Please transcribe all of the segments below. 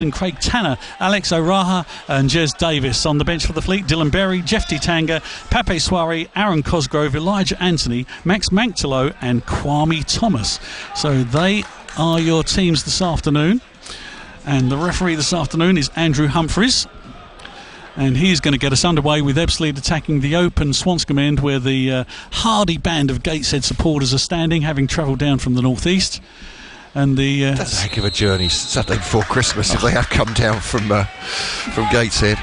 and Craig Tanner, Alex O'Raha and Jez Davis. On the bench for the Fleet, Dylan Berry, Jeff Tanga, Pape Soiree, Aaron Cosgrove, Elijah Anthony, Max Manctolo and Kwame Thomas. So they are your teams this afternoon. And the referee this afternoon is Andrew Humphreys. And he's going to get us underway with Ebbsfleet attacking the open Swanscombe end, where the hardy band of Gateshead supporters are standing, having travelled down from the northeast. And that's a heck of a journey Saturday before Christmas if they have come down from Gateshead.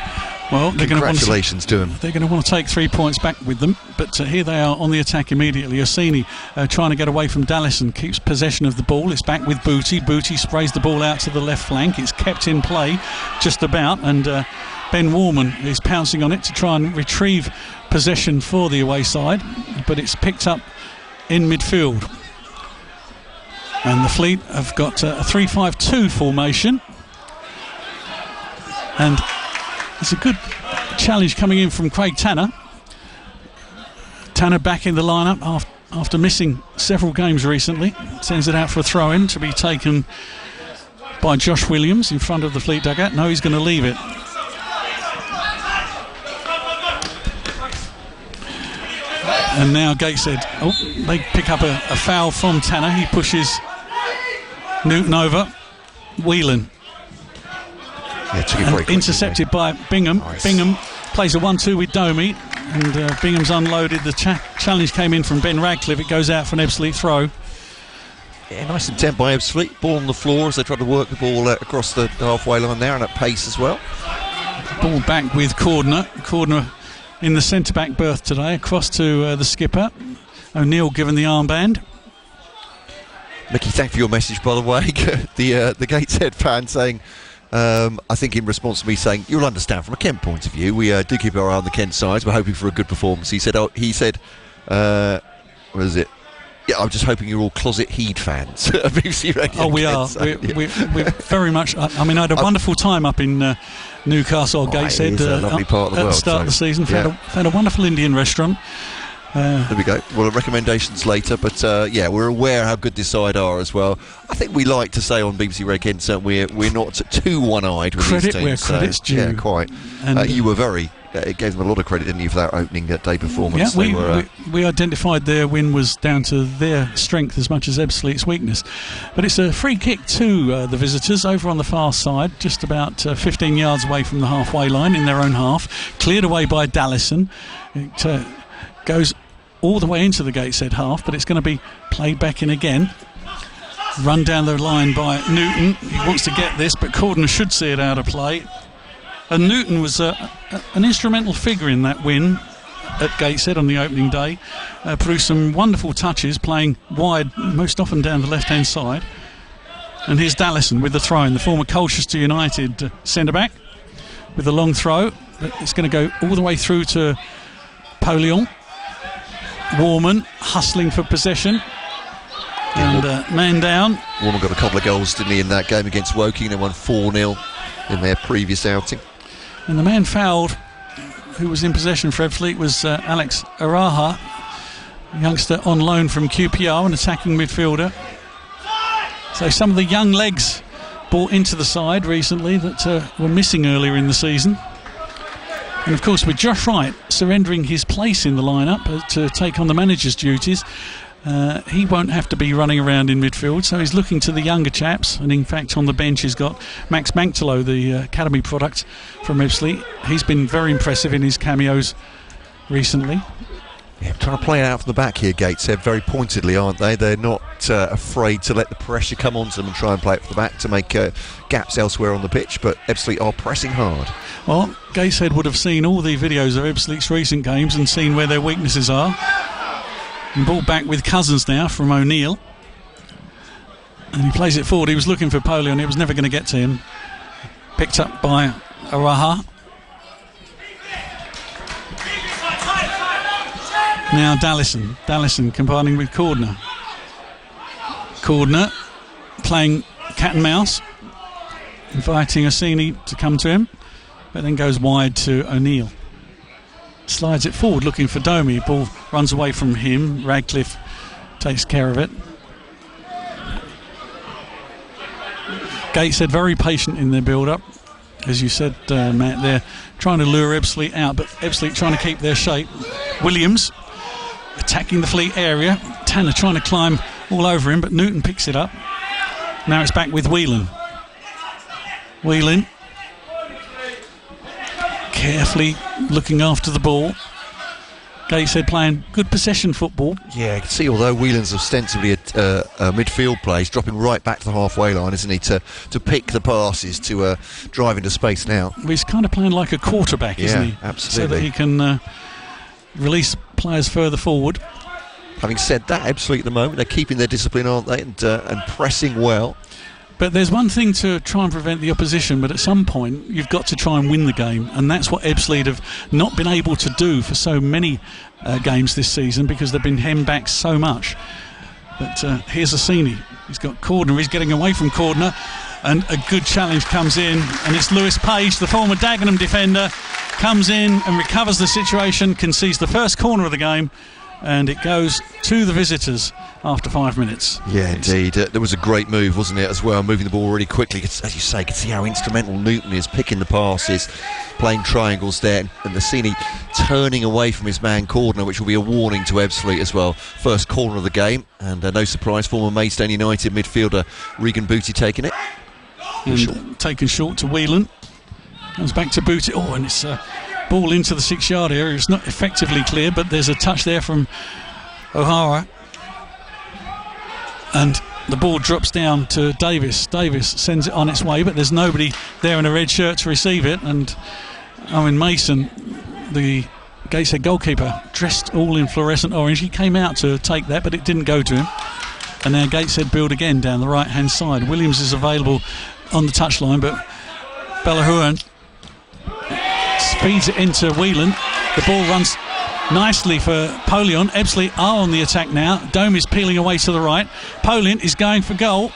Well, congratulations to them. They're going to want to take 3 points back with them, but here they are on the attack immediately. Orsini trying to get away from Dallison, keeps possession of the ball. It's back with Booty. Booty sprays the ball out to the left flank. It's kept in play just about, and Ben Warman is pouncing on it to try and retrieve possession for the away side, but it's picked up in midfield. And the Fleet have got a 3-5-2 formation. And it's a good challenge coming in from Craig Tanner. Tanner back in the lineup after missing several games recently. Sends it out for a throw-in to be taken by Josh Williams in front of the Fleet dugout. No, he's going to leave it. And now Gateshead, they pick up a foul from Tanner. He pushes Newton over. Whelan. Intercepted by Bingham. Nice. Bingham plays a 1-2 with Domi, and Bingham's unloaded. The challenge came in from Ben Radcliffe. It goes out for an Ebbsfleet throw. Yeah, nice intent by Ebbsfleet. Ball on the floor as they try to work the ball across the halfway line there, and at pace as well. Ball back with Cordner. Cordner in the centre-back berth today, across to the skipper. O'Neill given the armband. Mickey, thank you for your message, by the way. the Gateshead fan saying, I think in response to me saying, you'll understand from a Kent point of view, we do keep our eye on the Kent sides. We're hoping for a good performance. He said, what is it? Yeah, I'm just hoping you're all closet Heed fans. BBC Radio. Oh, we are. We're very much. I mean, I had a wonderful time up in Newcastle or Gateshead. It's a lovely part of the world. At the start of the season. Found a wonderful Indian restaurant. There we go. Well, recommendations later, but yeah, we're aware how good this side are as well. I think we like to say on BBC Red Kent we're not too one-eyed with these teams. Where credit's due. Yeah, quite. And you were it gave them a lot of credit, didn't you, for that opening day performance? Yeah, we identified their win was down to their strength as much as Ebbsfleet's weakness. But it's a free kick to the visitors over on the far side, just about 15 yards away from the halfway line in their own half. Cleared away by Dallison. It goes all the way into the Gateshead half, but it's going to be played back in again. Run down the line by Newton. He wants to get this, but Cordner should see it out of play. And Newton was an instrumental figure in that win at Gateshead on the opening day. Produced some wonderful touches, playing wide, most often down the left-hand side. And here's Dallison with the throw-in, the former Colchester United centre-back, with a long throw. It's going to go all the way through to Polion. Warman hustling for possession. And man down. Warman got a couple of goals, didn't he, in that game against Woking? They won 4-0 in their previous outing. And the man fouled, who was in possession for Ebbsfleet, was Alex O'Raha, youngster on loan from QPR, an attacking midfielder. So some of the young legs brought into the side recently that were missing earlier in the season. And of course, with Josh Wright surrendering his place in the lineup to take on the manager's duties, he won't have to be running around in midfield, so he's looking to the younger chaps. And in fact, on the bench he's got Max Manctolo, the academy product from Ebbsfleet. He's been very impressive in his cameos recently. Yeah, trying to play it out from the back here, Gateshead, very pointedly, aren't they? They're not afraid to let the pressure come onto them and try and play it from the back to make gaps elsewhere on the pitch, but Ebbsfleet are pressing hard. Well, Gateshead would have seen all the videos of Ebbsfleet's recent games and seen where their weaknesses are. And ball back with Cousins now from O'Neill. And he plays it forward. He was looking for Polion. It was never going to get to him. Picked up by O'Raha. Now Dallison combining with Cordner. Cordner playing cat and mouse, inviting Orsini to come to him, but then goes wide to O'Neill. Slides it forward looking for Domi. Ball runs away from him. Radcliffe takes care of it. Gateshead very patient in their build-up. As you said, Matt, they're trying to lure Ebbsfleet out, but Ebbsfleet trying to keep their shape. Williams attacking the Fleet area. Tanner trying to climb all over him, but Newton picks it up. Now it's back with Whelan. Whelan carefully looking after the ball. Gateshead playing good possession football. Yeah, you can see although Whelan's ostensibly a midfield play, he's dropping right back to the halfway line, isn't he, to pick the passes, to drive into space now. Well, he's kind of playing like a quarterback, isn't he? Absolutely. So that he can release players further forward. Having said that, Ebbsfleet at the moment, they're keeping their discipline, aren't they, and pressing well. But there's one thing to try and prevent the opposition, but at some point you've got to try and win the game, and that's what Ebbsfleet have not been able to do for so many games this season, because they've been hemmed back so much. But here's Assini. He's got Cordner. He's getting away from Cordner, and a good challenge comes in, and it's Lewis Page, the former Dagenham defender, comes in and recovers the situation, concedes the first corner of the game, and it goes to the visitors after 5 minutes. Yeah, indeed. There was a great move, wasn't it, as well, moving the ball really quickly. As you say, you can see how instrumental Newton is, picking the passes, playing triangles there, and Assini turning away from his man Cordner, which will be a warning to Ebbsfleet as well. First corner of the game, and no surprise, former Maidstone United midfielder Regan Booty taking it. And taken short to Whelan. Comes back to Booty. Oh, and it's ball into the 6-yard area. It's not effectively clear, but there's a touch there from O'Hara. And the ball drops down to Davis. Davis sends it on its way, but there's nobody there in a red shirt to receive it. And Owen Mason, the Gateshead goalkeeper, dressed all in fluorescent orange, he came out to take that, but it didn't go to him. And now Gateshead build again down the right-hand side. Williams is available on the touchline, but Bellahuan feeds it into Whelan. The ball runs nicely for Polion. Ebbsfleet are on the attack now. Dome is peeling away to the right. Polion is going for goal.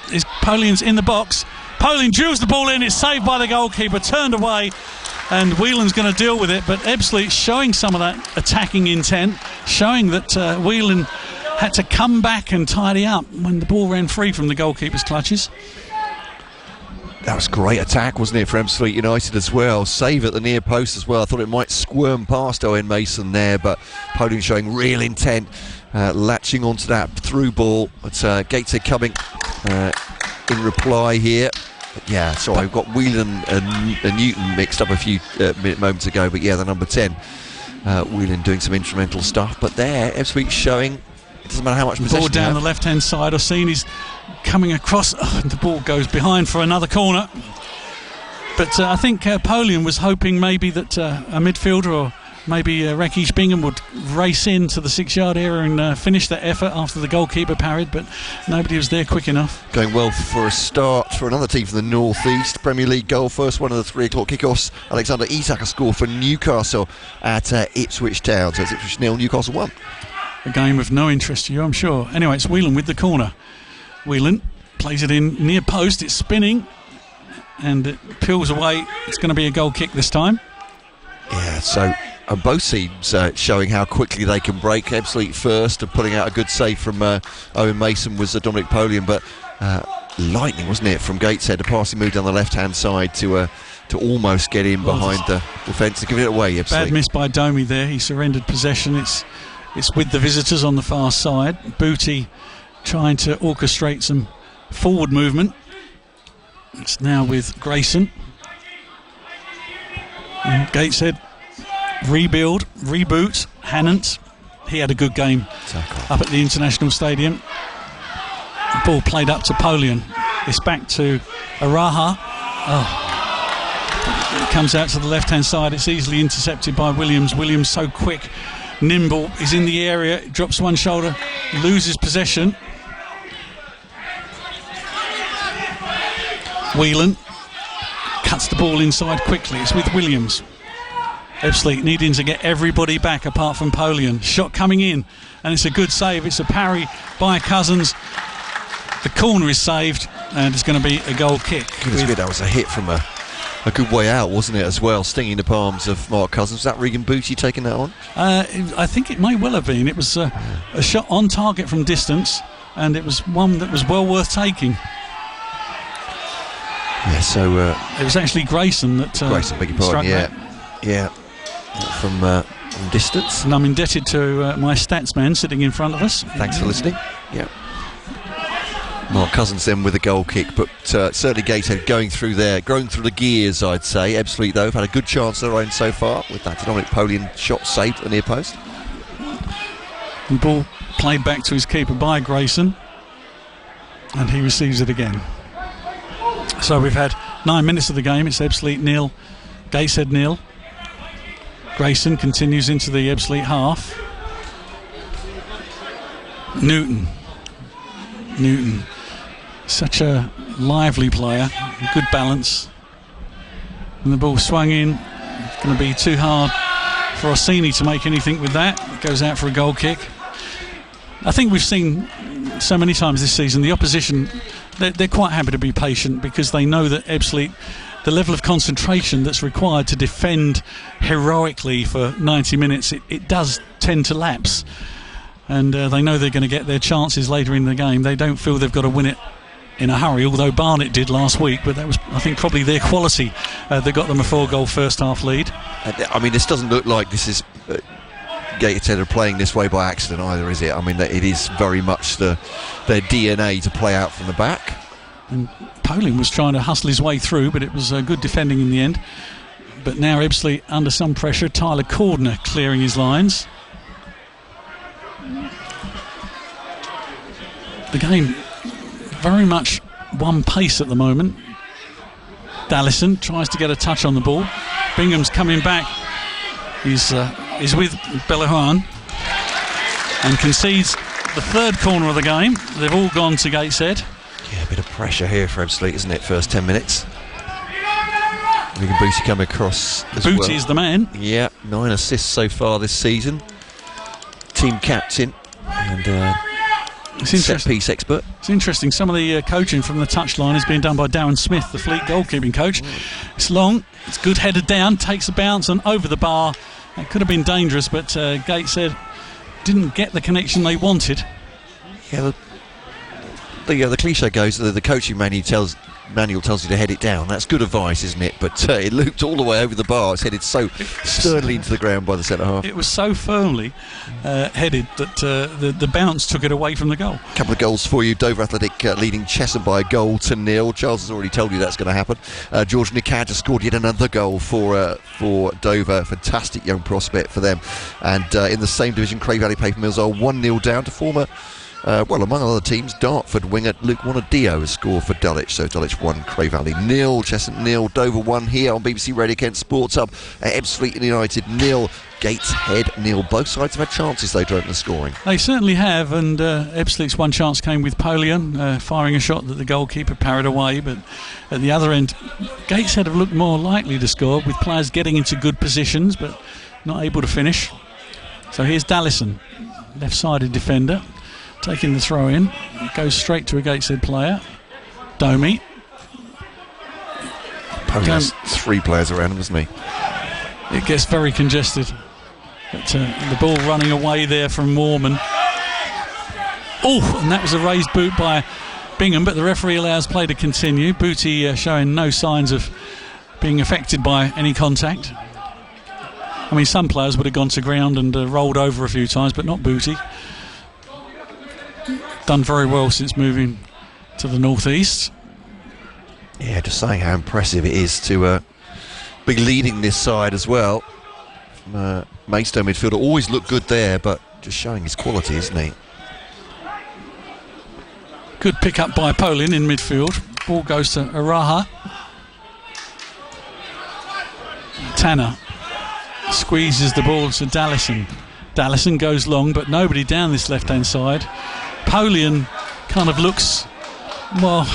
Polion's in the box. Polion drills the ball in. It's saved by the goalkeeper. Turned away. And Whelan's going to deal with it. But Ebbsfleet showing some of that attacking intent. Showing that Whelan had to come back and tidy up when the ball ran free from the goalkeeper's clutches. That was a great attack, wasn't it, for Ebbsfleet United as well. Save at the near post as well. I thought it might squirm past Owen Mason there, but Polion showing real intent, latching onto that through ball. But Gateshead coming in reply here. But yeah, sorry, we've got Whelan and Newton mixed up a few moments ago, but yeah, the number 10, Whelan doing some instrumental stuff. But there, Ebbsfleet showing, it doesn't matter how much possession. Ball down the left-hand side. Orsini's coming across. The ball goes behind for another corner. But I think Polion was hoping maybe that a midfielder or maybe Rakesh Bingham would race into the 6-yard area and finish that effort after the goalkeeper parried, but nobody was there quick enough. Going well for a start for another team from the North East. Premier League goal, first one of the 3 o'clock kickoffs. Alexander Isak a score for Newcastle at Ipswich Town. So it's Ipswich 0, Newcastle 1. A game of no interest to you, I'm sure. Anyway, it's Whelan with the corner. Whelan plays it in near post. It's spinning and it peels away. It's going to be a goal kick this time. Yeah, so both teams showing how quickly they can break. Ebbsfleet first and putting out a good save from Owen Mason was Dominic Polion, but lightning, wasn't it, from Gateshead. A passing move down the left-hand side to almost get in behind the defence to give it away. Ebbsfleet. Bad miss by Domi there. He surrendered possession. It's with the visitors on the far side. Booty trying to orchestrate some forward movement. It's now with Grayson. And Gateshead reboot. Hannant, he had a good game up at the International Stadium. The ball played up to Polion. It's back to Araha. It comes out to the left hand side. It's easily intercepted by Williams. Williams so quick, nimble, he's in the area, drops one shoulder, loses possession. Whelan cuts the ball inside quickly. It's with Williams. Ebbsfleet needing to get everybody back apart from Polion. Shot coming in, and it's a good save. It's a parry by Cousins. The corner is saved, and it's going to be a goal kick. That was a hit from a good way out, wasn't it, as well, stinging the palms of Mark Cousins. Was that Regan Booty taking that on? I think it may well have been. It was a shot on target from distance, and it was one that was well worth taking. Yeah, so it was actually Grayson that Grayson, beg your pardon. Yeah, from distance. And I'm indebted to my stats man sitting in front of us. Thanks for listening. Yeah. Mark Cousins then with a goal kick, but certainly Gateshead going through the gears, I'd say. Ebbsfleet, though, have had a good chance of their own so far with that Dominic Polian shot saved at the near post. The ball played back to his keeper by Grayson, and he receives it again. So we've had 9 minutes of the game. It's Ebbsfleet 0, Gateshead 0. Grayson continues into the Ebbsfleet half. Newton, such a lively player, good balance. And the ball swung in. It's going to be too hard for Orsini to make anything with that. It goes out for a goal kick. I think we've seen so many times this season the opposition, they're quite happy to be patient because they know that Ebbsfleet, the level of concentration that's required to defend heroically for 90 minutes, it does tend to lapse. And they know they're going to get their chances later in the game. They don't feel they've got to win it in a hurry, although Barnet did last week, but that was, I think, probably their quality that got them a 4-goal first half lead. I mean, this doesn't look like this is Gateshead are playing this way by accident either, is it? I mean, it is very much their DNA to play out from the back. And Polian was trying to hustle his way through, but it was good defending in the end. But now Ebbsfleet under some pressure. Tyler Cordner clearing his lines. The game very much one pace at the moment. Dallison tries to get a touch on the ball. Bingham's coming back. He's with Bellahuan and concedes the third corner of the game. They've all gone to Gateshead. Yeah, a bit of pressure here for Ebbsfleet, isn't it? First 10 minutes. Regan Booty come across as well. Booty is the man. Yeah, 9 assists so far this season. Team captain and set piece expert. It's interesting. Some of the coaching from the touchline is being done by Darren Smith, the Fleet goalkeeping coach. It's long. It's good headed down. Takes a bounce and over the bar. It could have been dangerous, but Gateshead didn't get the connection they wanted. Yeah, the cliche goes that the coaching manual tells you to head it down. That's good advice, isn't it? But it looped all the way over the bar. It's headed so sternly into the ground by the centre half. It was so firmly headed that the bounce took it away from the goal. A couple of goals for you. Dover Athletic leading Chesham by a goal to 0. Charles has already told you that's going to happen. George Nickad just scored yet another goal for Dover. Fantastic young prospect for them. And in the same division, Cray Valley Paper Mills are 1-0 down to former among other teams, Dartford winger Luke Wanadio has scored for Dulwich. So Dulwich 1, Cray Valley 0, Cheshunt 0, Dover 1 here on BBC Radio Kent Sports Hub. Ebbsfleet United 0, Gateshead 0. Both sides have had chances though to open the scoring. They certainly have, and Ebbsfleet's one chance came with Polian firing a shot that the goalkeeper parried away, but at the other end Gateshead have looked more likely to score with players getting into good positions but not able to finish. So here's Dallison, left-sided defender, taking the throw in. It goes straight to a Gateshead player. Domi. Polian's 3 players around him, doesn't he? It gets very congested. But the ball running away there from Moorman. Oh, and that was a raised boot by Bingham, but the referee allows play to continue. Booty showing no signs of being affected by any contact. I mean, some players would have gone to ground and rolled over a few times, but not Booty. Done very well since moving to the northeast. Yeah, just saying how impressive it is to be leading this side as well. Maidstone midfielder always looked good there, but just showing his quality, isn't he? Good pick up by Polian in midfield. Ball goes to Araha. Tanner squeezes the ball to Dallison. Dallison goes long, but nobody down this left-hand side. Polian kind of looks, well,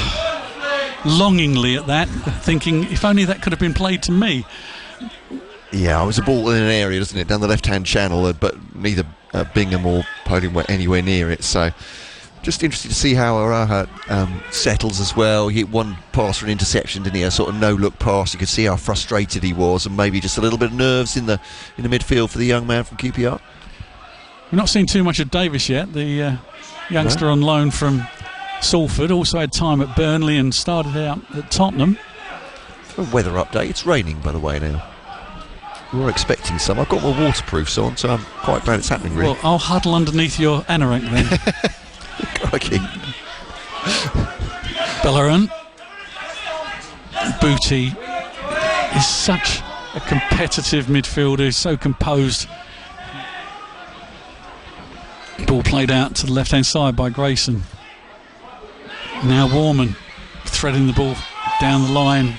longingly at that, thinking if only that could have been played to me. Yeah, it was a ball in an area, doesn't it, down the left-hand channel, but neither Bingham or Polian were anywhere near it. So just interested to see how Araha settles as well. He hit one pass for an interception, didn't he? A sort of no-look pass. You could see how frustrated he was, and maybe just a little bit of nerves in the midfield for the young man from QPR. We're not seeing too much of Davis yet. The youngster on loan from Salford also had time at Burnley and started out at Tottenham. A weather update. It's raining, by the way, now. We were expecting some. I've got my waterproofs on, so I'm quite glad it's happening, really. Well, I'll huddle underneath your anorak then. Crikey. Bellerin. Booty is such a competitive midfielder. He's so composed. Ball played out to the left-hand side by Grayson. Now Warman threading the ball down the line.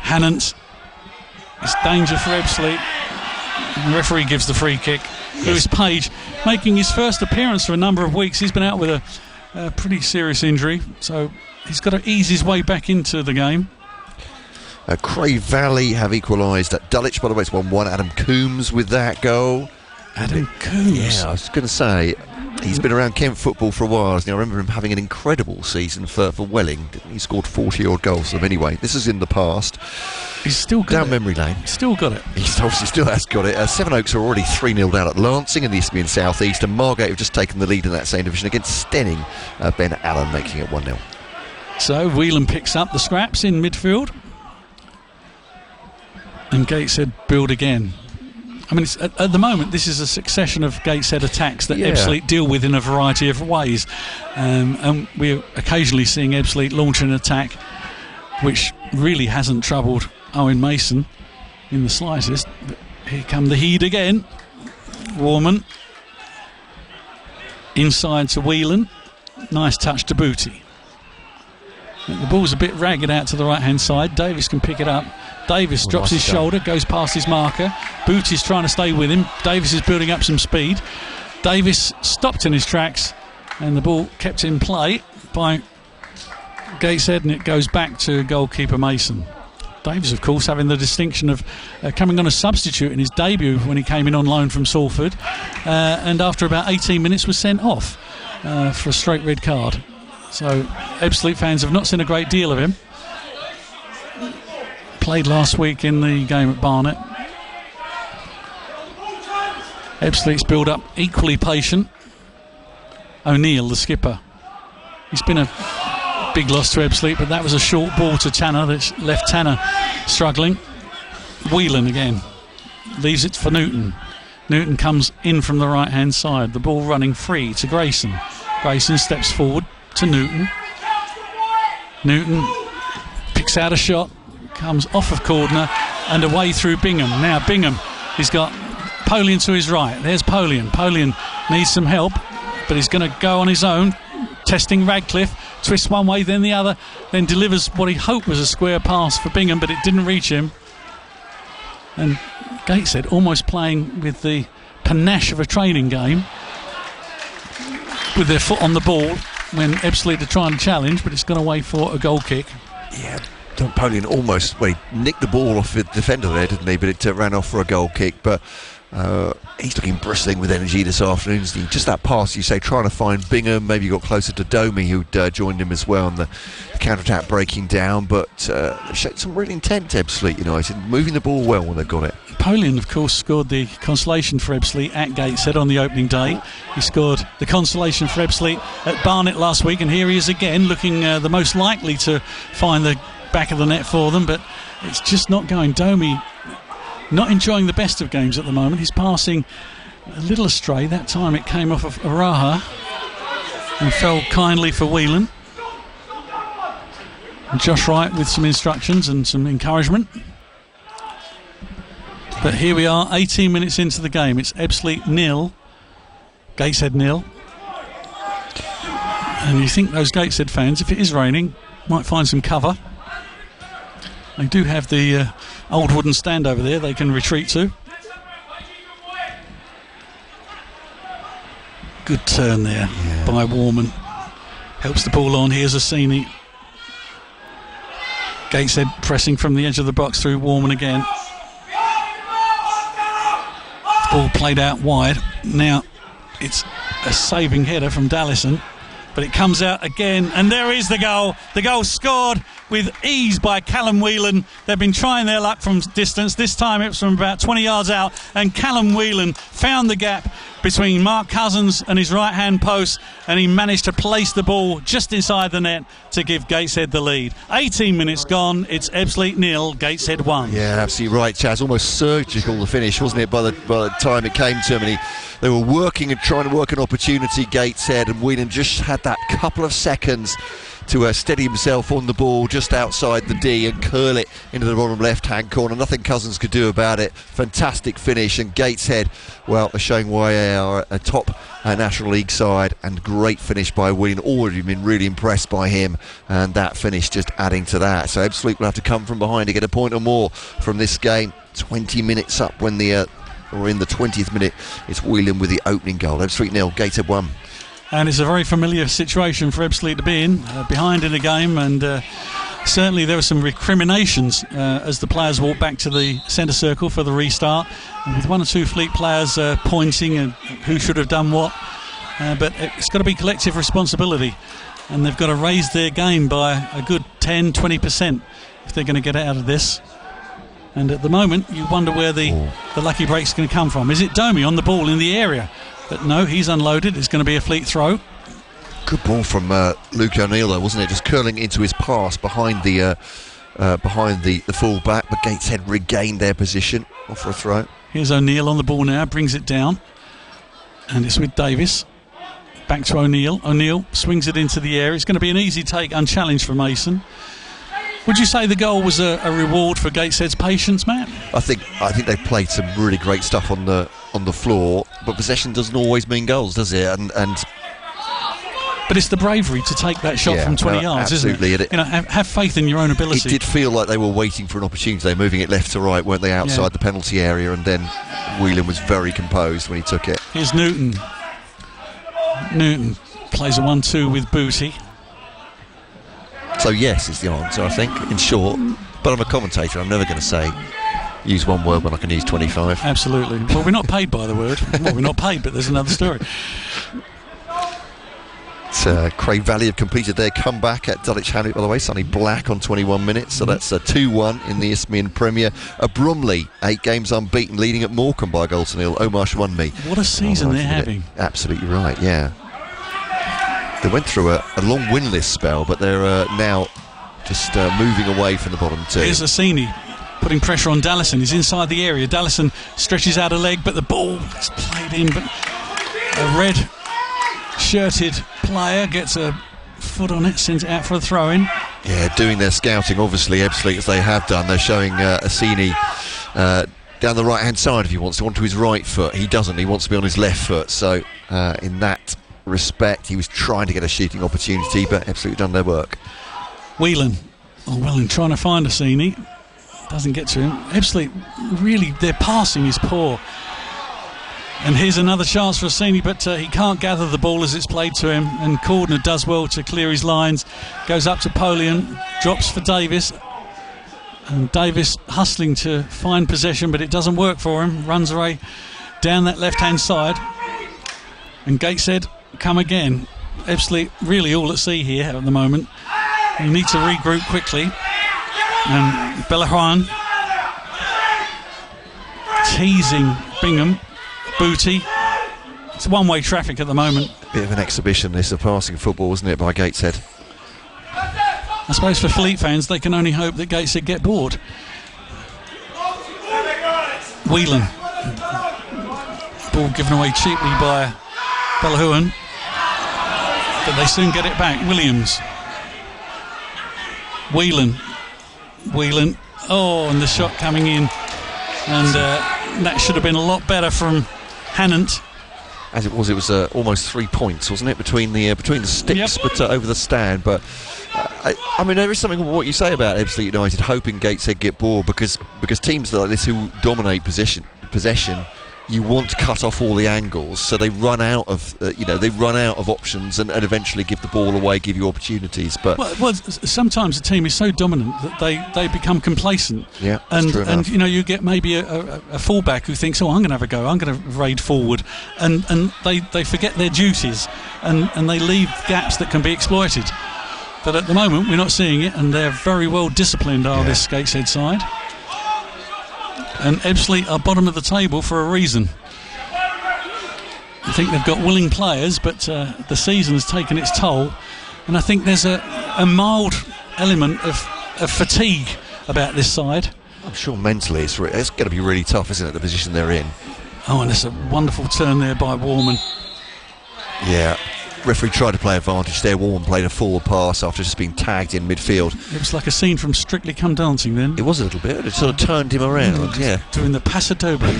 Hannant. It's danger for Ebbsfleet. The referee gives the free kick. Yes. Lewis Page making his first appearance for a number of weeks. He's been out with a pretty serious injury, so he's got to ease his way back into the game. Crave Valley have equalised at Dulwich. By the way, it's 1-1. Adam Coombs with that goal. Adam Coombs. Yeah, I was going to say, he's been around Kent football for a while. I remember him having an incredible season for Welling. He scored 40-odd goals for them anyway. This is in the past. He's still got down it. memory lane. Still got it. He obviously still has got it. Sevenoaks are already 3-0 down at Lancing in the Isthmian South East, and Margate have just taken the lead in that same division against Stenning. Ben Allen making it 1-0. So Whelan picks up the scraps in midfield. And Gateshead build again. I mean, at the moment, this is a succession of Gateshead attacks that Ebbsfleet deal with in a variety of ways. And we're occasionally seeing Ebbsfleet launch an attack which really hasn't troubled Owen Mason in the slightest. But here come the Heed again. Warman. Inside to Whelan. Nice touch to Booty. The ball's a bit ragged out to the right-hand side. Davis can pick it up. Davis drops his shoulder, goes past his marker. Booty's trying to stay with him. Davis is building up some speed. Davis stopped in his tracks, and the ball kept in play by Gateshead, and it goes back to goalkeeper Mason. Davis, of course, having the distinction of coming on a substitute in his debut when he came in on loan from Salford, and after about 18 minutes was sent off for a straight red card. So Ebbsfleet fans have not seen a great deal of him. Played last week in the game at Barnet. Ebbsfleet's build up equally patient. O'Neill, the skipper. He's been a big loss to Ebbsfleet, but that was a short ball to Tanner that's left Tanner struggling. Whelan again. Leaves it for Newton. Newton comes in from the right hand side. The ball running free to Grayson. Grayson steps forward to Newton. Newton picks out a shot. Comes off of Cordner and away through Bingham. Now Bingham, he's got Polian to his right. There's Polian. Polian needs some help, but he's going to go on his own, testing Radcliffe. Twists one way, then the other, then delivers what he hoped was a square pass for Bingham, but it didn't reach him. And Gateshead almost playing with the panache of a training game, with their foot on the ball when Ebbsfleet are trying to challenge, but it's gone away for a goal kick. Yeah. Polian almost, he nicked the ball off the defender there, didn't he? But it ran off for a goal kick. But he's looking bristling with energy this afternoon. Just that pass, you say, trying to find Bingham. Maybe got closer to Domi, who'd joined him as well, and the counter-attack breaking down. But showed some real intent, Ebbsfleet United, moving the ball well when they got it. Polian, of course, scored the consolation for Ebbsfleet at Gateshead on the opening day. He scored the consolation for Ebbsfleet at Barnet last week, and here he is again, looking the most likely to find the back of the net for them, but it's just not going. Domi not enjoying the best of games at the moment. He's passing a little astray. That time it came off of Araha and fell kindly for Whelan. And Josh Wright with some instructions and some encouragement. But here we are, 18 minutes into the game. It's Ebbsfleet 0, Gateshead 0. And you think those Gateshead fans, if it is raining, might find some cover. They do have the old wooden stand over there they can retreat to. Good turn there by Warman. Helps the ball on. Here's Assini. Gateshead pressing from the edge of the box through Warman again. Ball played out wide. Now it's a saving header from Dallison, but it comes out again, and there is the goal. The goal scored with ease by Callum Whelan. They've been trying their luck from distance. This time it was from about 20 yards out, and Callum Whelan found the gap between Mark Cousins and his right hand post, and he managed to place the ball just inside the net to give Gateshead the lead. 18 minutes gone, it's Ebbsfleet 0, Gateshead 1. Yeah, absolutely right, Chaz. Almost surgical, the finish, wasn't it, by the time it came to him. And they were working and trying to work an opportunity, Gateshead, and Whelan just had that couple of seconds to steady himself on the ball just outside the D and curl it into the bottom left-hand corner. Nothing Cousins could do about it. Fantastic finish, and Gateshead, well, are showing why they are a top National League side, and great finish by Whelan. Already been really impressed by him, and that finish just adding to that. So Ebbsfleet will have to come from behind to get a point or more from this game. 20 minutes up when or in the 20th minute, it's Whelan with the opening goal. Ebbsfleet 0, Gateshead 1. And it's a very familiar situation for Ebbsfleet to be in, behind in a game, and certainly there were some recriminations as the players walked back to the centre circle for the restart, and with one or two Fleet players pointing and who should have done what, but it's got to be collective responsibility, and they've got to raise their game by a good 10-20% if they're going to get out of this. And at the moment you wonder where the lucky break's going to come from. Is it Domi on the ball in the area? But no, he's unloaded. It's going to be a Fleet throw. Good ball from Luke O'Neill, though, wasn't it? Just curling into his pass behind the full-back, but Gateshead regained their position. Off for a throw. Here's O'Neill on the ball now, brings it down, and it's with Davis. Back to O'Neill. O'Neill swings it into the air. It's going to be an easy take, unchallenged for Mason. Would you say the goal was a reward for Gateshead's patience, Matt? I think they played some really great stuff on the floor, but possession doesn't always mean goals, does it? But it's the bravery to take that shot from 20 yards, absolutely. Isn't it? Have faith in your own ability. It did feel like they were waiting for an opportunity. They were moving it left to right, weren't they, outside the penalty area, and then Whelan was very composed when he took it. Here's Newton. Newton plays a 1-2 with Booty. So yes is the answer, I think, in short. But I'm a commentator. I'm never going to use one word when I can use 25. Absolutely. Well, we're not paid by the word. Well, we're not paid, but there's another story. Craig Valley have completed their comeback at Dulwich Hamlet, by the way. Sonny Black on 21 minutes, so that's a 2-1 in the Isthmian Premier. Bromley, 8 games unbeaten, leading at Morecambe by a goal to nil. Omar Shwanmi. What a season they're having. Absolutely right, yeah. They went through a long winless spell, but they're now just moving away from the bottom two. Here's Assini putting pressure on Dallison. He's inside the area. Dallison stretches out a leg, but the ball is played in. But a red-shirted player gets a foot on it, sends it out for a throw-in. Yeah, doing their scouting, obviously, Ebbsfleet, as they have done. They're showing Assini down the right-hand side if he wants to, onto his right foot. He doesn't. He wants to be on his left foot. So in that respect, he was trying to get a shooting opportunity, but Ebbsfleet done their work. Whelan trying to find Assini, doesn't get to him. Ebbsfleet, really, their passing is poor, and here's another chance for Assini, but he can't gather the ball as it's played to him, and Cordner does well to clear his lines, goes up to Polian, drops for Davis, and Davis hustling to find possession, but it doesn't work for him. Runs away down that left hand side, and Gateshead come again. Ebbsfleet really all at sea here at the moment. You need to regroup quickly. And Bellahuan teasing Bingham. Booty. It's one-way traffic at the moment. Bit of an exhibition, this, of passing football, wasn't it, by Gateshead? I suppose for Fleet fans, they can only hope that Gateshead get bored. Whelan. Ball given away cheaply by Bellahuan, but they soon get it back. Williams. Whelan. Oh, and the shot coming in, and that should have been a lot better from Hannant. As it was almost 3 points, wasn't it, between the sticks, but over the stand. But I mean, there is something about what you say about Ebbsfleet United hoping Gateshead get bored, because teams like this who dominate possession, you want to cut off all the angles, so they run out of options and eventually give the ball away, give you opportunities. But well, sometimes a team is so dominant that they become complacent. Yeah, and you get maybe a fullback who thinks, I'm going to have a go, I'm going to raid forward, and they forget their duties and they leave gaps that can be exploited. But at the moment we're not seeing it, and they're very well disciplined, this Gateshead side. And Ebbsfleet are bottom of the table for a reason. I think they've got willing players, but the season has taken its toll, and I think there's a mild element of fatigue about this side. I'm sure mentally it's going to be really tough, isn't it, the position they're in? Oh, and there's a wonderful turn there by Warman. Yeah, referee tried to play advantage there. Warman played a forward pass after just being tagged in midfield. It was like a scene from Strictly Come Dancing then. It was a little bit. It sort of turned him around, yeah. Doing the Paso Doble.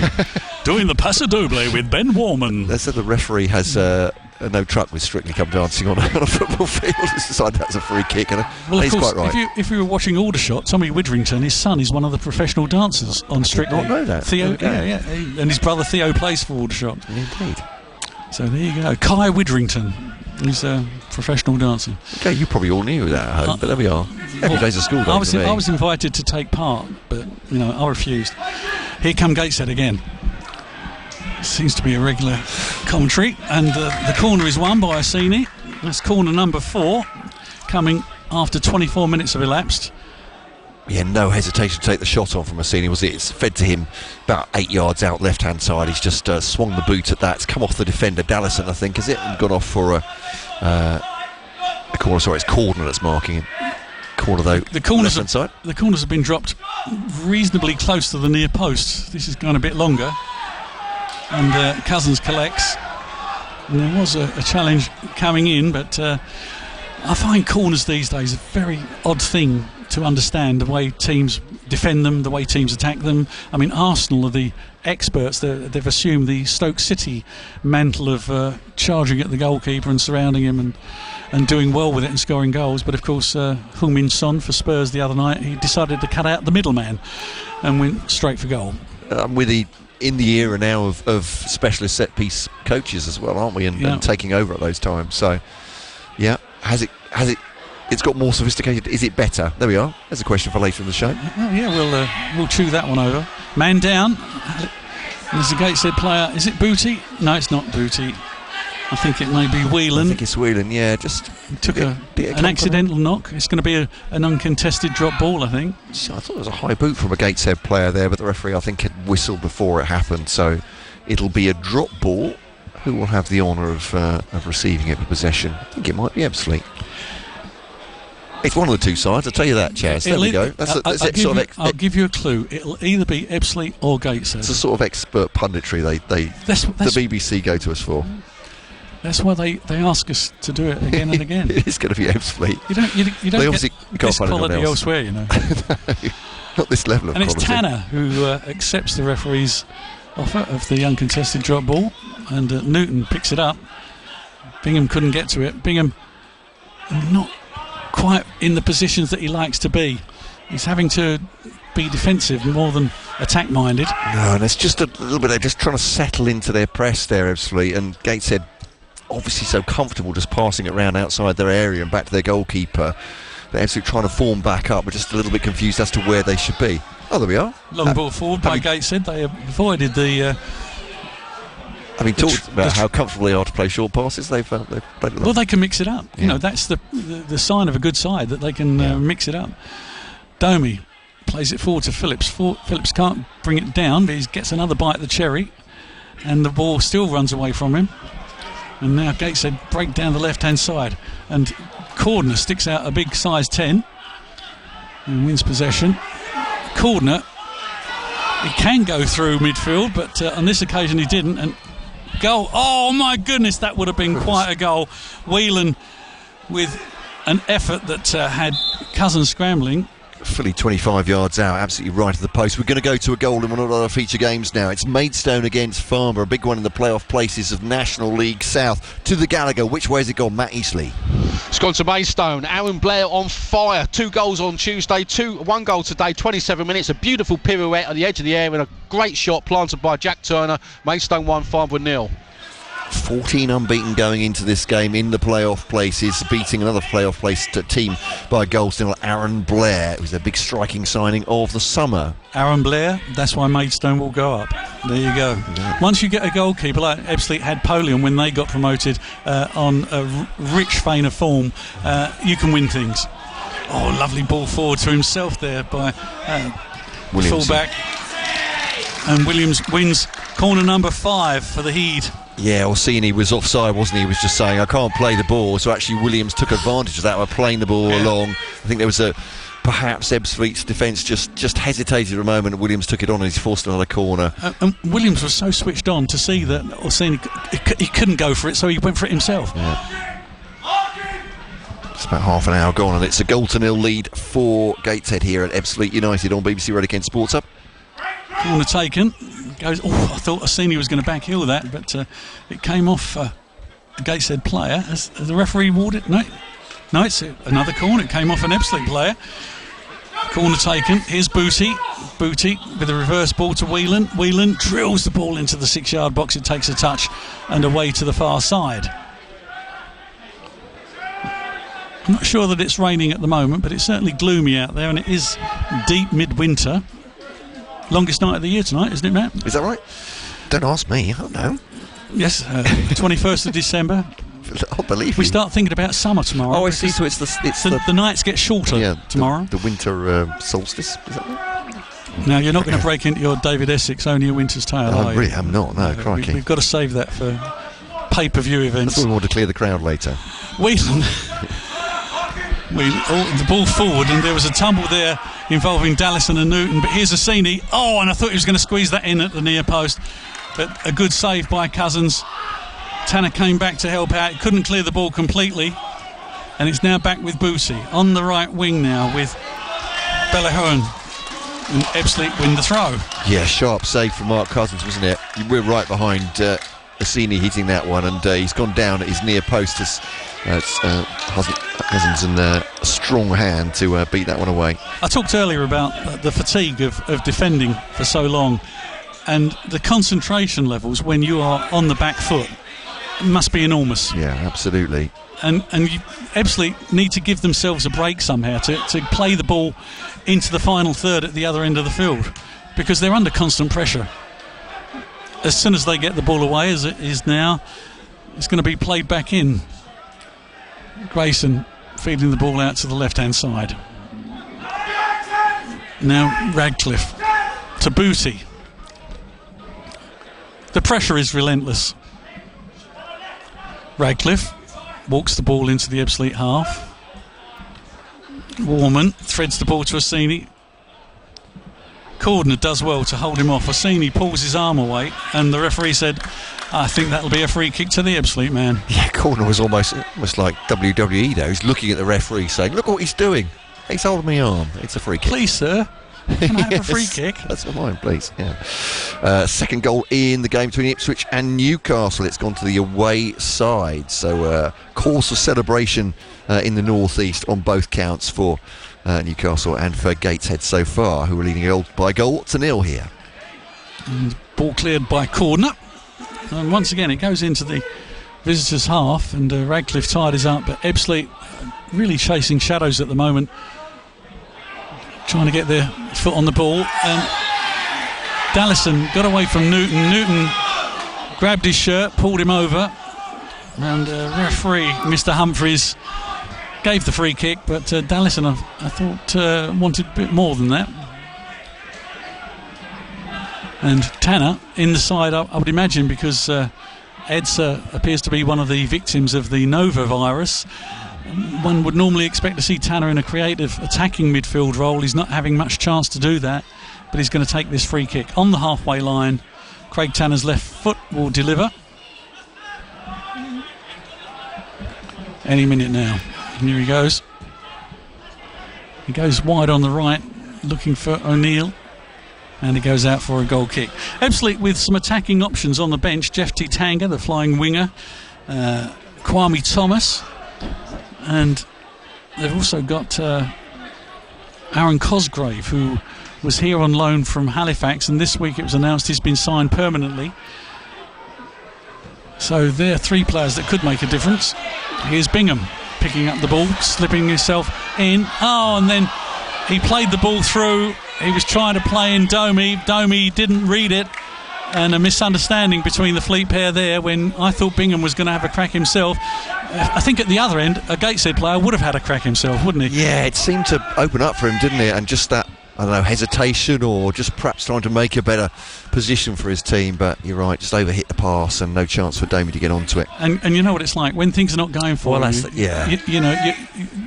Doing the Paso Doble with Ben Warman. They said the referee has no truck with Strictly Come Dancing on a football field. He's decided that's a free kick, and he's course, quite right. If you were watching Aldershot, Tommy Widrington, his son, is one of the professional dancers on Strictly. I did not know that. Theo, okay. yeah, and his brother Theo plays for Aldershot. Indeed. So there you go. Kai Widrington, he's a professional dancer. Okay, you probably all knew that at home, but there we are. Every day's a school day. I was invited to take part, but I refused. Here come Gateshead again. Seems to be a regular commentary, and the corner is won by Orsini. That's corner number 4, coming after 24 minutes have elapsed. Yeah, no hesitation to take the shot on from Orsini, was it? It's fed to him about 8 yards out left hand side. He's just swung the boot at that. It's come off the defender, Dallison, I think, is it? And gone off for a corner. Sorry, it's Cordner that's marking him. Corner though. The corners have been dropped reasonably close to the near post. This has gone a bit longer. And Cousins collects. And there was a challenge coming in, but I find corners these days a very odd thing to understand, the way teams defend them, the way teams attack them. I mean, Arsenal are the experts. They've assumed the Stoke City mantle of charging at the goalkeeper and surrounding him and doing well with it and scoring goals. But of course, Heung-min Son for Spurs the other night, he decided to cut out the middleman and went straight for goal. In the era now of specialist set piece coaches as well, aren't we? And taking over at those times. So, yeah, it's got more sophisticated. Is it better? There we are. There's a question for later in the show. Oh, yeah, we'll chew that one over. Man down. There's a Gateshead player. Is it Booty? No, it's not Booty. I think it may be Whelan. I think it's Whelan, yeah. Just took an accidental knock. It's going to be an uncontested drop ball, I think. I thought it was a high boot from a Gateshead player there, but the referee, I think, had whistled before it happened. So it'll be a drop ball. Who will have the honour of receiving it for possession? I think it might be Ebbsfleet. It's one of the two sides, I'll tell you that, Chaz. There we go. I'll give you a clue. It'll either be Ebbsfleet or Gateshead. It's a sort of expert punditry the BBC go to us for. That's why they ask us to do it again and again. It is going to be Ebbsfleet. You don't get this quality elsewhere, No, not this level of quality. And it's Tanner who accepts the referee's offer of the uncontested drop ball, and Newton picks it up. Bingham couldn't get to it. Bingham not quite in the positions that he likes to be. He's having to be defensive more than attack minded. No, and it's just a little bit, they're just trying to settle into their press there, Ebbsfleet, and Gateshead obviously so comfortable just passing it around outside their area and back to their goalkeeper. They're absolutely trying to form back up, but just a little bit confused as to where they should be. Oh, there we are. Long ball forward by Gateshead. They avoided the... Having talked about how comfortable they are to play short passes, they've played it. Well, they can mix it up. Yeah. That's the sign of a good side, that they can mix it up. Domi plays it forward to Phillips. Phillips can't bring it down, but he gets another bite at the cherry, and the ball still runs away from him. And now Gateshead break down the left-hand side, and Cordner sticks out a big size 10 and wins possession. Cordner, he can go through midfield, but on this occasion he didn't. And goal! Oh my goodness, that would have been quite a goal. Whelan with an effort that had Cousins scrambling. Fully 25 yards out, absolutely right of the post. We're going to go to a goal in one of our feature games now. It's Maidstone against Farnborough, a big one in the playoff places of National League South. To the Gallagher, which way has it gone, Matt Eastley? It's gone to Maidstone. Aaron Blair on fire. 2 goals on Tuesday, 1 goal today, 27 minutes. A beautiful pirouette at the edge of the area and a great shot planted by Jack Turner. Maidstone 1, Farnborough 0. 14 unbeaten going into this game in the playoff places, beating another playoff place team by goals to nil. Aaron Blair, who's a big striking signing of the summer. Aaron Blair, that's why Maidstone will go up. There you go. Yeah. Once you get a goalkeeper like Ebbsfleet had Polion when they got promoted on a rich vein of form, you can win things. Oh, lovely ball forward to himself there by fullback. And Williams wins corner number 5 for the Heed. Yeah, Orsini was offside, wasn't he? He was just saying, I can't play the ball. So actually Williams took advantage of that by playing the ball along. I think there was perhaps Ebbsfleet's defence just hesitated a moment. Williams took it on and he's forced another corner. And Williams was so switched on to see that Orsini, he couldn't go for it, so he went for it himself. Yeah. It's about half an hour gone and it's a 0-0 lead for Gateshead here at Ebbsfleet United on BBC Radio Kent Sports Hub. Corner taken. Goes. I thought Orsini was going to backheel that, but it came off a Gateshead player. Has the referee awarded? No, it's another corner. It came off an Ebbsfleet player. Corner taken. Here's Booty with a reverse ball to Whelan. Whelan drills the ball into the 6-yard box. It takes a touch and away to the far side. I'm not sure that it's raining at the moment, but it's certainly gloomy out there, and it is deep midwinter. Longest night of the year tonight, isn't it, Matt? Is that right? Don't ask me, I don't know. Yes, 21st of December. I believe we start thinking about summer tomorrow. Oh, I see. So it's the nights get shorter tomorrow. The winter solstice. Is that right? Now you're not going to break into your David Essex Only a Winter's Tale. I really am not. No, crikey. We've got to save that for pay-per-view events. That's why we want to clear the crowd later. Whelan. The ball forward, and there was a tumble there involving Dallison and Newton, but here's Orsini. And I thought he was going to squeeze that in at the near post, but a good save by Cousins. Tanner came back to help out. He couldn't clear the ball completely, and it's now back with Booty on the right wing now with Bellahuren, and Ebbsfleet win the throw. Yeah, sharp save from Mark Cousins, wasn't it? We're right behind Orsini hitting that one, and he's gone down at his near post as Cousins and a strong hand to beat that one away. I talked earlier about the fatigue of defending for so long, and the concentration levels when you are on the back foot must be enormous. Yeah, absolutely. And Ebbsfleet need to give themselves a break somehow to play the ball into the final third at the other end of the field, because they're under constant pressure. As soon as they get the ball away, as it is now, it's going to be played back in. Grayson feeding the ball out to the left-hand side. Now Radcliffe to Booty. The pressure is relentless. Radcliffe walks the ball into the Ebbsfleet half. Warman threads the ball to Orsini. Cordner does well to hold him off. Orsini pulls his arm away, and the referee said, I think that'll be a free kick to the Ebbsfleet man. Yeah, Cordner was almost like WWE though. He's looking at the referee saying, look what he's doing. He's holding my arm. It's a free kick. Please, sir. Can I have a free kick? That's mine, please. Yeah. Second goal in the game between Ipswich and Newcastle. It's gone to the away side. So cause for celebration in the northeast on both counts for Newcastle and for Gateshead so far, who are leading by 0-0 here. And ball cleared by Cordner. And once again, it goes into the visitors' half, and Radcliffe tidies up. But Ebbsfleet really chasing shadows at the moment, trying to get their foot on the ball. And Dallison got away from Newton. Newton grabbed his shirt, pulled him over, and referee Mr. Humphreys gave the free kick, but Dallison, I thought, wanted a bit more than that. And Tanner in the side, I would imagine, because Edsa appears to be one of the victims of the Nova virus. One would normally expect to see Tanner in a creative attacking midfield role. He's not having much chance to do that, but he's going to take this free kick on the halfway line. Craig Tanner's left foot will deliver any minute now. And here he goes. He goes wide on the right, looking for O'Neill, and he goes out for a goal kick. Ebbsfleet with some attacking options on the bench. Jeff Titanga, the flying winger, Kwame Thomas, and they've also got Aaron Cosgrave, who was here on loan from Halifax, and this week it was announced he's been signed permanently. So there are three players that could make a difference. Here's Bingham picking up the ball, slipping himself in. And then he played the ball through. He was trying to play in Domi. Domi didn't read it, and a misunderstanding between the Fleet pair there when I thought Bingham was going to have a crack himself. I think at the other end, a Gateshead player would have had a crack himself, wouldn't he? Yeah, it seemed to open up for him, didn't it? And just that I don't know, hesitation or just perhaps trying to make a better position for his team. But you're right, just overhit the pass and no chance for Domi to get onto it. And you know what it's like when things are not going for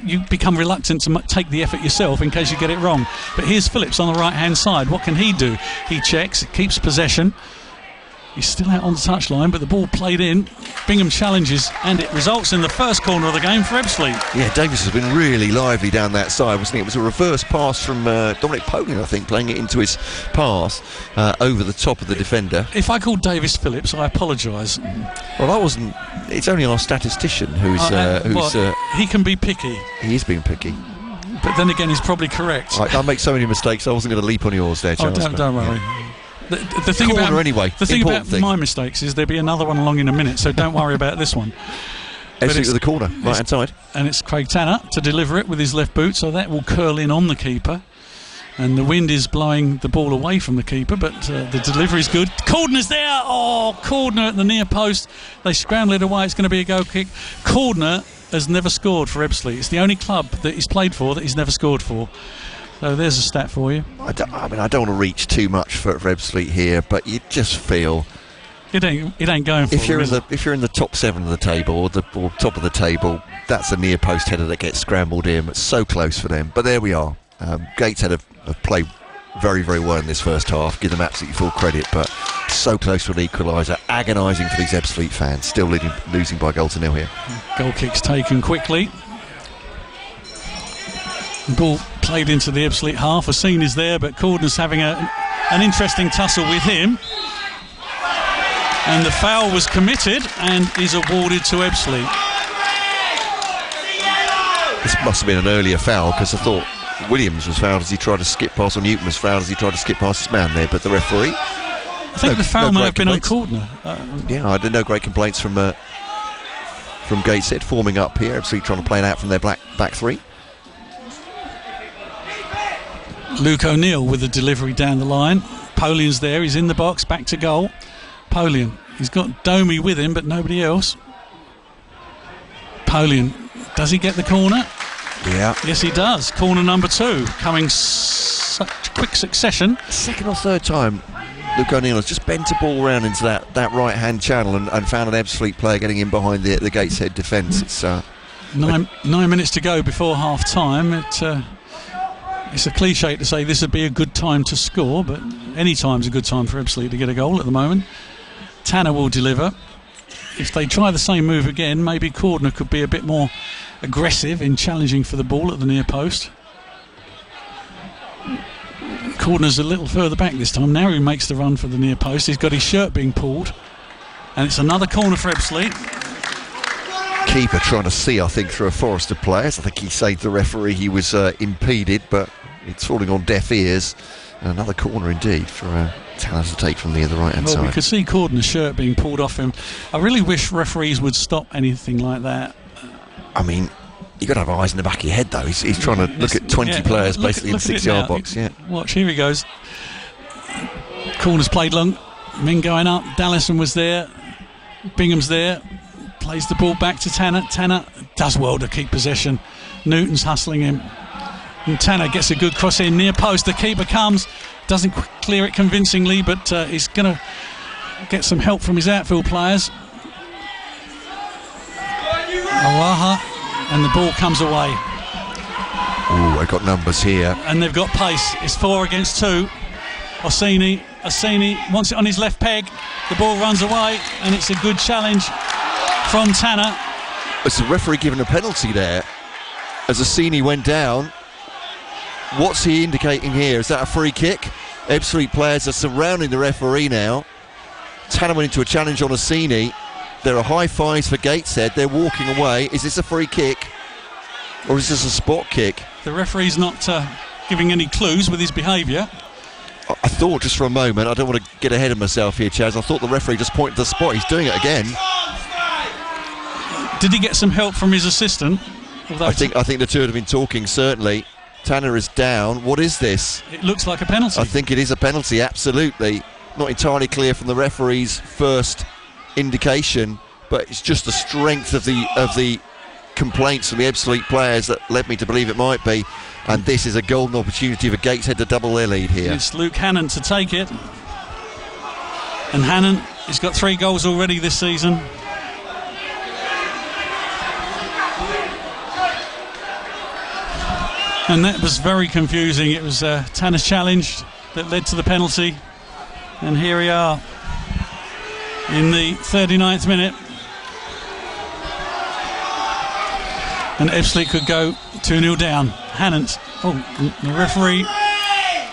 you become reluctant to take the effort yourself in case you get it wrong. But here's Phillips on the right hand side. What can he do? He checks, keeps possession. He's still out on the touchline, but the ball played in. Bingham challenges, and it results in the first corner of the game for Ebbsfleet. Yeah, Davis has been really lively down that side, wasn't he? It was a reverse pass from Dominic Polian, I think, playing it into his pass over the top of the defender. If I called Davis Phillips, I apologise. Well, I wasn't. It's only our statistician who's. He can be picky. He is being picky. But then again, he's probably correct. I make so many mistakes, I wasn't going to leap on yours there, Charles. Don't worry. Yeah. The thing about my mistakes is there'll be another one along in a minute, so don't worry about this one. Ebbsfleet with the corner, right hand side. And it's Craig Tanner to deliver it with his left boot, so that will curl in on the keeper. And the wind is blowing the ball away from the keeper, but the delivery's good. Cordner's there! Oh, Cordner at the near post. They scramble it away, it's going to be a goal kick. Cordner has never scored for Ebbsfleet. It's the only club that he's played for that he's never scored for. So there's a stat for you. I don't want to reach too much for Ebbsfleet here, but you just feel it ain't going for if you're in the top 7 of the table or top of the table, that's a near post header that gets scrambled in. It's so close for them, but there we are. Gateshead have played very, very well in this first half. Give them absolutely full credit, but so close to an equaliser. Agonising for these Ebbsfleet fans. Still losing by 1-0 here. Goal kick's taken quickly. The ball played into the Ebbsfleet half. Assine is there, but Cordner's having an interesting tussle with him. And the foul was committed and is awarded to Ebbsfleet. This must have been an earlier foul, because I thought Williams was fouled as he tried to skip past, or Newton was fouled as he tried to skip past his man there, but the referee... I think the foul might have been on Cordner. Yeah, I did no great complaints from Gateshead forming up here. Ebbsfleet trying to play it out from their back three. Luke O'Neill with the delivery down the line. Polian's there, he's in the box, back to goal. Polian, he's got Domi with him, but nobody else. Polian, does he get the corner? Yeah. Yes, he does. Corner number 2, coming such quick succession. Second or third time Luke O'Neill has just bent a ball around into that right-hand channel and found an Ebbsfleet player getting in behind the Gateshead defence. It's 9 minutes to go before half-time. It's a cliche to say this would be a good time to score, but any time's a good time for Ebbsfleet to get a goal at the moment. Tanner will deliver. If they try the same move again, maybe Cordner could be a bit more aggressive in challenging for the ball at the near post. Cordner's a little further back this time. Now he makes the run for the near post. He's got his shirt being pulled. And it's another corner for Ebbsfleet. Keeper trying to see, I think, through a forest of players. I think he saved the referee. He was impeded, but it's falling on deaf ears. And another corner indeed for Tanner to take from the right-hand side. We could see Cordner's shirt being pulled off him. I really wish referees would stop anything like that. I mean, you've got to have eyes in the back of your head, though. He's trying to look at 20 players basically in the 6-yard box. Yeah. Watch, here he goes. Corner's played long. Men going up. Dallison was there. Bingham's there. Plays the ball back to Tanner. Tanner does well to keep possession. Newton's hustling him. And Tanner gets a good cross in near post. The keeper comes. Doesn't clear it convincingly, but he's going to get some help from his outfield players. Alaha, and the ball comes away. Oh, they've got numbers here. And they've got pace. It's 4 against 2. Orsini wants it on his left peg. The ball runs away, and it's a good challenge from Tanner. It's the referee giving a penalty there as Orsini went down. What's he indicating here? Is that a free kick? Ebbsfleet players are surrounding the referee now. Tanner went into a challenge on Orsini. There are high fives for Gateshead. They're walking away. Is this a free kick? Or is this a spot kick? The referee's not giving any clues with his behaviour. I thought just for a moment, I don't want to get ahead of myself here, Chaz, I thought the referee just pointed to the spot. He's doing it again. Did he get some help from his assistant? I think the two have been talking, certainly. Tanner is down. What is this? It looks like a penalty. I think it is a penalty, absolutely. Not entirely clear from the referee's first indication, but it's just the strength of the complaints from the Ebbsfleet players that led me to believe it might be. And this is a golden opportunity for Gateshead to double their lead here. It's Luke Hannon to take it. And Hannon has got 3 goals already this season. And that was very confusing. It was Tanner's challenge that led to the penalty. And here we are in the 39th minute. And Ebbsfleet could go 2-0 down. Hannon, the referee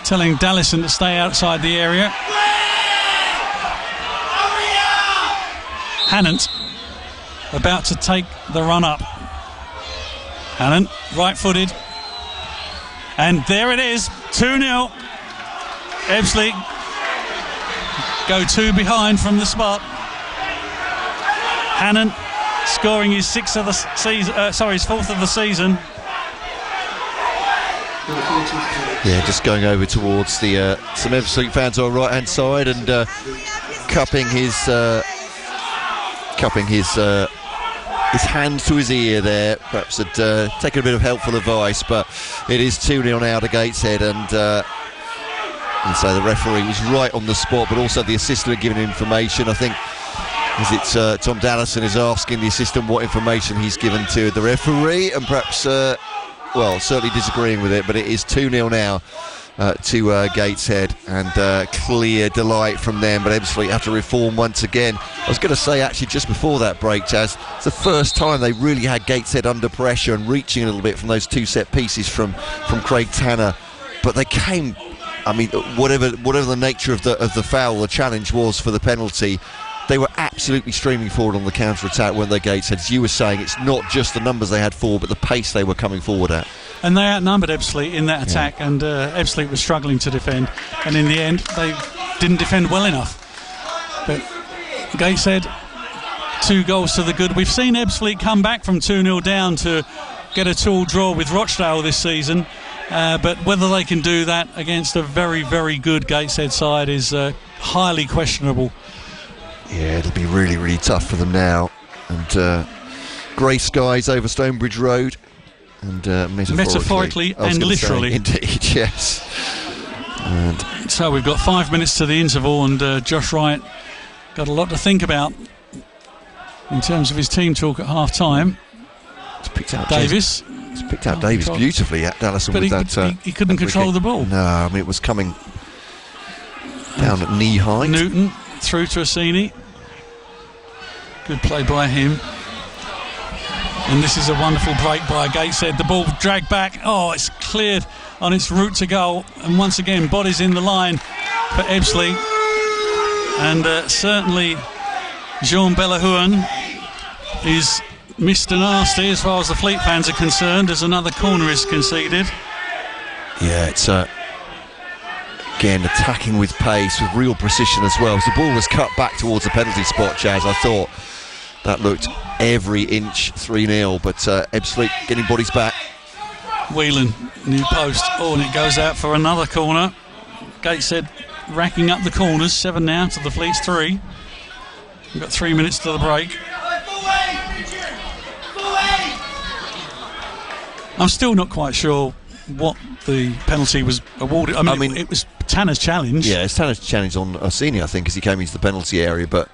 telling Dallison to stay outside the area. Hannon about to take the run up. Hannon, right-footed. And there it is, 2-0. Ebbsfleet go 2 behind from the spot. Hannon scoring his 6th of the season, his 4th of the season. Yeah, just going over towards the some Ebbsfleet fans on the right-hand side and cupping his hand to his ear there. Perhaps had taken a bit of helpful advice, but it is 2-0 now to Gateshead, and so the referee was right on the spot, but also the assistant had given information. I think Tom Dallison is asking the assistant what information he's given to the referee, and perhaps certainly disagreeing with it, but it is 2-0 now to Gateshead, and clear delight from them, but Ebbsfleet have to reform once again. I was going to say, actually, just before that break, Jazz, it's the first time they really had Gateshead under pressure and reaching a little bit from those 2 set pieces from Craig Tanner, but they came, I mean, whatever the nature of the foul, the challenge was for the penalty, they were absolutely streaming forward on the counter-attack, weren't they, Gateshead? As you were saying, it's not just the numbers they had forward, but the pace they were coming forward at. And they outnumbered Ebbsfleet in that attack, and Ebbsfleet was struggling to defend, and in the end they didn't defend well enough. But Gateshead, 2 goals to the good. We've seen Ebbsfleet come back from 2-0 down to get a 2-2 draw with Rochdale this season, but whether they can do that against a very, very good Gateshead side is highly questionable. Yeah, it'll be really, really tough for them now. And grey skies over Stonebridge Road. And metaphorically and literally. Indeed, yes. And so we've got 5 minutes to the interval, and Josh Wright got a lot to think about in terms of his team talk at half-time. He's picked out Davis. He's picked out Davis beautifully at Dallison, but with he couldn't control the ball. No, I mean, it was coming down at knee height. Newton through to Assini. Good play by him. And this is a wonderful break by Gateshead. The ball dragged back. Oh, it's cleared on its route to goal. And once again, bodies in the line for Ebbsfleet. And certainly Jean Bellahuan is Mr. Nasty as far as the Fleet fans are concerned, as another corner is conceded. Yeah, it's again attacking with pace, with real precision as well. As the ball was cut back towards the penalty spot, Chaz, I thought that looked every inch 3-0, but Ebbsfleet getting bodies back. Whelan, new post. Oh, and it goes out for another corner. Gateshead racking up the corners. 7 now to the Fleet's 3. We've got 3 minutes to the break. I'm still not quite sure what the penalty was awarded. I mean, it was Tanner's challenge. Yeah, it's Tanner's challenge on Assini, I think, as he came into the penalty area, but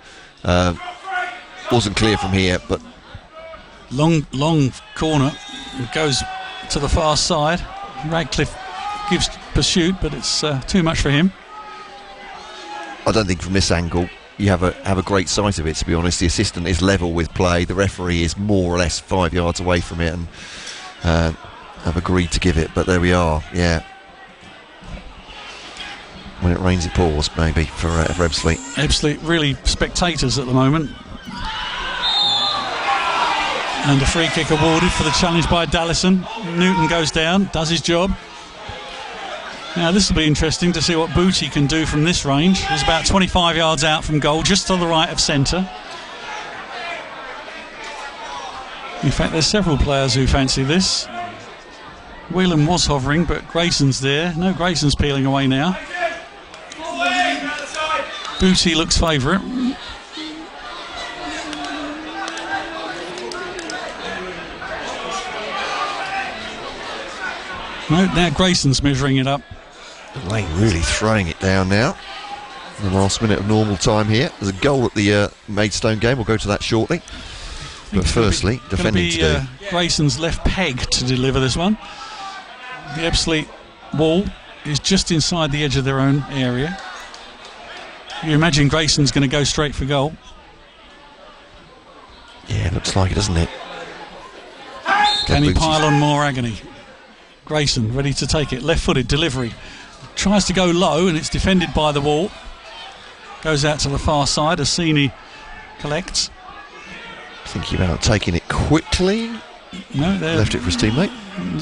wasn't clear from here. But long corner. It goes to the far side. Radcliffe gives pursuit, but it's too much for him. I don't think from this angle you have a great sight of it, to be honest. The assistant is level with play. The referee is more or less 5 yards away from it, and have agreed to give it. But there we are. Yeah. When it rains, it pours, maybe, for Ebbsfleet. Ebbsfleet really spectators at the moment. And a free kick awarded for the challenge by Dallison. Newton goes down, does his job. Now this will be interesting to see what Booty can do from this range. He's about 25 yards out from goal, just to the right of centre. In fact, there's several players who fancy this. Whelan was hovering, but Grayson's there. No, Grayson's peeling away now. Booty looks favourite. No, now Grayson's measuring it up. Lane really throwing it down now. The last minute of normal time here. There's a goal at the Maidstone game. We'll go to that shortly. But firstly, defending today. Grayson's left peg to deliver this one. The Ebbsfleet wall is just inside the edge of their own area. You imagine Grayson's going to go straight for goal. Yeah, looks like it, doesn't it? Can he pile on more agony? Grayson ready to take it. Left-footed delivery. Tries to go low and it's defended by the wall. Goes out to the far side. Assini collects. Thinking about taking it quickly. No, they're left it for his teammate.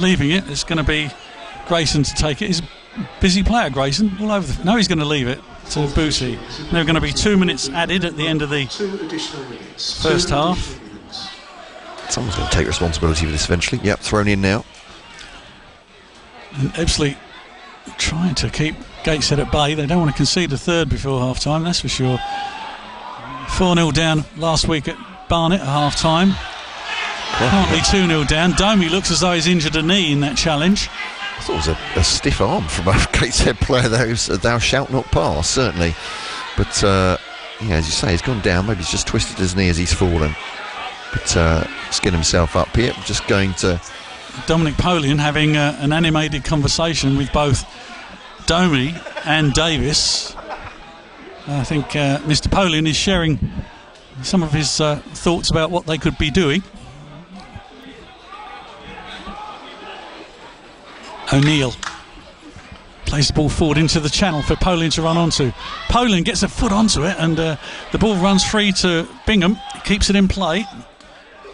Leaving it. It's going to be Grayson to take it. He's a busy player, Grayson. All over the. No, he's going to leave it to Booty. There are going to be 2 minutes added at the end of the first half. Someone's going to take responsibility for this eventually. Yep, thrown in now. And Ebbsfleet trying to keep Gateshead at bay. They don't want to concede a third before half time, that's for sure. 4-0 down last week at Barnet at half time. Currently 2-0 down. Domi looks as though he's injured a knee in that challenge. I thought it was a stiff arm from a Gateshead player. Thou shalt not pass, certainly. But yeah, as you say, he's gone down. Maybe he's just twisted his knee as he's fallen. But he's getting himself up here. Just going to. Dominic Polian having an animated conversation with both Domi and Davis. I think Mr. Polian is sharing some of his thoughts about what they could be doing. O'Neill plays the ball forward into the channel for Polian to run onto. Polian gets a foot onto it and the ball runs free to Bingham. Keeps it in play.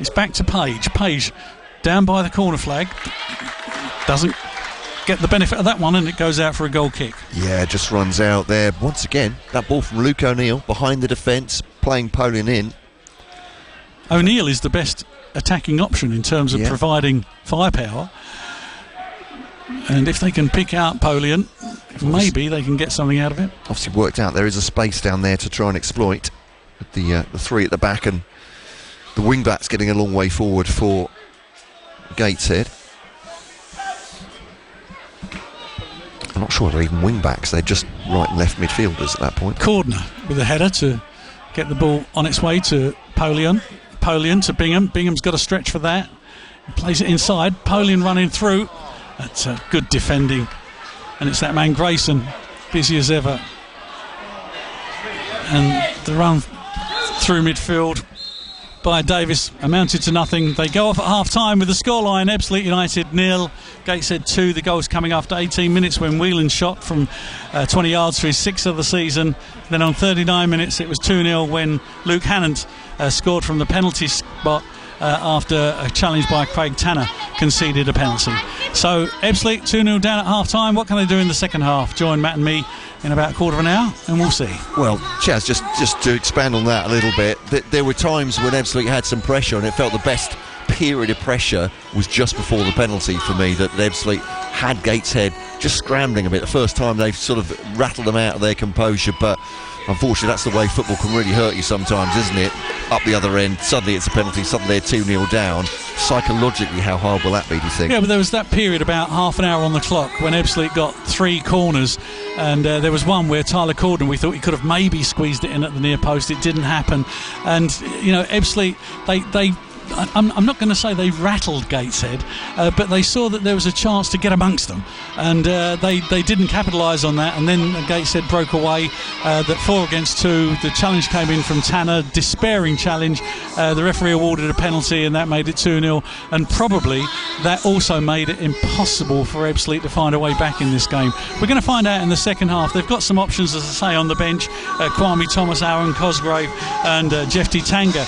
It's back to Page. Page down by the corner flag. Doesn't get the benefit of that one and it goes out for a goal kick. Yeah, just runs out there. Once again, that ball from Luke O'Neill behind the defence, playing Polian in. O'Neill is the best attacking option in terms of providing firepower. And if they can pick out Polian, maybe they can get something out of it. Obviously worked out there is a space down there to try and exploit. With the three at the back and the wing-backs getting a long way forward for Gateshead. I'm not sure they're even wing-backs. They're just right and left midfielders at that point. Cordner with a header to get the ball on its way to Polian. Polian to Bingham. Bingham's got a stretch for that. He plays it inside. Polian running through. That's good defending. And it's that man Grayson, busy as ever. And the run through midfield by Davis amounted to nothing. They go off at half time with the scoreline: Ebbsfleet United 0, Gateshead 2. The goals coming after 18 minutes when Whelan shot from 20 yards for his 6th of the season. Then on 39 minutes it was 2-0 when Luke Hannant scored from the penalty spot after a challenge by Craig Tanner conceded a penalty. So Ebbsfleet 2-0 down at half time. What can they do in the second half? Join Matt and me in about a quarter of an hour and we'll see. Well, Chaz, just to expand on that a little bit, there were times when Ebbsfleet had some pressure and it felt the best period of pressure was just before the penalty for me, that Ebbsfleet had Gateshead just scrambling a bit. The first time they've sort of rattled them out of their composure, but unfortunately that's the way football can really hurt you sometimes, isn't it? Up the other end, suddenly it's a penalty, suddenly they're 2-0 down. Psychologically, how hard will that be, do you think? Yeah, but there was that period about half an hour on the clock when Ebbsfleet got 3 corners, and there was one where Tyler Corden, we thought he could have maybe squeezed it in at the near post. It didn't happen. And, you know, Ebbsfleet, I'm not going to say they rattled Gateshead, but they saw that there was a chance to get amongst them, and they didn't capitalise on that. And then Gateshead broke away. That 4 against 2. The challenge came in from Tanner, despairing challenge. The referee awarded a penalty, and that made it 2-0. And probably that also made it impossible for Ebbsfleet to find a way back in this game. We're going to find out in the second half. They've got some options, as I say, on the bench. Kwame Thomas, Aaron Cosgrave, and Jeff Tanga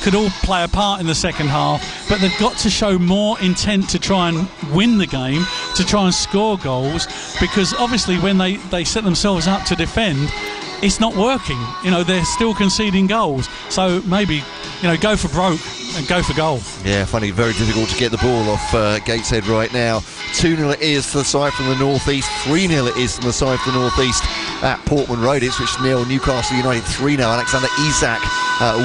could all play a part in the second half, but they've got to show more intent to try and win the game, to try and score goals, because obviously when they set themselves up to defend, it's not working. You know, they're still conceding goals, so maybe, you know, go for broke and go for goal. Yeah, funny, very difficult to get the ball off Gateshead right now. 2-0 it is to the side from the northeast, 3-0 it is from the side from the northeast. at Portman Road. Ipswich 0, Newcastle United 3 now. Alexander Isak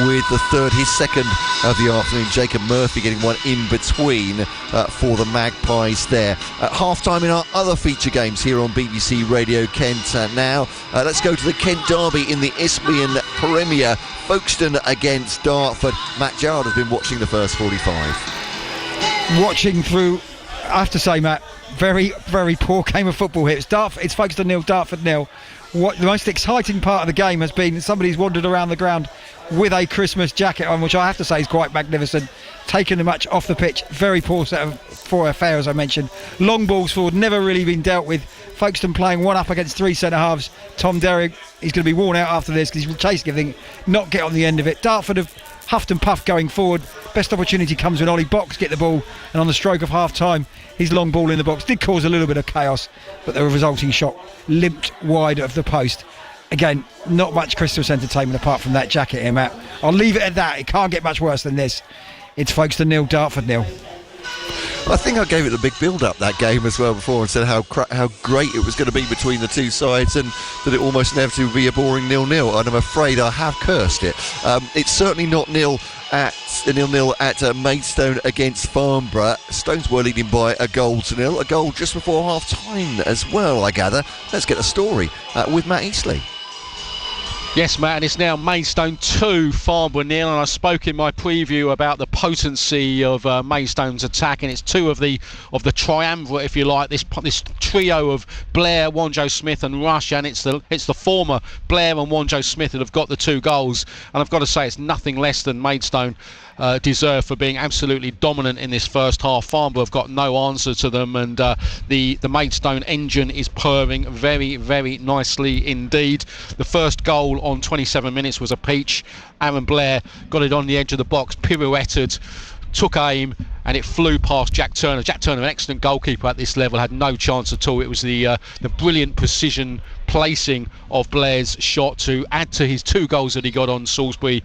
with the third, his second of the afternoon. Jacob Murphy getting one in between for the Magpies there. At half-time in our other feature games here on BBC Radio Kent now. Let's go to the Kent Derby in the Isthmian Premier. Folkestone against Dartford. Matt Gerrard has been watching the first 45. Watching through, I have to say, Matt, very, very poor game of football here. It's Folkestone 0, Dartford 0. What the most exciting part of the game has been somebody's wandered around the ground with a Christmas jacket on, which I have to say is quite magnificent. Taken the match off the pitch. Very poor set of four affair, as I mentioned. Long balls forward, never really been dealt with. Folkestone playing one up against three centre halves. Tom Derrick, he's going to be worn out after this because he's chasing everything, not get on the end of it. Dartford have huffed and puffed going forward. Best opportunity comes when Ollie Box get the ball, and on the stroke of half time, his long ball in the box did cause a little bit of chaos, but the resulting shot limped wide of the post. Again, not much Christmas entertainment apart from that jacket here, Matt. I'll leave it at that. It can't get much worse than this. It's Folkestone 0, Dartford 0. I think I gave it a big build-up, that game, as well before, and said how great it was going to be between the two sides, and that it almost inevitably would be a boring 0-0, and I'm afraid I have cursed it. It's certainly not 0-0 at Maidstone against Farnborough. Stones were leading by a goal to nil, a goal just before half-time as well, I gather. Let's get the story with Matt Eastley. Yes, Matt, and it's now Maidstone 2, Farnborough 0, and I spoke in my preview about the potency of Maidstone's attack, and it's two of the triumvirate, if you like, this trio of Blair, Wanjo Smith and Rush, and it's the former Blair and Wanjo Smith that have got the two goals, and I've got to say it's nothing less than Maidstone deserve for being absolutely dominant in this first half. Farnborough have got no answer to them, and the Maidstone engine is purring very, very nicely indeed. The first goal on 27 minutes was a peach. Aaron Blair got it on the edge of the box, pirouetted, took aim, and it flew past Jack Turner. Jack Turner, an excellent goalkeeper at this level, had no chance at all. It was the brilliant precision placing of Blair's shot to add to his two goals that he got at Salisbury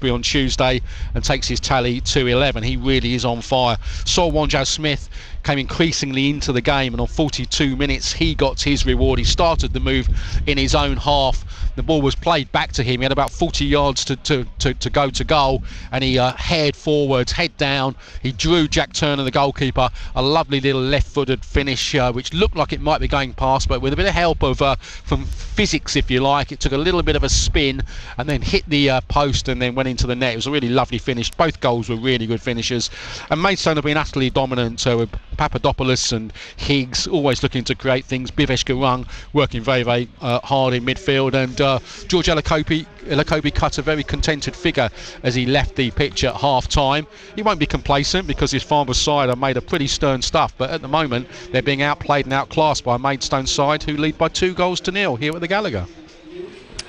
on Tuesday, and takes his tally to 11. He really is on fire. Saul Wanjo Smith came increasingly into the game, and on 42 minutes he got his reward. He started the move in his own half. The ball was played back to him. He had about 40 yards to go to goal, and he haired forwards, head down. He drew Jack Turner, the goalkeeper, a lovely little left-footed finish, which looked like it might be going past, but with a bit of help of from physics, if you like, it took a little bit of a spin and then hit the post and then went into the net. It was a really lovely finish. Both goals were really good finishes, and Maidstone have been utterly dominant with Papadopoulos and Higgs always looking to create things. Bivesh Gurung working very, very hard in midfield, and George Elokobi cut a very contented figure as he left the pitch at half time. He won't be complacent because his Farnborough side have made a pretty stern stuff, but at the moment they're being outplayed and outclassed by a Maidstone side who lead by 2-0 here at the Gallagher.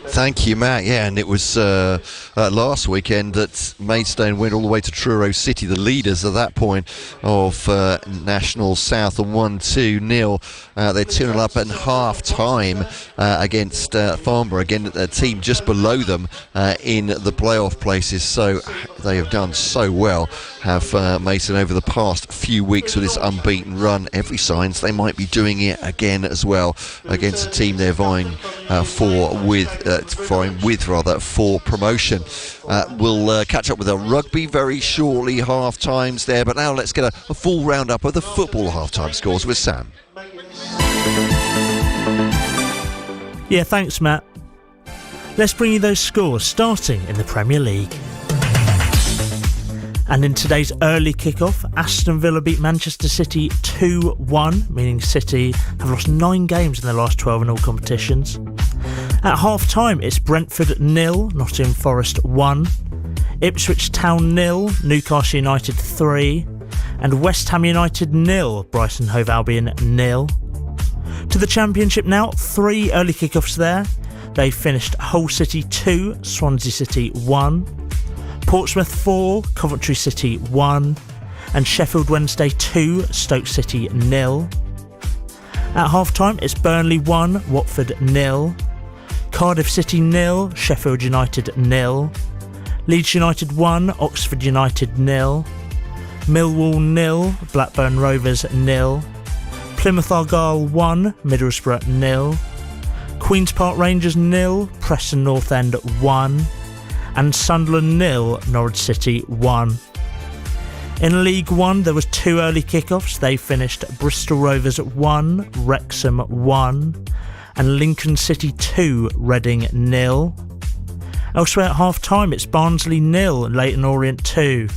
Thank you, Matt. Yeah, and it was last weekend that Maidstone went all the way to Truro City, the leaders at that point of National South, and won 2-0. They're 2-0 up at half-time against Farnborough, again a team just below them in the playoff places. So they have done so well, have Maidstone, over the past few weeks with this unbeaten run. Every signs they might be doing it again as well against a team they're vying for promotion. We'll catch up with our rugby very shortly, half times there, but now let's get a full roundup of the football half-time scores with Sam. Yeah, thanks, Matt. Let's bring you those scores starting in the Premier League. And in today's early kick-off, Aston Villa beat Manchester City 2-1, meaning City have lost 9 games in their last 12 in all competitions. At half-time, it's Brentford 0, Nottingham Forest 1, Ipswich Town 0, Newcastle United 3, and West Ham United 0, Brighton Hove Albion 0. To the Championship now, 3 early kick-offs there. They finished Hull City 2, Swansea City 1, Portsmouth 4, Coventry City 1, and Sheffield Wednesday 2, Stoke City 0. At half-time, it's Burnley 1, Watford 0, Cardiff City 0, Sheffield United 0, Leeds United 1, Oxford United 0, Millwall 0, Blackburn Rovers 0, Plymouth Argyle 1, Middlesbrough 0, Queen's Park Rangers 0, Preston North End 1, and Sunderland 0, Norwich City 1. In League One, there was 2 early kickoffs. They finished Bristol Rovers 1, Wrexham 1, and Lincoln City 2, Reading 0. Elsewhere at half-time, it's Barnsley 0, Leyton Orient 2,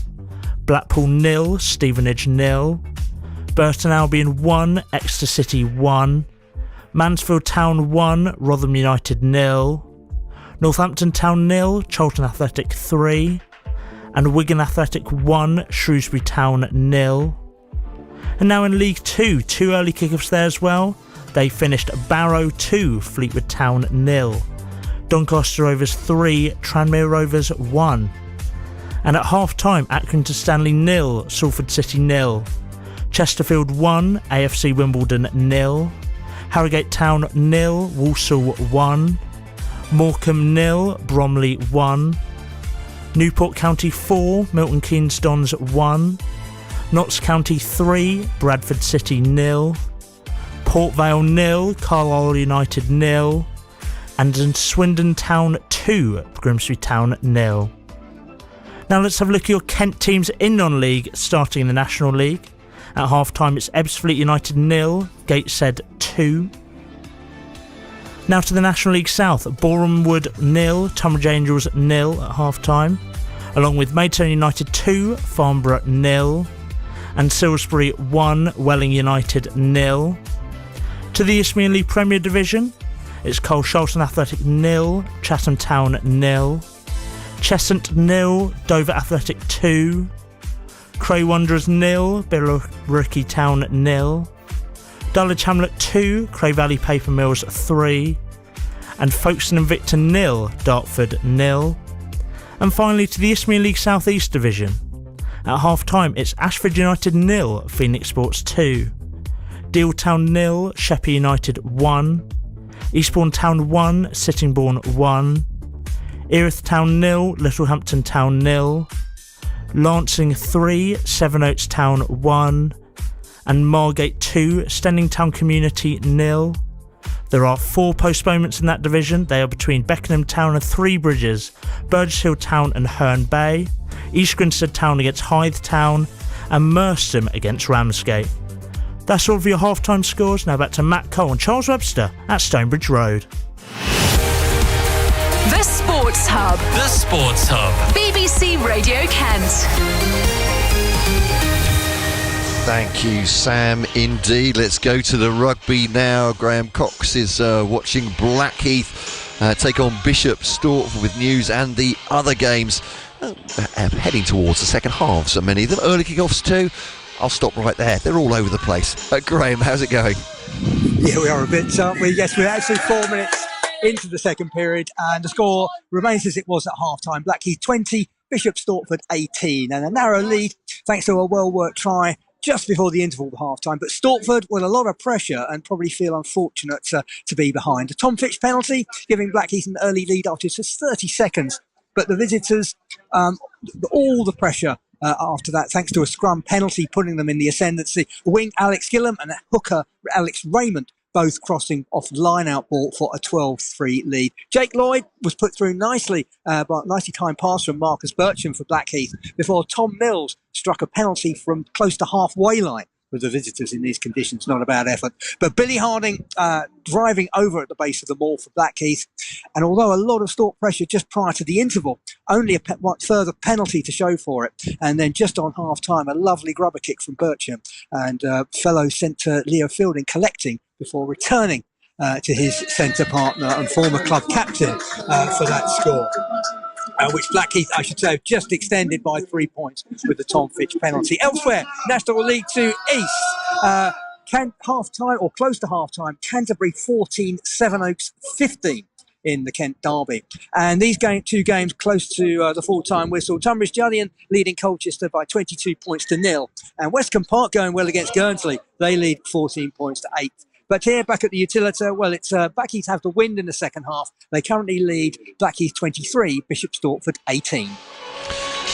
Blackpool 0, Stevenage 0, Burton Albion 1, Exeter City 1, Mansfield Town 1, Rotherham United 0, Northampton Town 0, Charlton Athletic 3, and Wigan Athletic 1, Shrewsbury Town 0. And now in League 2, 2 early kickoffs there as well. They finished Barrow 2, Fleetwood Town 0, Doncaster Rovers 3, Tranmere Rovers 1. And at half-time, Accrington Stanley 0, Salford City 0, Chesterfield 1, AFC Wimbledon 0, Harrogate Town 0, Walsall 1, Morecambe 0, Bromley 1, Newport County 4, Milton Keynes Dons 1, Notts County 3, Bradford City 0, Port Vale 0, Carlisle United 0, and in Swindon Town 2, Grimsby Town 0. Now let's have a look at your Kent teams in non-league, starting in the National League. At half-time, it's Ebbsfleet United 0, Gateshead 2. Now to the National League South, Boreham Wood 0, Tunbridge Angels 0 at half-time, along with Maidstone United 2, Farnborough 0, and Salisbury 1, Welling United 0. To the Isthmian League Premier Division, it's Cole Charlton Athletic 0, Chatham Town 0, Cheshunt 0, Dover Athletic 2, Cray Wanderers 0, Billericay Town 0, Dulwich Hamlet 2, Cray Valley Paper Mills 3, and Folkestone Invicta 0, Dartford 0. And finally to the Isthmian League South East Division. At half-time, it's Ashford United 0, Phoenix Sports 2, Deal Town 0, Sheppey United 1, Eastbourne Town 1, Sittingbourne 1, Erith Town 0, Littlehampton Town 0, Lancing 3, Sevenoaks Town 1, and Margate 2, Stending Town Community 0. There are 4 postponements in that division. They are between Beckenham Town and Three Bridges, Burgess Hill Town and Herne Bay, East Grinstead Town against Hythe Town, and Merstham against Ramsgate. That's all of your half-time scores. Now back to Matt Cole and Charles Webster at Stonebridge Road. The Sports Hub. The Sports Hub. BBC Radio Kent. Thank you, Sam. Indeed. Let's go to the rugby now. Graham Cox is watching Blackheath take on Bishop Stortford with news and the other games heading towards the second half. So many of them. Early kickoffs too. I'll stop right there. They're all over the place. Graham, how's it going? Yeah, we are a bit, aren't we? Yes, we're actually 4 minutes into the second period, and the score remains as it was at half-time. Blackheath 20, Bishop Stortford 18, and a narrow lead thanks to a well-worked try just before the interval of half-time. But Stortford, with a lot of pressure and probably feel unfortunate to be behind. A Tom Fitch penalty, giving Blackheath an early lead after just 30 seconds. But the visitors, all the pressure after that, thanks to a scrum penalty, putting them in the ascendancy. Wing Alex Gillam and hooker Alex Raymond both crossing off line-out ball for a 12-3 lead. Jake Lloyd was put through nicely by a nicely timed pass from Marcus Bircham for Blackheath before Tom Mills struck a penalty from close to halfway line. With the visitors in these conditions, not a bad effort. But Billy Harding driving over at the base of the maul for Blackheath. And although a lot of Stork pressure just prior to the interval, only a further penalty to show for it. And then just on half-time, a lovely grubber kick from Bircham. And fellow centre Leo Fielding collecting before returning to his centre partner and former club captain for that score. Which Blackheath, I should say, have just extended by 3 points with the Tom Fitch penalty. Elsewhere, National League 2 East, half-time or close to half-time, Canterbury 14, Sevenoaks 15 in the Kent derby. And these two games close to the full-time whistle. Tunbridge Julian leading Colchester by 22 points to 0. And Westcombe Park going well against Guernsey. They lead 14 points to 8. But here, back at the Utilita, well, it's Blackheath have the wind in the second half. They currently lead Blackheath 23, Bishop Stortford 18.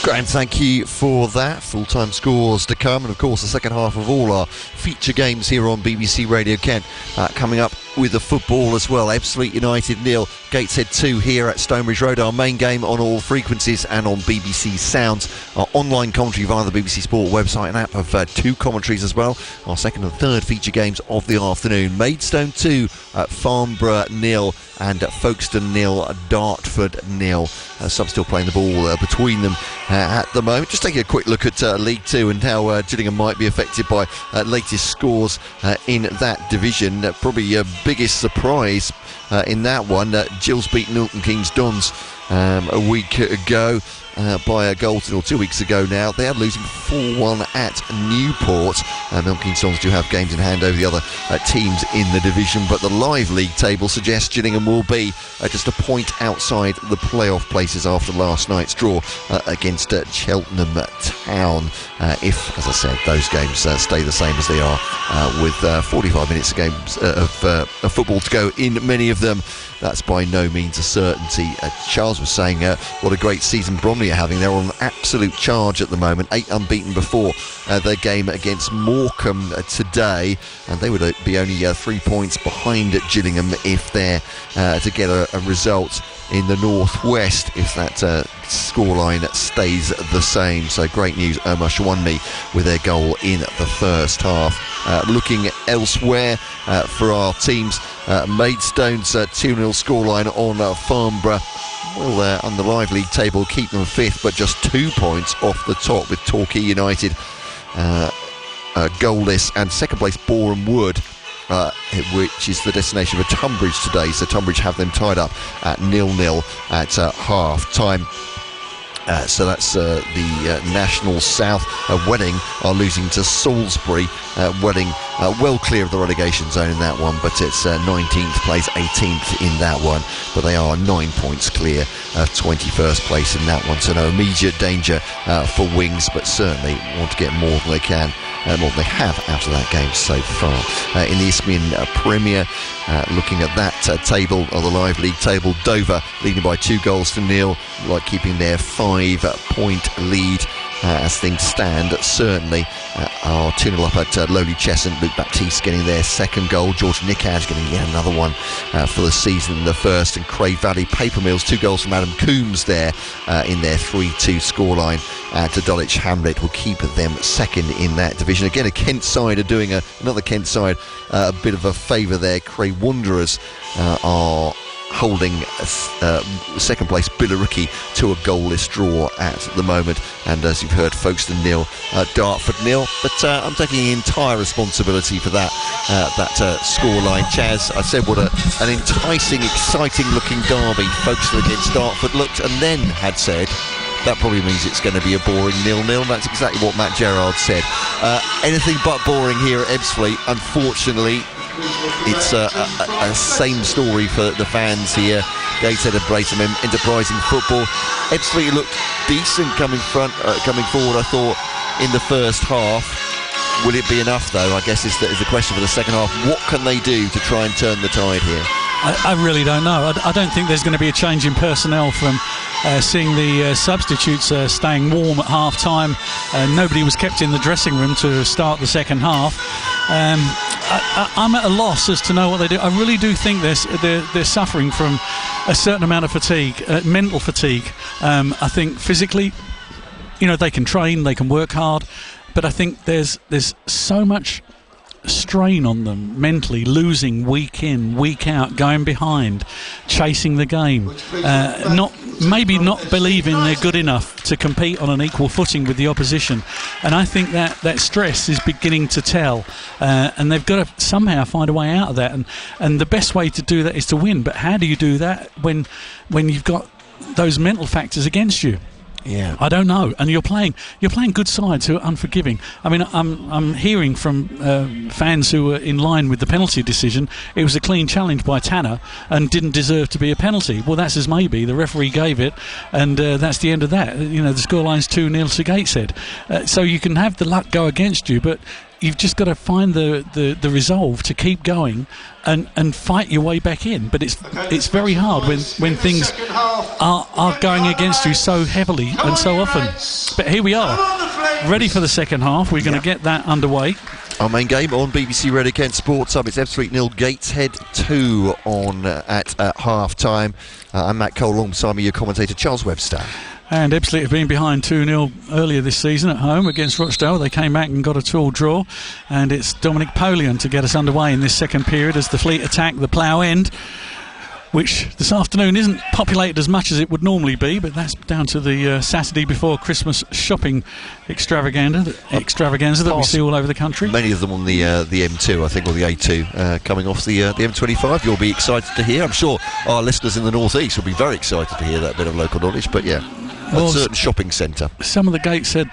Graham, thank you for that. Full-time scores to come, and of course the second half of all our feature games here on BBC Radio Kent coming up with the football as well. Ebbsfleet United 0, Gateshead 2 here at Stonebridge Road. Our main game on all frequencies and on BBC Sounds. Our online commentary via the BBC Sport website and app have 2 commentaries as well. Our second and third feature games of the afternoon. Maidstone 2, Farnborough 0 and Folkestone 0, Dartford 0. Some still playing the ball between them at the moment. Just taking a quick look at League 2 and how Gillingham might be affected by latest scores in that division. Probably biggest surprise in that one. Gills beat Milton Keynes Dons a week ago by a goal to 0 2 weeks ago now. They are losing 4-1 at Newport. Milton Keynes Dons do have games in hand over the other teams in the division, but the live league table suggests Gillingham will be just a point outside the playoff places after last night's draw against Cheltenham Town. If, as I said, those games stay the same as they are with 45 minutes of games of football to go in many of them, that's by no means a certainty. Charles was saying what a great season Bromley are having. They're on an absolute charge at the moment, 8 unbeaten before their game against Morecambe today, and they would be only 3 points behind Gillingham if they're to get a result in the northwest if that scoreline stays the same. So great news, Omar Shawunmi with their goal in the first half. Looking elsewhere for our teams, Maidstone's 2-0 scoreline on Farnborough will on the live league table keep them 5th, but just 2 points off the top, with Torquay United goalless, and second place Boreham Wood, which is the destination for Tunbridge today. So Tunbridge have them tied up at 0-0 at half time. So that's the National South. Wedding are losing to Salisbury. Wedding well clear of the relegation zone in that one, but it's 19th place, 18th in that one. But they are 9 points clear of 21st place in that one. So no immediate danger for Wings, but certainly want to get more than they can, more than they have out of that game so far. In the Isthmian Premier, looking at that table, or the live league table, Dover leading by 2-0, like keeping their 5-point lead as things stand. Certainly are 2-0 up at Lowly Cheshunt. Luke Baptiste getting their second goal. George Nickad getting yet another one for the season, the first. And Crave Valley Paper Mills, 2 goals from Adam Coombs there in their 3-2 scoreline. To Dulwich Hamlet will keep them second in that division. Again, a Kent side are doing another Kent side a bit of a favour there. Cray Wanderers are holding second place Billericay to a goalless draw at the moment, and as you've heard, Folkestone 0, Dartford 0. But I'm taking entire responsibility for that scoreline. Chaz, I said what an enticing, exciting looking derby Folkestone against Dartford looked, and then had said that probably means it's going to be a boring 0-0. That's exactly what Matt Gerrard said. Anything but boring here at Ebbsfleet. Unfortunately, it's a same story for the fans here. Gateshead embraced some enterprising football. Ebbsfleet looked decent coming forward, I thought, in the first half. Will it be enough, though? I guess is the question for the second half. What can they do to try and turn the tide here? I really don't know. I don't think there's going to be a change in personnel from seeing the substitutes staying warm at half time. Nobody was kept in the dressing room to start the second half. I'm at a loss as to know what they do. I really do think they're suffering from a certain amount of fatigue, mental fatigue. I think physically, they can train, they can work hard, but I think there's so much strain on them mentally, losing week in, week out, going behind, chasing the game, not believing they're good enough to compete on an equal footing with the opposition. And I think that stress is beginning to tell, and they've got to somehow find a way out of that, and the best way to do that is to win. But how do you do that when you've got those mental factors against you? Yeah, I don't know. And you're playing good sides who are unforgiving. I mean, I'm hearing from fans who were in line with the penalty decision. It was a clean challenge by Tanner and didn't deserve to be a penalty. Well, that's as maybe. The referee gave it, and that's the end of that. The scoreline's 2-0 to Gateshead. So you can have the luck go against you, but you've just got to find the resolve to keep going and fight your way back in. But it's very hard when things are going against you so heavily and so often. But here we are, ready for the second half. We're going to get that underway. Our main game on BBC Radio Kent Sports Hub. It's Ebbsfleet 0, Gateshead 2 on at half time. I'm Matt Cole, alongside me your commentator Charles Webster. And Ebbsfleet have been behind 2-0 earlier this season at home against Rochdale. They came back and got a 2-all draw. And it's Dominic Polian to get us underway in this second period as the Fleet attack the Plough End, which this afternoon isn't populated as much as it would normally be, but that's down to the Saturday before Christmas shopping extravaganza that we see all over the country. Many of them on the M2, I think, or the A2, coming off the M25. You'll be excited to hear. I'm sure our listeners in the North East will be very excited to hear that bit of local knowledge, but yeah, a certain shopping centre. Some of the Gateshead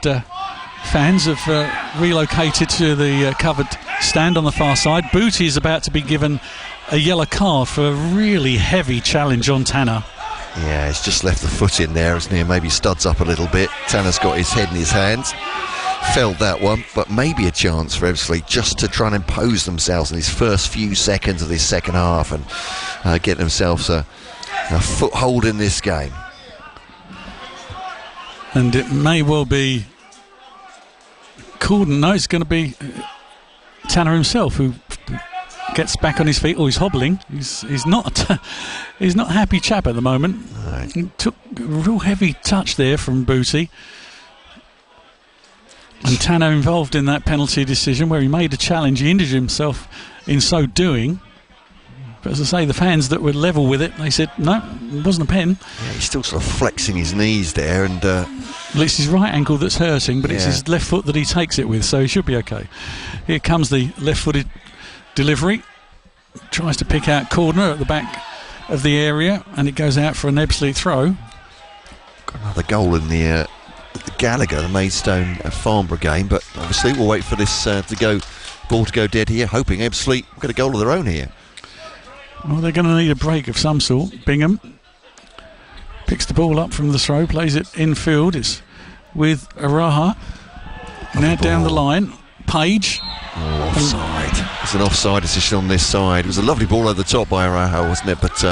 fans have relocated to the covered stand on the far side. Booty is about to be given a yellow card for a really heavy challenge on Tanner. Yeah, he's just left the foot in there, hasn't he? Maybe studs up a little bit. Tanner's got his head in his hands. Felt that one, but maybe a chance for Ebbsfleet just to try and impose themselves in these first few seconds of this second half and get themselves a foothold in this game. And it may well be Corden. No, it's going to be Tanner himself who gets back on his feet. Oh, he's hobbling. He's not a happy chap at the moment. Right. He took a real heavy touch there from Booty. And Tanner involved in that penalty decision where he made a challenge. He injured himself in so doing. But as I say, the fans that were level with it, they said, no, it wasn't a pen. Yeah, he's still sort of flexing his knees there. And well, it's his right ankle that's hurting, but it's his left foot that he takes it with, so he should be okay. Here comes the left-footed delivery. Tries to pick out Cordner at the back of the area, and it goes out for an Ebbsfleet throw. Got another goal in the Gallagher, the Maidstone Farnborough game, but obviously we'll wait for this ball to go dead here, hoping Ebbsfleet get a goal of their own here. Well, they're going to need a break of some sort. Bingham picks the ball up from the throw, plays it infield. It's with Araha. Now down the line. Page. Oh, offside. It's an offside decision on this side. It was a lovely ball over the top by Araha, wasn't it? But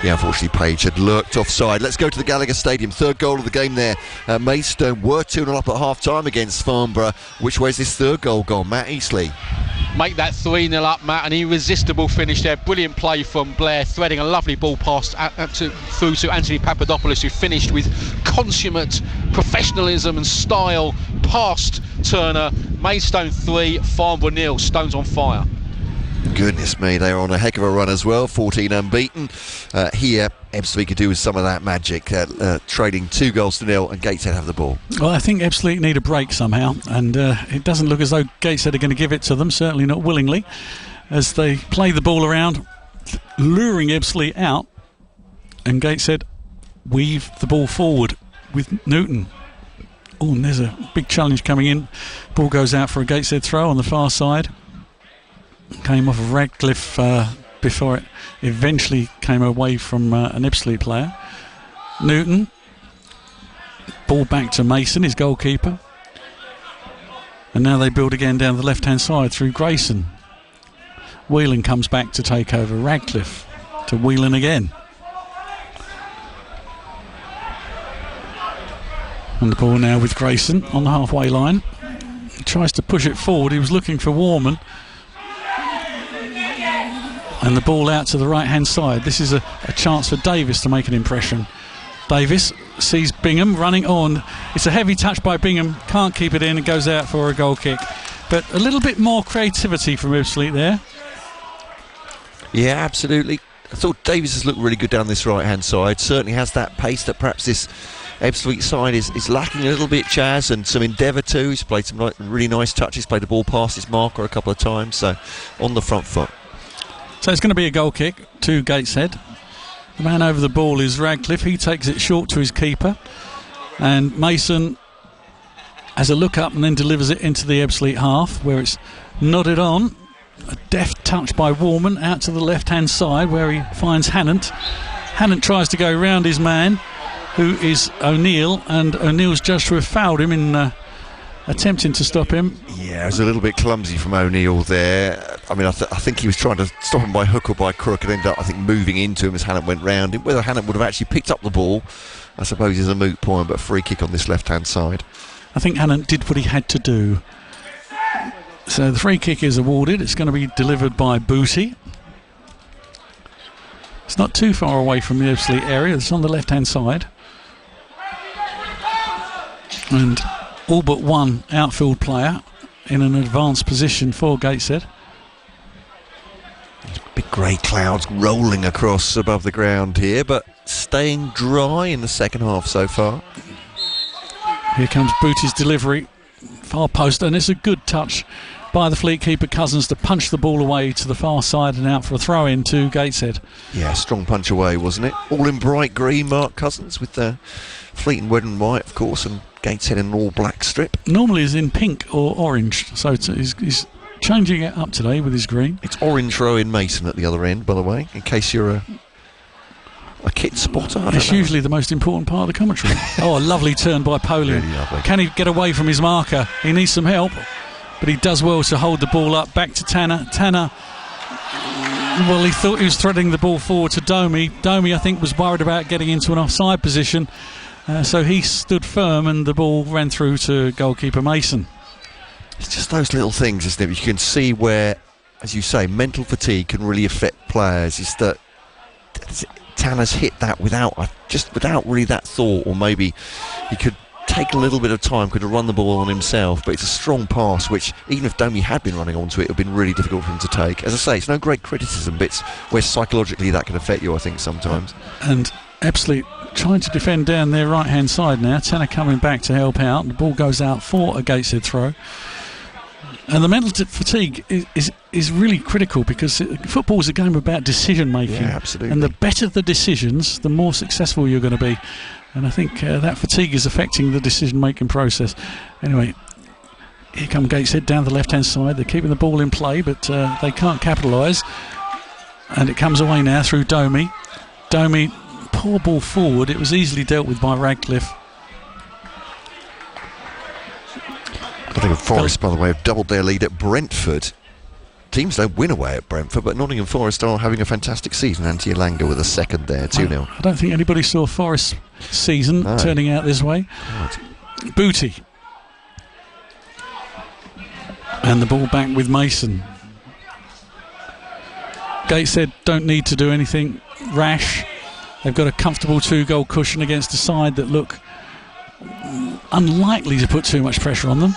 unfortunately Page had lurked offside. Let's go to the Gallagher Stadium. Third goal of the game there. Maidstone were 2-0 up at half time against Farnborough. Which way's this third goal gone? Matt Eastley. Make that 3-0 up, Matt. An irresistible finish there. Brilliant play from Blair, threading a lovely ball pass through to Anthony Papadopoulos, who finished with consummate professionalism and style past Turner. Maidstone 3, Farnborough 0. Stones on fire. Goodness me, they were on a heck of a run as well. 14 unbeaten. Here, Ebbsfleet could do with some of that magic, trading 2-0 and Gateshead have the ball. Well, I think Ebbsfleet need a break somehow, and it doesn't look as though Gateshead are going to give it to them, certainly not willingly, as they play the ball around, luring Ebbsfleet out, and Gateshead weave the ball forward with Newton. Oh, and there's a big challenge coming in. Ball goes out for a Gateshead throw on the far side. Came off of Radcliffe before it eventually came away from an Ebbsfleet player. Newton. Ball back to Mason, his goalkeeper. And now they build again down the left-hand side through Grayson. Whelan comes back to take over. Radcliffe to Whelan again. And the ball now with Grayson on the halfway line. He tries to push it forward. He was looking for Warman. And the ball out to the right-hand side. This is a chance for Davis to make an impression. Davis sees Bingham running on. It's a heavy touch by Bingham. Can't keep it in and goes out for a goal kick. But a little bit more creativity from Ebbsfleet there. Yeah, absolutely. I thought Davis has looked really good down this right-hand side. Certainly has that pace that perhaps this Ebbsfleet side is lacking a little bit, Chaz, and some endeavour too. He's played some really nice touches, played the ball past his marker a couple of times, so on the front foot. So it's going to be a goal kick to Gateshead. The man over the ball is Radcliffe. He takes it short to his keeper, and Mason has a look up and then delivers it into the Ebbsfleet half, where it's nodded on. A deft touch by Warman out to the left-hand side, where he finds Hannant. Hannant tries to go round his man, who is O'Neill, and O'Neill's judged to have fouled him in attempting to stop him. Yeah, it was a little bit clumsy from O'Neill there. I mean, I think he was trying to stop him by hook or by crook and ended up, I think, moving into him as Hannant went round him. Whether Hannant would have actually picked up the ball, I suppose, is a moot point, but free kick on this left-hand side. I think Hannant did what he had to do. So the free kick is awarded. It's going to be delivered by Booty. It's not too far away from the Ebbsfleet area. It's on the left-hand side. And all but one outfield player in an advanced position for Gateshead. Big grey clouds rolling across above the ground here, but staying dry in the second half so far. Here comes Booty's delivery, far post, and it's a good touch by the Fleet keeper Cousins to punch the ball away to the far side and out for a throw-in to Gateshead. Yeah, strong punch away, wasn't it? All in bright green, Mark Cousins, with the Fleet in red and white, of course, and Gateshead in an all-black strip. Normally he's in pink or orange, so he's changing it up today with his green. It's orange throw-in Mason at the other end, by the way, in case you're a kit spotter. It's usually the most important part of the commentary. Oh, a lovely turn by Polian. Really lovely. Can he get away from his marker? He needs some help, but he does well to hold the ball up. Back to Tanner. Tanner, well, he thought he was threading the ball forward to Domi. Domi, I think, was worried about getting into an offside position, so he stood firm and the ball ran through to goalkeeper Mason. It's just those little things, isn't it? You can see where, as you say, mental fatigue can really affect players. Is that Tanner's hit that without really that thought, or maybe he could take a little bit of time, could have run the ball on himself, but it's a strong pass which, even if Domi had been running onto it, would have been really difficult for him to take. As I say, it's no great criticism, but it's where psychologically that can affect you, I think, sometimes. And Ebbsfleet trying to defend down their right hand side now. Tanner coming back to help out. The ball goes out for a Gateshead throw. And the mental fatigue is really critical, because football is a game about decision making. Yeah, absolutely. And the better the decisions, the more successful you're going to be. And I think that fatigue is affecting the decision making process. Anyway, here come Gateshead down the left hand side. They're keeping the ball in play, but they can't capitalise. And it comes away now through Domi. Domi, poor ball forward. It was easily dealt with by Radcliffe. I think Forest, by the way, have doubled their lead at Brentford. Teams don't win away at Brentford, but Nottingham Forest are having a fantastic season. Antti Elanga with a second there, 2-0. I don't think anybody saw Forest's season turning out this way. Right. Booty. And the ball back with Mason. Gateshead don't need to do anything rash. They've got a comfortable 2-goal cushion against a side that look unlikely to put too much pressure on them.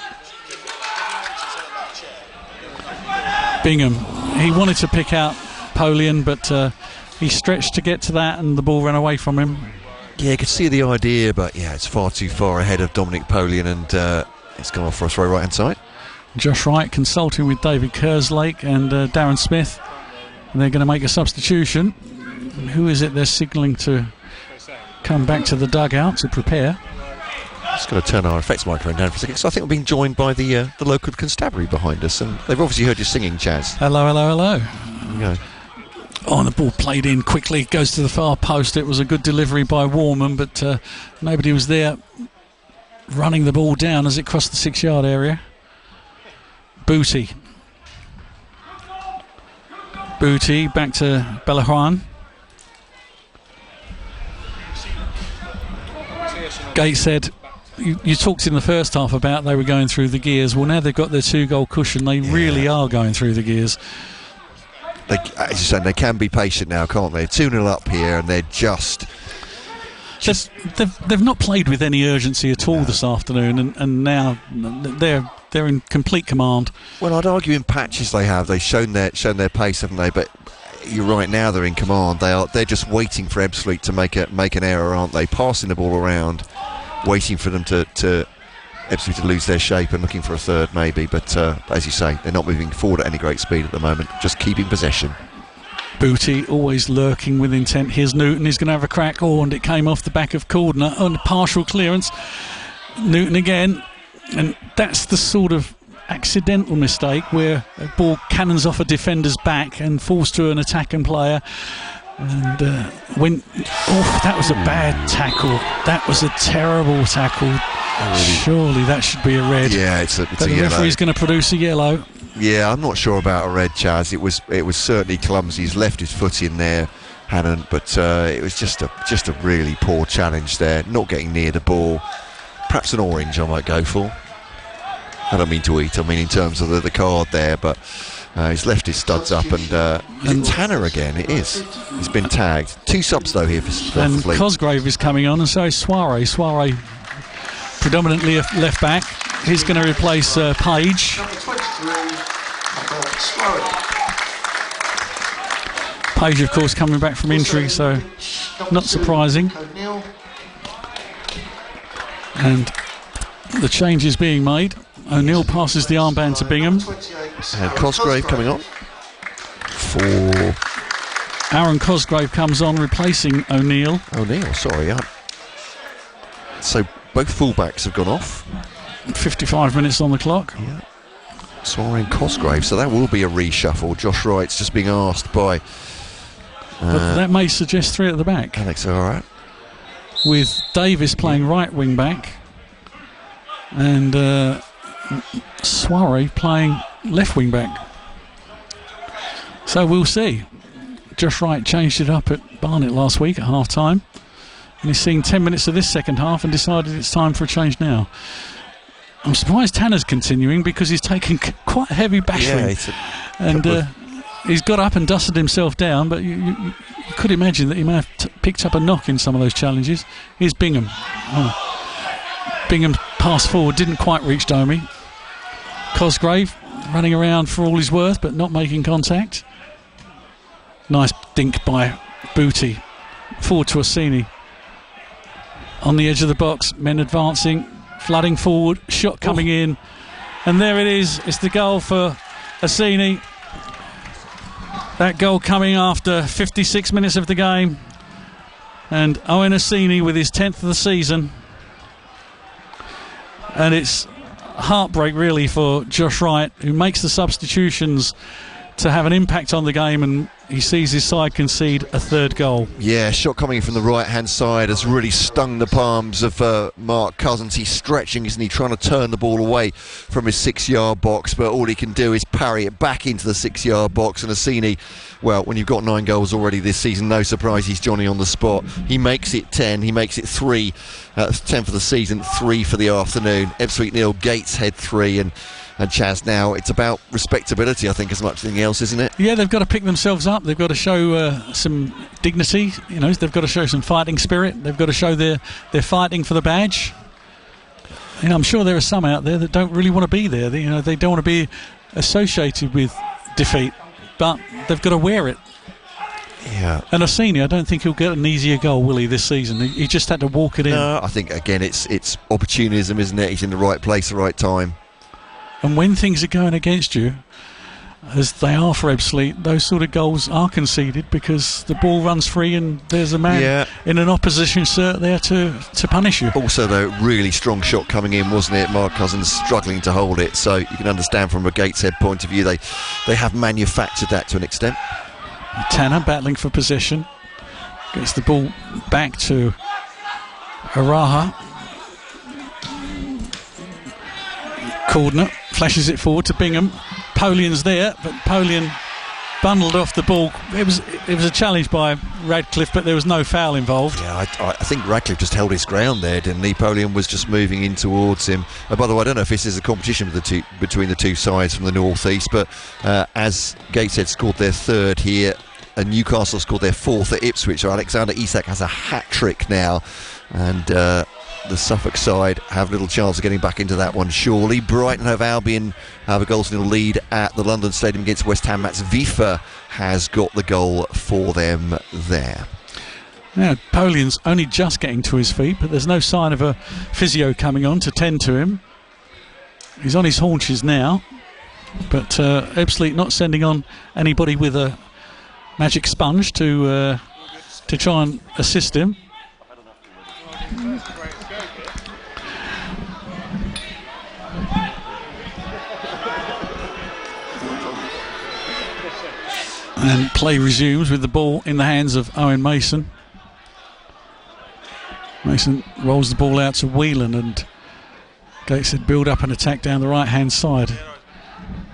Bingham, he wanted to pick out Polian, but he stretched to get to that and the ball ran away from him. Yeah, you could see the idea, but yeah, it's far too far ahead of Dominic Polian, and it's gone off for a throw right hand side. Josh Wright consulting with David Kerslake and Darren Smith, and they're going to make a substitution. Who is it they're signalling to come back to the dugout to prepare? Just going to turn our effects microphone down for a second. So I think we're being joined by the local constabulary behind us, and they've obviously heard you singing, Chaz. Hello, hello, hello. Yeah. Oh, and the ball played in quickly, goes to the far post. It was a good delivery by Warman, but nobody was there running the ball down as it crossed the 6-yard area. Booty back to Bellahuan. Gateshead, you talked in the first half about they were going through the gears. Well, now they've got their 2-goal cushion. They really are going through the gears. As you said, they can be patient now, can't they? 2-0 up here, and they're just they've not played with any urgency at all this afternoon, and now they're in complete command. Well, I'd argue in patches they have. They've shown their pace, haven't they? But you're right, now they're in command. They're just waiting for Ebbsfleet to make an error, aren't they? Passing the ball around, waiting for them to Ebbsfleet to lose their shape and looking for a third maybe. But as you say, they're not moving forward at any great speed at the moment. Just keeping possession. Booty always lurking with intent. Here's Newton. He's going to have a crack. Oh, and it came off the back of Cordner on partial clearance. Newton again, and that's the sort of accidental mistake where a ball cannons off a defender's back and falls to an attacking player. And that was a bad tackle. That was a terrible tackle. Surely that should be a red. Yeah, it's a But the yellow. referee's going to produce a yellow. Yeah, I'm not sure about a red, Chaz. It was certainly clumsy. He's left his foot in there, Hannon, but it was just a really poor challenge there. Not getting near the ball. Perhaps an orange I might go for. I don't mean to eat. I mean in terms of the card there, but he's left his studs up, and is it Tanner again? It is. He's been tagged. 2 subs though here for And Fleet. Cosgrave is coming on, and so is Soiree. Soiree, predominantly a left back. He's going to replace Page. Page, of course, coming back from injury, so not surprising. And the change is being made. O'Neill passes the armband to Bingham. And Cosgrave coming on for Aaron Cosgrave comes on, replacing O'Neill. Sorry, yeah. So both fullbacks have gone off. 55 minutes on the clock. Yeah. Soiree and Cosgrave, so that will be a reshuffle. Josh Wright's just being asked by But that may suggest 3 at the back, Alex, all right. with Davis playing right wing back and Soiree playing left wing back. So we'll see. Josh Wright changed it up at Barnet last week at half time, and he's seen 10 minutes of this second half and decided it's time for a change now. I'm surprised Tanner's continuing because he's taken quite a heavy bashing, and he's got up and dusted himself down, but you could imagine that he may have picked up a knock in some of those challenges. Here's Bingham. Bingham pass forward, didn't quite reach Domi. Cosgrave running around for all he's worth but not making contact. Nice dink by Booty. Forward to Orsini. On the edge of the box, men advancing, flooding forward, shot coming in, and there it is. It's the goal for Orsini. That goal coming after 56 minutes of the game, and Owen Orsini with his 10th of the season. And it's heartbreak really for Josh Wright, who makes the substitutions to have an impact on the game, and he sees his side concede a 3rd goal. Yeah, shot coming from the right hand side has really stung the palms of Mark Cousins. He's stretching, isn't he, trying to turn the ball away from his 6-yard box, but all he can do is parry it back into the 6-yard box. And Orsini, well, when you've got 9 goals already this season, no surprise he's Johnny on the spot. He makes it 10, he makes it 3, 10 for the season, 3 for the afternoon. Ebbsfleet 0, Gateshead 3, and Chaz, now it's about respectability, I think, as much as anything else, isn't it? Yeah, they've got to pick themselves up. They've got to show some dignity. You know, they've got to show some fighting spirit. They've got to show they're fighting for the badge. You know, I'm sure there are some out there that don't really want to be there. They don't want to be associated with defeat, but they've got to wear it. Yeah. And Orsini, I don't think he'll get an easier goal, will he, this season? He just had to walk it in. No, I think, again, it's opportunism, isn't it? He's in the right place, the right time. And when things are going against you, as they are for Ebbsfleet, those sort of goals are conceded because the ball runs free and there's a man in an opposition cert there to punish you. Also, though, really strong shot coming in, wasn't it? Mark Cousins struggling to hold it, so you can understand from a Gateshead point of view they have manufactured that to an extent. Tanner battling for possession, gets the ball back to Araha. Cordner flashes it forward to Bingham. Polian's there, but Polian bundled off the ball. It was a challenge by Radcliffe, but there was no foul involved. Yeah, I think Radcliffe just held his ground there, didn't he? Polian was just moving in towards him. By the way, I don't know if this is a competition between the two sides from the north-east, but as Gateshead scored their 3rd here, and Newcastle scored their 4th at Ipswich, so Alexander Isak has a hat-trick now, and the Suffolk side have little chance of getting back into that one, surely. Brighton have Albion have a goal-to-nil lead at the London Stadium against West Ham. Mats Vifa has got the goal for them there. Now, Polian's only just getting to his feet, but there's no sign of a physio coming on to tend to him. He's on his haunches now, but Ebbsfleet not sending on anybody with a magic sponge to try and assist him. And play resumes with the ball in the hands of Owen Mason. Mason rolls the ball out to Whelan, and Gateshead build up an attack down the right hand side.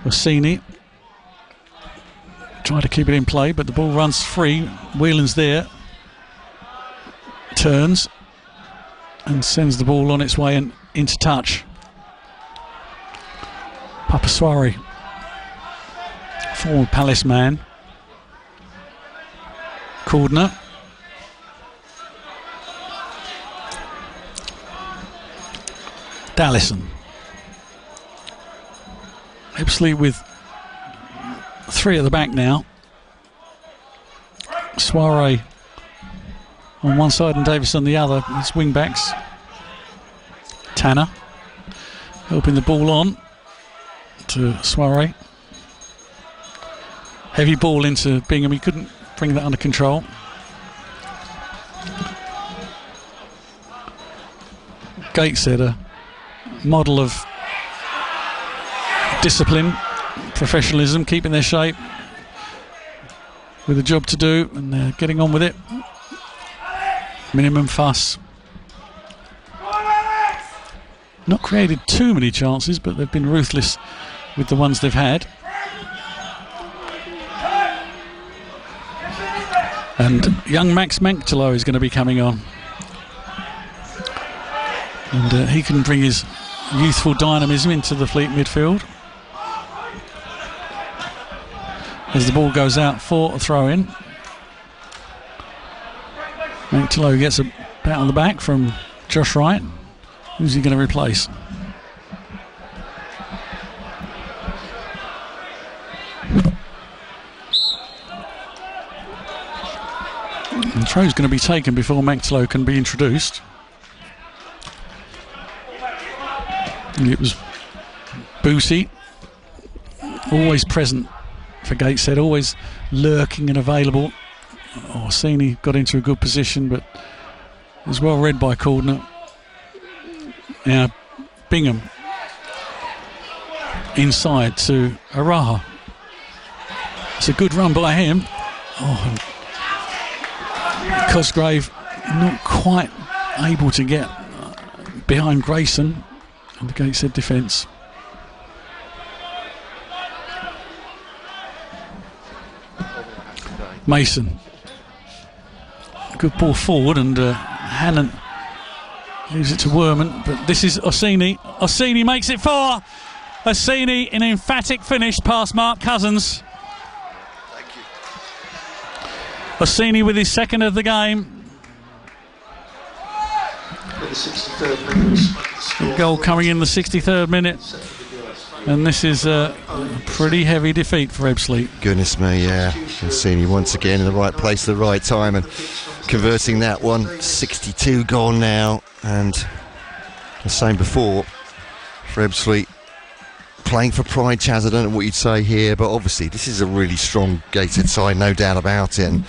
Orsini try to keep it in play, but the ball runs free. Whelan's there, turns and sends the ball on its way and into touch. Papaswari, former Palace man. Cordner. Dallison. Ebbsfleet with 3 at the back now. Soiree on one side and Davis on the other. It's wing backs. Tanner helping the ball on to Soiree. Heavy ball into Bingham. He couldn't bring that under control. Gateshead, a model of discipline, professionalism, keeping their shape, with a job to do, and they're getting on with it. Minimum fuss. Not created too many chances, but they've been ruthless with the ones they've had. And young Max Manktelow is going to be coming on. And he can bring his youthful dynamism into the Fleet midfield. As the ball goes out for a throw-in. Manktelow gets a pat on the back from Josh Wright. Who's he going to replace? And the throw's going to be taken before Manktelow can be introduced. And it was Boosie, always present for Gateshead, always lurking and available. Orsini got into a good position, but it was well read by Cordner. Now Bingham inside to Araha. It's a good run by him. Cosgrave not quite able to get behind Grayson and the Gateshead defence. Mason, good ball forward, and Hannon leaves it to Werman, but this is Orsini. Orsini makes it 4. Orsini, an emphatic finish past Mark Cousins. Thank you. Orsini with his second of the game. The goal coming in the 63rd minute. And this is a pretty heavy defeat for Ebbsfleet. Goodness me, yeah. Orsini once again in the right place at the right time and converting that one. 62 gone now, and the same before for Ebbsfleet. Playing for pride, Chaz, I don't know what you'd say here, but obviously this is a really strong Gateshead side, no doubt about it. And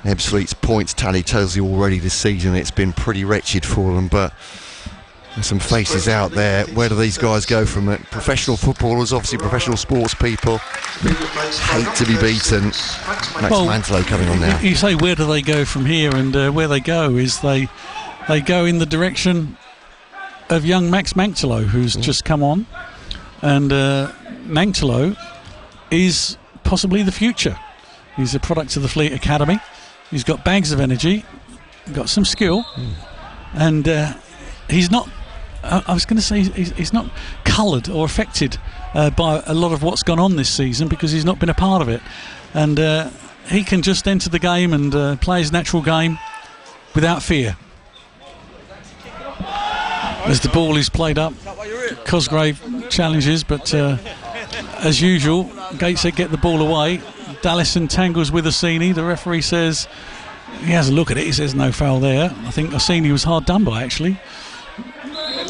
Ebbsfleet's points tally tells you already this season it's been pretty wretched for them, but there's some faces out there. Where do these guys go from it? Professional footballers, obviously professional sports people, hate to be beaten. Max Manktelow coming on now. You say where do they go from here, and where they go is they go in the direction of young Max Manktelow, who's just come on. And Manktelow is possibly the future. He's a product of the Fleet Academy. He's got bags of energy, got some skill, and he's not. I was going to say he's not coloured or affected by a lot of what's gone on this season, because he's not been a part of it, and he can just enter the game and play his natural game without fear. As the ball is played up, Cosgrave challenges, but as usual, Gateshead get the ball away. Dallison tangles with Orsini. The referee says he has a look at it. He says no foul there. I think Orsini was hard done by, actually.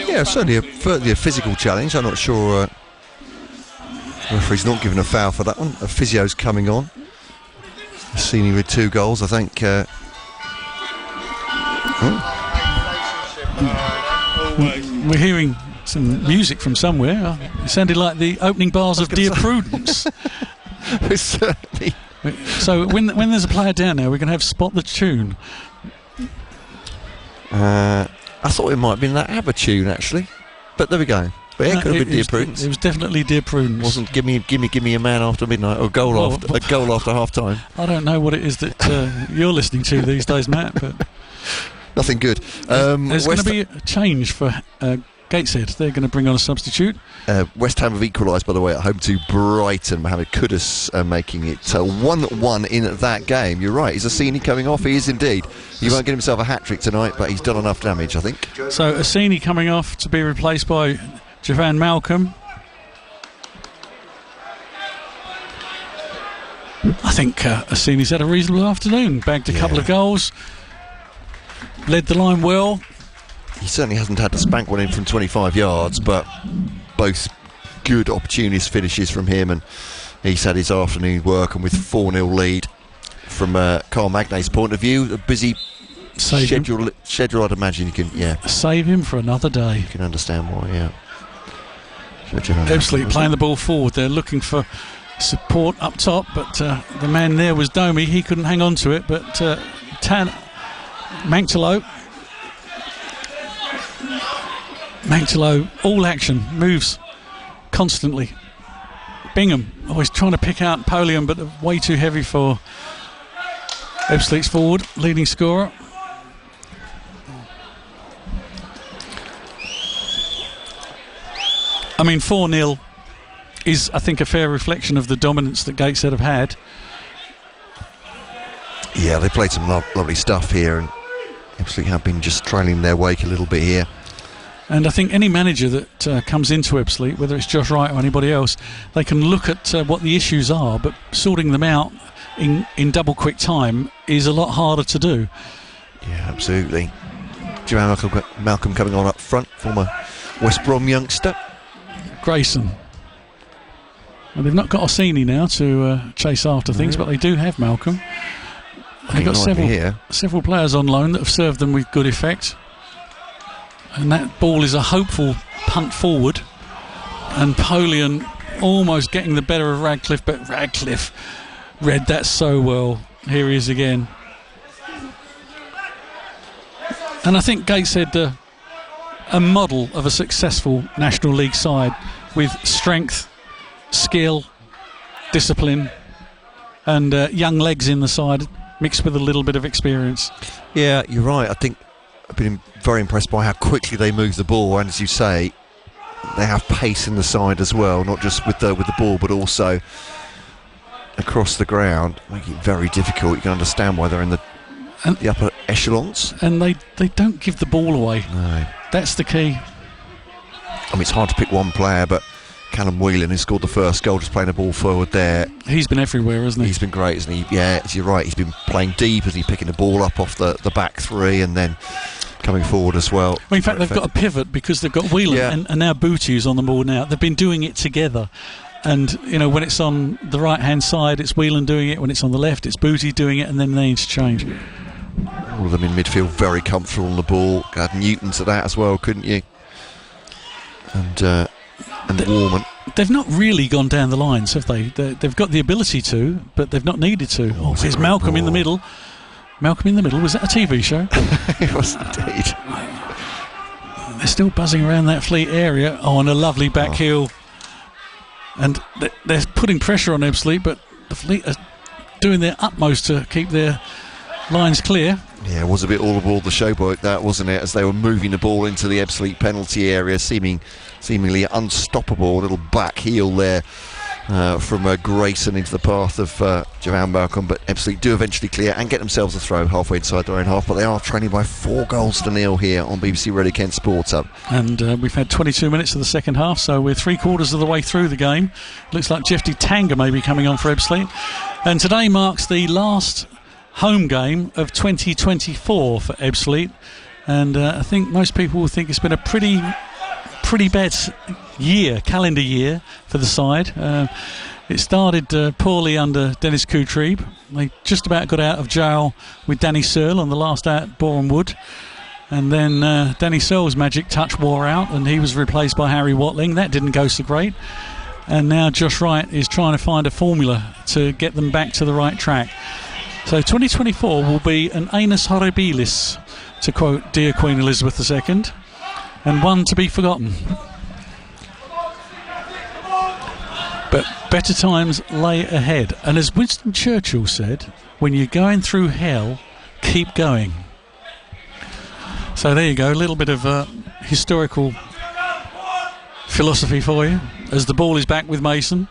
Yeah, certainly a physical challenge. I'm not sure. The referee's not given a foul for that one. A physio's coming on. Orsini with 2 goals, I think. We're hearing some music from somewhere. It sounded like the opening bars of Dear Prudence. Certainly. So when there's a player down there, we're going to have Spot the Tune. I thought it might have been that ABBA tune, actually. But there we go. But it could have been Dear Prudence. It was definitely Dear Prudence. Wasn't give me a man after midnight, or a goal after half time. I don't know what it is that you're listening to these days, Matt, but nothing good. There's going to be a change for Gateshead. They're going to bring on a substitute. West Ham have equalised, by the way, at home to Brighton. Mohamed Kudus making it 1-1 in that game. You're right, is Assini coming off? He is indeed. He won't get himself a hat-trick tonight, but he's done enough damage, I think. So Assini coming off to be replaced by Javan Malcolm. I think Assini's had a reasonable afternoon. Bagged a couple of goals. Led the line well. He certainly hasn't had to spank one in from 25 yards, but both good opportunist finishes from him, and he's had his afternoon work. And with 4-0 lead from Carl Magnay's point of view, a busy schedule, I'd imagine you can save him for another day. You can understand why, Ebbsfleet playing the ball forward. They're looking for support up top, but the man there was Domi. He couldn't hang on to it, but Manchello, all action, moves constantly. Bingham always trying to pick out Polian, but way too heavy for Ebbsfleet's forward, leading scorer. I mean, 4-0 is, I think, a fair reflection of the dominance that Gateshead have had. Yeah, they played some lovely stuff here, and Ebbsfleet have been just trailing their wake a little bit here. And I think any manager that comes into Ebbsfleet, whether it's Josh Wright or anybody else, they can look at what the issues are, but sorting them out in double quick time is a lot harder to do. Yeah, absolutely. Joanne Malcolm coming on up front, former West Brom youngster. Grayson. Well, they've not got Orsini now to chase after things, but they do have Malcolm. They've got several players on loan that have served them with good effect. And that ball is a hopeful punt forward. And Polian almost getting the better of Radcliffe, but Radcliffe read that so well. Here he is again. And I think Gateshead a model of a successful National League side with strength, skill, discipline, and young legs in the side, mixed with a little bit of experience. Yeah, you're right. I think I've been very impressed by how quickly they move the ball, and as you say, they have pace in the side as well, not just with the ball, but also across the ground, making it very difficult. You can understand why they're in the upper echelons. And they don't give the ball away. No. That's the key. I mean, it's hard to pick one player, but Callum Whelan, who scored the first goal, just playing the ball forward there. He's been everywhere, hasn't he? He's been great, isn't he? Yeah, you're right. He's been playing deep, isn't he? Picking the ball up off the back three and then coming forward as well. Well, in fact, they've got a pivot because they've got Whelan and now Booty who's on the ball now. They've been doing it together. And, you know, when it's on the right-hand side, it's Whelan doing it. When it's on the left, it's Booty doing it, and then they interchange. All of them in midfield, very comfortable on the ball. Add Newton to that as well, couldn't you? And Warman. They've not really gone down the lines, have they? They've got the ability to, but they've not needed to. Oh, here's Malcolm in the middle. Malcolm in the middle. Was that a TV show? It was indeed. They're still buzzing around that Fleet area. Oh, and a lovely back heel. And they're putting pressure on Ebbsfleet, but the Fleet are doing their utmost to keep their lines clear. Yeah, it was a bit all aboard the showboat, that, wasn't it? As they were moving the ball into the Ebbsfleet penalty area, seemingly unstoppable. A little back heel there from Grayson into the path of Javan Malcolm, but Ebbsfleet do eventually clear and get themselves a throw halfway inside their own half, but they are trailing by 4-0 here on BBC Radio Kent Sports Hub. And we've had 22 minutes of the second half, so we're 3/4 of the way through the game. Looks like Jeffy Tanga may be coming on for Ebbsfleet. And today marks the last home game of 2024 for Ebbsfleet, and I think most people will think it's been a pretty bad calendar year for the side. It started poorly under Dennis Kutrebe. They just about got out of jail with Danny Searle on the last out at Boreham Wood, and then Danny Searle's magic touch wore out and he was replaced by Harry Watling. That didn't go so great, and now Josh Wright is trying to find a formula to get them back to the right track. So 2024 will be an annus horribilis, to quote dear Queen Elizabeth II, and one to be forgotten. Better times lay ahead. And as Winston Churchill said, when you're going through hell, keep going. So there you go, a little bit of historical philosophy for you as the ball is back with Mason.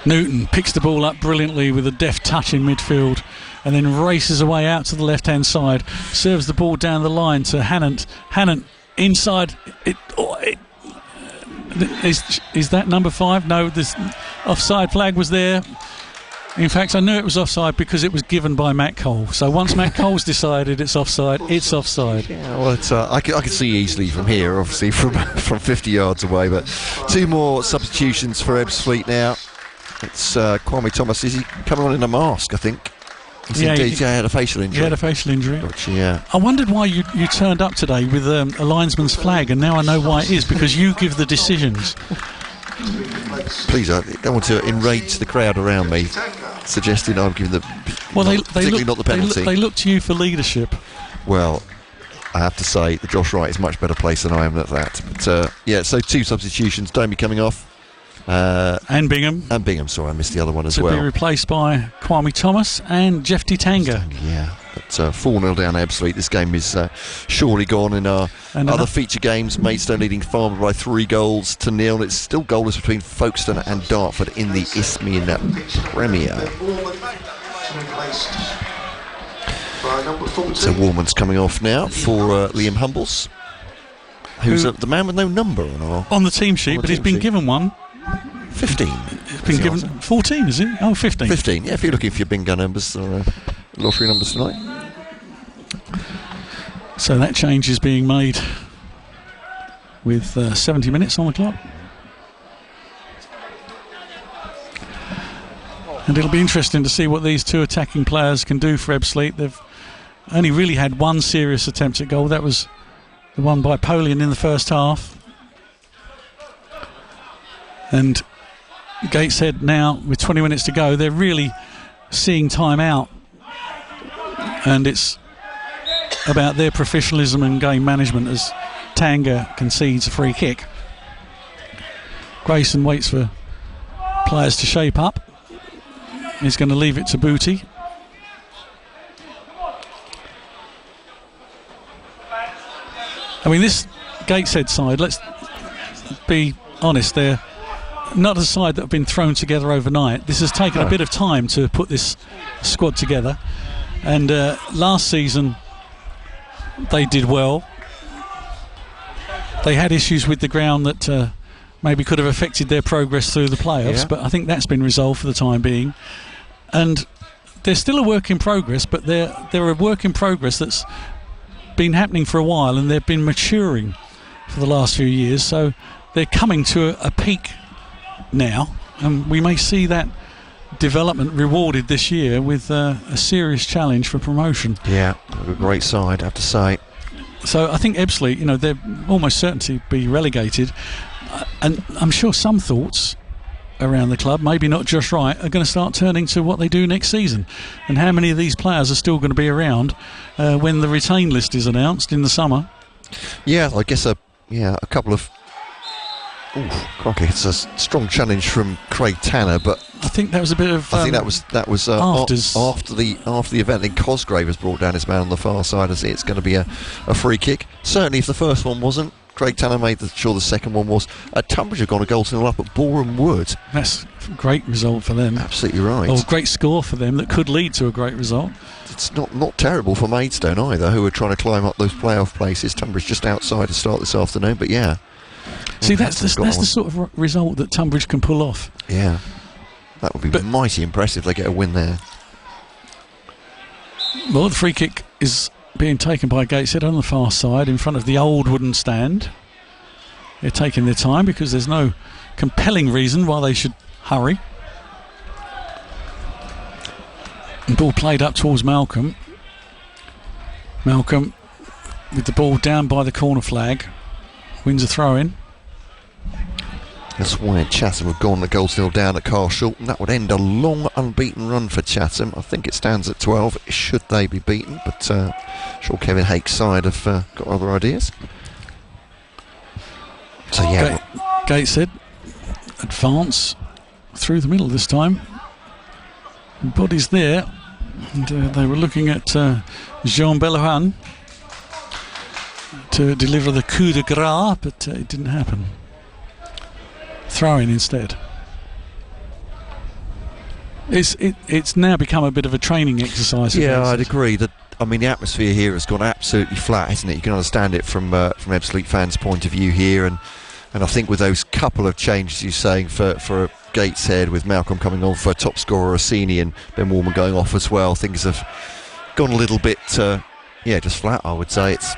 Newton picks the ball up brilliantly with a deft touch in midfield and then races away out to the left hand side, serves the ball down the line to Hannant. Hannant inside. Is that number 5? No, this offside flag was there. In fact, I knew it was offside because it was given by Matt Cole. So once Matt Cole's decided it's offside, it's offside. Yeah, well, I can see easily from here, obviously from 50 yards away. But 2 more substitutions for Ebbsfleet now. It's Kwame Thomas. Is he coming on in a mask, I think? He had a facial injury. He had a facial injury. Which, yeah. I wondered why you turned up today with a linesman's flag, and now I know why it is, because you give the decisions. Please, I don't want to enrage the crowd around me, suggesting I'm giving particularly not the penalty. They look to you for leadership. Well, I have to say that Josh Wright is much better placed than I am at that. But so 2 substitutions, Domi coming off. And Bingham. Sorry, I missed the other one as to well. To be replaced by Kwame Thomas and Jeff Tanga. Yeah, but 4-0 down Ebbsfleet. This game is surely gone. In our other feature games, Maidstone leading Farnborough by 3 goals to 0. It's still goalless between Folkestone and Dartford in the Isthmian Premier. So Warman's coming off now for Liam Humbles, who's the man with no number on the team sheet, but he's been given one. 15. It's been given 14, is it? Oh, 15. 15, yeah, if you're looking for your bingo numbers or lottery numbers tonight. So that change is being made with 70 minutes on the clock. And it'll be interesting to see what these 2 attacking players can do for Ebbsfleet. They've only really had 1 serious attempt at goal. That was the one by Polian in the first half. And Gateshead now, with 20 minutes to go, they're really seeing time out. And it's about their professionalism and game management as Tanga concedes a free kick. Grayson waits for players to shape up. He's going to leave it to Booty. I mean, this Gateshead side, let's be honest, they're not a side that have been thrown together overnight. This has taken a bit of time to put this squad together. And last season, they did well. They had issues with the ground that maybe could have affected their progress through the playoffs, but I think that's been resolved for the time being. And they're still a work in progress, but they're a work in progress that's been happening for a while, and they've been maturing for the last few years. So they're coming to a peak now, and we may see that development rewarded this year with a serious challenge for promotion. Yeah, a great side, I have to say. So I think Ebbsfleet, they're almost certain to be relegated, and I'm sure some thoughts around the club, maybe not just right, are going to start turning to what they do next season, and how many of these players are still going to be around when the retain list is announced in the summer. Yeah, I guess a couple of. Crikey, it's a strong challenge from Craig Tanner, but I think that was a bit of. I think that was after the event. Then Cosgrave has brought down his man on the far side. As it's going to be a free kick. Certainly, if the first one wasn't, Craig Tanner made sure the second one was. Tunbridge have gone a goal to 0 up at Boreham Wood. That's a great result for them. Absolutely right. Or great score for them that could lead to a great result. It's not terrible for Maidstone either, who are trying to climb up those playoff places. Tunbridge just outside to start this afternoon, but yeah. See, that's the sort of result that Tunbridge can pull off. Yeah, that would be mighty impressive if they get a win there. Well, the free kick is being taken by Gateshead on the far side in front of the old wooden stand. They're taking their time because there's no compelling reason why they should hurry. The ball played up towards Malcolm. Malcolm with the ball down by the corner flag. Wins a throw-in. That's where Chatham have gone the goal still down at Carshall, and that would end a long unbeaten run for Chatham. I think it stands at 12, should they be beaten, but I'm sure Kevin Hake's side have got other ideas. So yeah, Gateshead advance through the middle this time. Bodies there, and they were looking at Jean Bellerin to deliver the coup de grace, but it didn't happen. Throw-in instead. It's now become a bit of a training exercise. Yeah, I'd agree. The atmosphere here has gone absolutely flat, hasn't it? You can understand it from Ebbsfleet fans' point of view here, and I think with those couple of changes you're saying for Gateshead, with Malcolm coming on for top scorer Rossini and Ben Warman going off as well, things have gone a little bit, just flat, I would say. It's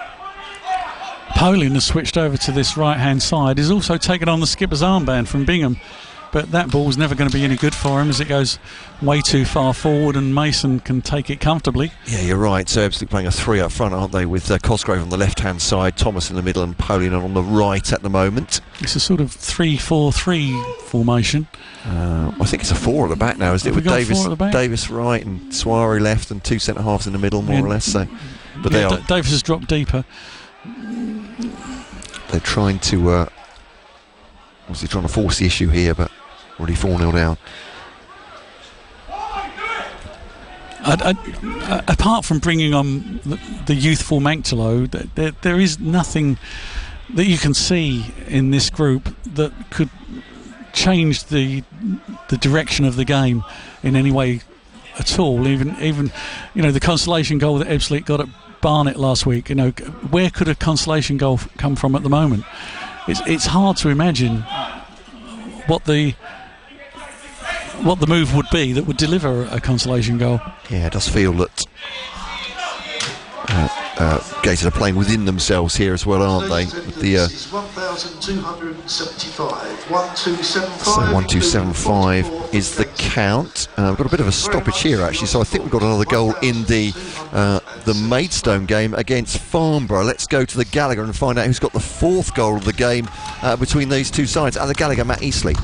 Polian has switched over to this right-hand side. He's also taken on the skipper's armband from Bingham, but that ball's never going to be any good for him as it goes way too far forward, and Mason can take it comfortably. Yeah, you're right. So Ebbsfleet playing a 3 up front, aren't they, with Cosgrove on the left-hand side, Thomas in the middle and Polian on the right at the moment. It's a sort of 3-4-3 formation. I think it's a 4 at the back now, isn't it? With Davis right and Soiree left and 2 centre-halves in the middle, more or less. So, but Davis has dropped deeper. They're trying to obviously trying to force the issue here, but already 4-0 down. Apart from bringing on the youthful Manctolo, there is nothing that you can see in this group that could change the direction of the game in any way at all. Even the consolation goal that Ebbsfleet got at Barnet last week. Where could a consolation goal come from at the moment? It's hard to imagine what the move would be that would deliver a consolation goal. Yeah, it does feel that Gateshead are playing within themselves here as well, aren't they? With the 1,275. 1275. So 1275 is the count. We've got a bit of a stoppage here actually, so I think we've got another goal in the Maidstone game against Farnborough. Let's go to the Gallagher and find out who's got the 4th goal of the game between these two sides. At the Gallagher, Matt Eastley.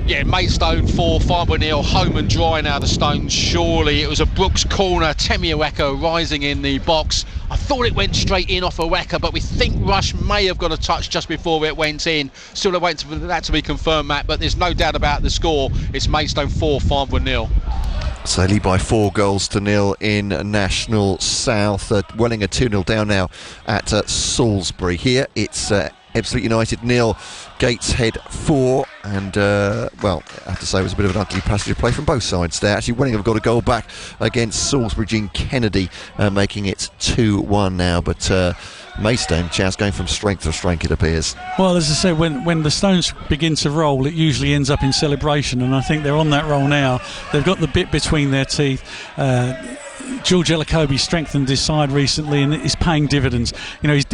Yeah, Maidstone 4, Farnborough 0, home and dry now, the Stones, surely. It was a Brooks corner, Temi Aweka rising in the box. I thought it went straight in off Aweka, but we think Rush may have got a touch just before it went in. Still waiting for that to be confirmed, Matt, but there's no doubt about the score. It's Maidstone 4, Farnborough 0. So they lead by 4-0 in National South. Welling are 2-0 down now at Salisbury. Here it's Ebbsfleet United 0, Gateshead 4, and I have to say it was a bit of an ugly passage of play from both sides there. Actually, Welling have got a goal back against Salisbury. Gene Kennedy making it 2-1 now, but Maidstone chance going from strength to strength, it appears. Well, as I said, when the Stones begin to roll, it usually ends up in celebration, and I think they're on that roll now. They've got the bit between their teeth. George Elacobi strengthened his side recently and is paying dividends.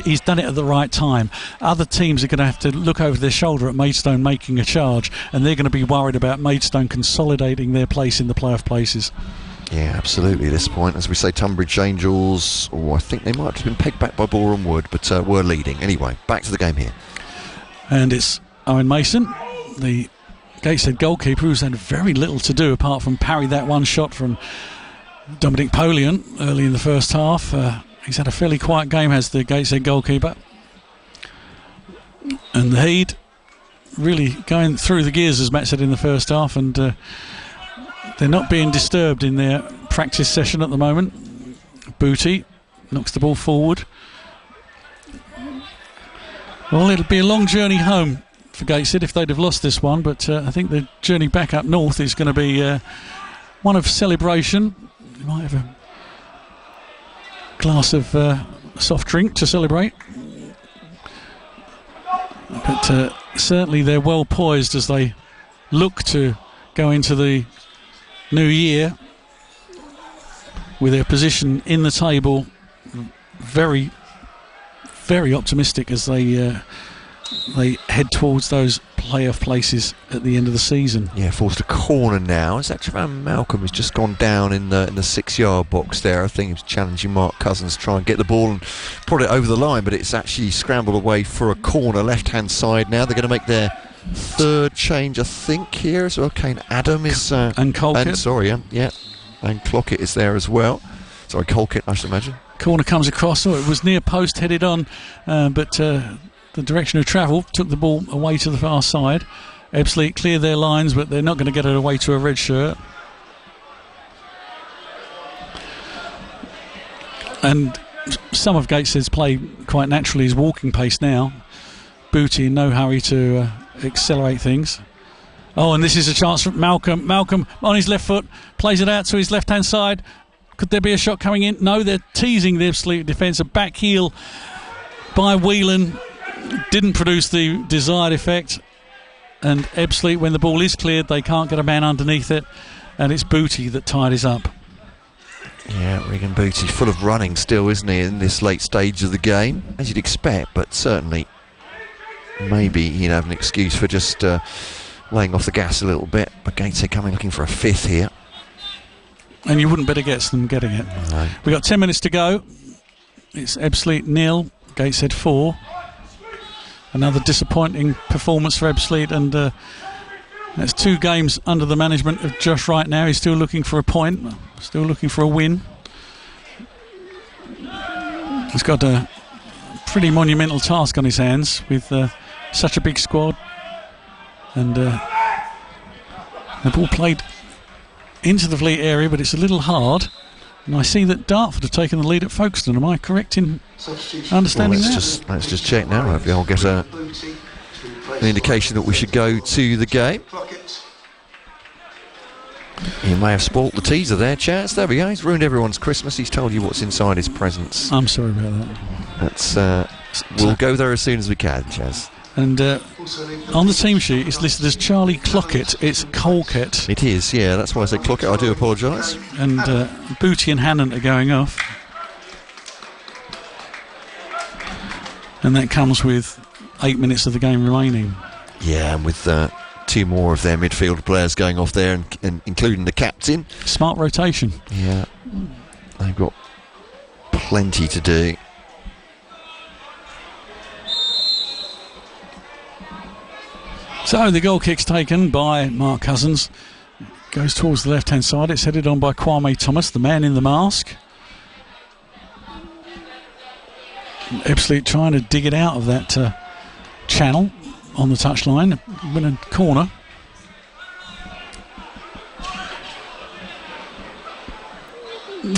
He's done it at the right time. Other teams are going to have to look over their shoulder at Maidstone making a charge, and they're going to be worried about Maidstone consolidating their place in the playoff places. Yeah, absolutely at this point. As we say, Tunbridge Angels, I think they might have been pegged back by Boreham Wood, but were leading. Anyway, back to the game here. And it's Owen Mason, the Gateshead goalkeeper, who's had very little to do apart from parry that one shot from Dominic Polian early in the first half. He's had a fairly quiet game, has the Gateshead goalkeeper. And the Heed really going through the gears, as Matt said, in the first half, and they're not being disturbed in their practice session at the moment. Booty knocks the ball forward. Well, it'll be a long journey home for Gateshead if they'd have lost this one, but I think the journey back up north is going to be one of celebration. You might have a glass of soft drink to celebrate, but certainly they're well poised as they look to go into the new year with their position in the table very, very optimistic as they head towards those playoff places at the end of the season. Yeah, forced a corner now. Is that Javan Malcolm who's just gone down in the 6-yard box there? I think he was challenging Mark Cousins to try and get the ball and put it over the line, but it's actually scrambled away for a corner, left-hand side now. They're going to make their 3rd change, I think, here as well. Kane Adam is... and Colkett. And Clockett is there as well. Colkett, I should imagine. Corner comes across. It was near post, headed on, but... the the direction of travel, took the ball away to the far side. Ebbsfleet cleared their lines, but they're not going to get it away to a red shirt. And some of Gateshead's play quite naturally is walking pace now. Booty in no hurry to accelerate things. Oh, and this is a chance for Malcolm. Malcolm on his left foot, plays it out to his left-hand side. Could there be a shot coming in? No, they're teasing the Ebbsfleet defence. A back heel by Whelan didn't produce the desired effect. And Ebbsfleet, when the ball is cleared, they can't get a man underneath it. And it's Booty that ties up. Yeah, Regan Booty full of running still, isn't he, in this late stage of the game? As you'd expect, but certainly maybe he'd have an excuse for just laying off the gas a little bit. But Gateshead coming looking for a fifth here. And you wouldn't bet against them getting it. No. We've got 10 minutes to go. It's Ebbsfleet 0, Gateshead 4. Another disappointing performance for Ebbsfleet, and that's 2 games under the management of Josh right now. He's still looking for a point, still looking for a win. He's got a pretty monumental task on his hands with such a big squad. And the ball played into the Fleet area, but it's a little hard. And I see that Dartford have taken the lead at Folkestone. Am I correct in understanding that? Let's just check now. Hopefully I'll get an indication that we should go to the game. He may have spoilt the teaser there, Chaz. There we go. He's ruined everyone's Christmas. He's told you what's inside his presents. I'm sorry about that. We'll go there as soon as we can, Chaz. And on the team sheet, it's listed as Charlie Clockett. It's Colkett. It is, yeah. That's why I said Clockett. I do apologise. And Booty and Hannon are going off. And that comes with 8 minutes of the game remaining. Yeah, and with 2 more of their midfield players going off there, and including the captain. Smart rotation. Yeah. They've got plenty to do. So the goal kick's taken by Mark Cousins. Goes towards the left-hand side. It's headed on by Kwame Thomas, the man in the mask. Ebbsfleet trying to dig it out of that channel on the touchline. Win a corner.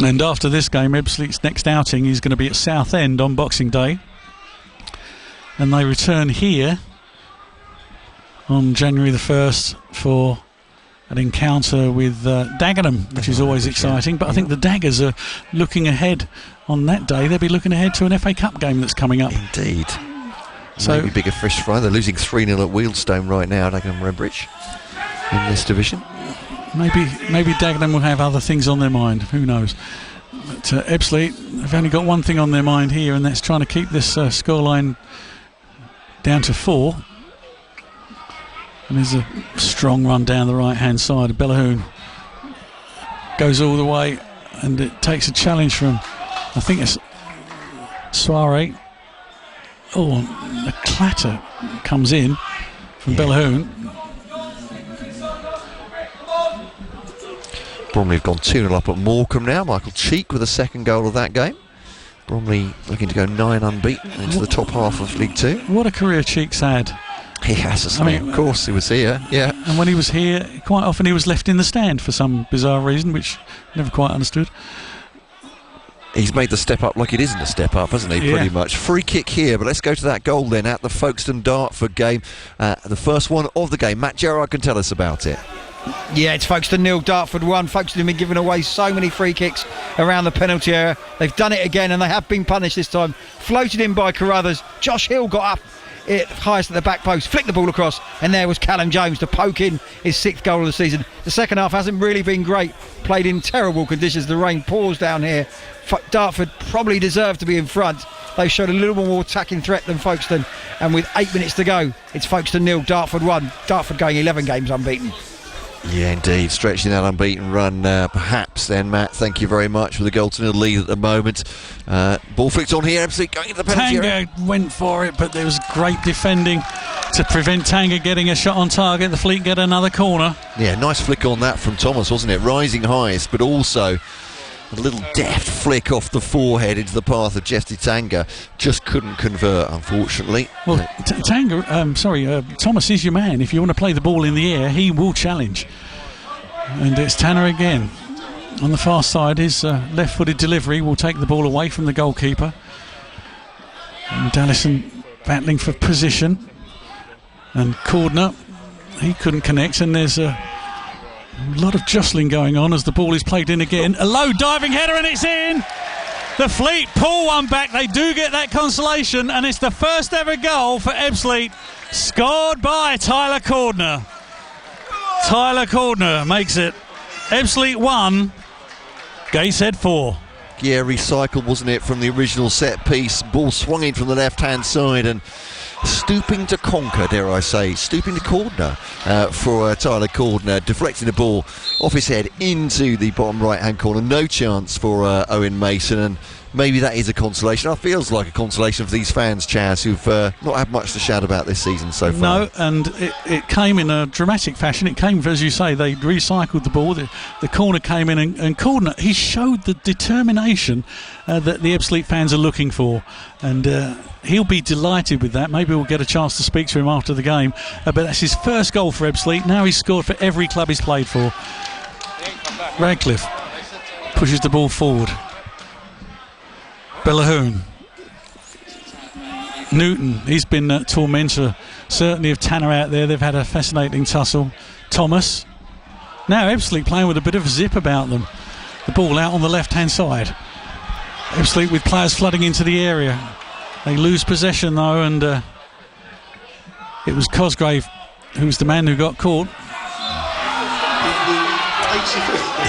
And after this game, Ebbsfleet's next outing is going to be at Southend on Boxing Day. And they return here on January the 1st for an encounter with Dagenham, which is always exciting. But I think the Daggers are looking ahead on that day. They'll be looking ahead to an FA Cup game that's coming up. Indeed. So maybe bigger fish fry. They're losing 3-0 at Wealdstone right now, Dagenham Redbridge, in this division. Maybe Dagenham will have other things on their mind. Who knows? But Ebbsfleet have only got one thing on their mind here, and that's trying to keep this scoreline down to 4. And there's a strong run down the right-hand side. Bellahoon goes all the way, and it takes a challenge from, I think it's Soiree. Oh, the clatter comes in from Bellahoon. Bromley have gone 2-0 up at Morecambe now. Michael Cheek with the second goal of that game. Bromley looking to go 9 unbeaten into the top half of League 2. What a career Cheek's had. He has, of course, he was here, yeah. And when he was here, quite often he was left in the stand for some bizarre reason, which I never quite understood. He's made the step up like it isn't a step up, hasn't he, pretty much. Free kick here, but let's go to that goal then at the Folkestone-Dartford game. The first one of the game. Matt Gerrard can tell us about it. Yeah, it's Folkestone 0, Dartford 1. Folkestone have been giving away so many free kicks around the penalty area. They've done it again, and they have been punished this time. Floated in by Carruthers. Josh Hill got up highest at the back post, flicked the ball across, and there was Callum Jones to poke in his 6th goal of the season. The second half hasn't really been great. Played in terrible conditions. The rain pours down here. Dartford probably deserved to be in front. They showed a little more attacking threat than Folkestone, and with 8 minutes to go, it's Folkestone 0, Dartford 1. Dartford going 11 games unbeaten. Yeah, indeed, stretching that unbeaten run perhaps then, Matt. Thank you very much for the goal to nil lead at the moment. Ball flicked on here, Ebbsfleet going into the penalty area. Tanga went for it, but there was great defending to prevent Tanga getting a shot on target. The Fleet get another corner. Yeah, nice flick on that from Thomas, wasn't it? Rising highest, but also A little deft flick off the forehead into the path of Jeffy Tanga. Just couldn't convert, unfortunately. Well, Thomas is your man. If you want to play the ball in the air, he will challenge. And it's Tanner again. On the far side, his left-footed delivery will take the ball away from the goalkeeper. And Dallison battling for position. And Cordner, he couldn't connect. And there's a lot of jostling going on as the ball is played in again. A low diving header and it's in! The Fleet pull one back. They do get that consolation, and it's the first ever goal for Ebbsfleet, scored by Tyler Cordner. Tyler Cordner makes it Ebbsfleet 1, Gateshead 4. Yeah, recycled, wasn't it, from the original set piece. Ball swung in from the left-hand side and stooping to conquer, dare I say, stooping to Cordner for Tyler Cordner, deflecting the ball off his head into the bottom right-hand corner. No chance for Owen Mason, and maybe that is a consolation. It feels like a consolation for these fans, Chaz, who've not had much to shout about this season so far. No, and it came in a dramatic fashion. It came, as you say, they recycled the ball. The corner came in, and Cordner, he showed the determination that the Ebbsfleet fans are looking for, and he'll be delighted with that. Maybe we'll get a chance to speak to him after the game, but that's his first goal for Ebbsfleet. Now he's scored for every club he's played for. Radcliffe pushes the ball forward. Bellahoon. Newton, he's been a tormentor, certainly of Tanner out there. They've had a fascinating tussle. Thomas. Now Ebbsfleet playing with a bit of a zip about them. The ball out on the left-hand side. Ebbsfleet with players flooding into the area. They lose possession though, and it was Cosgrave who was the man who got caught.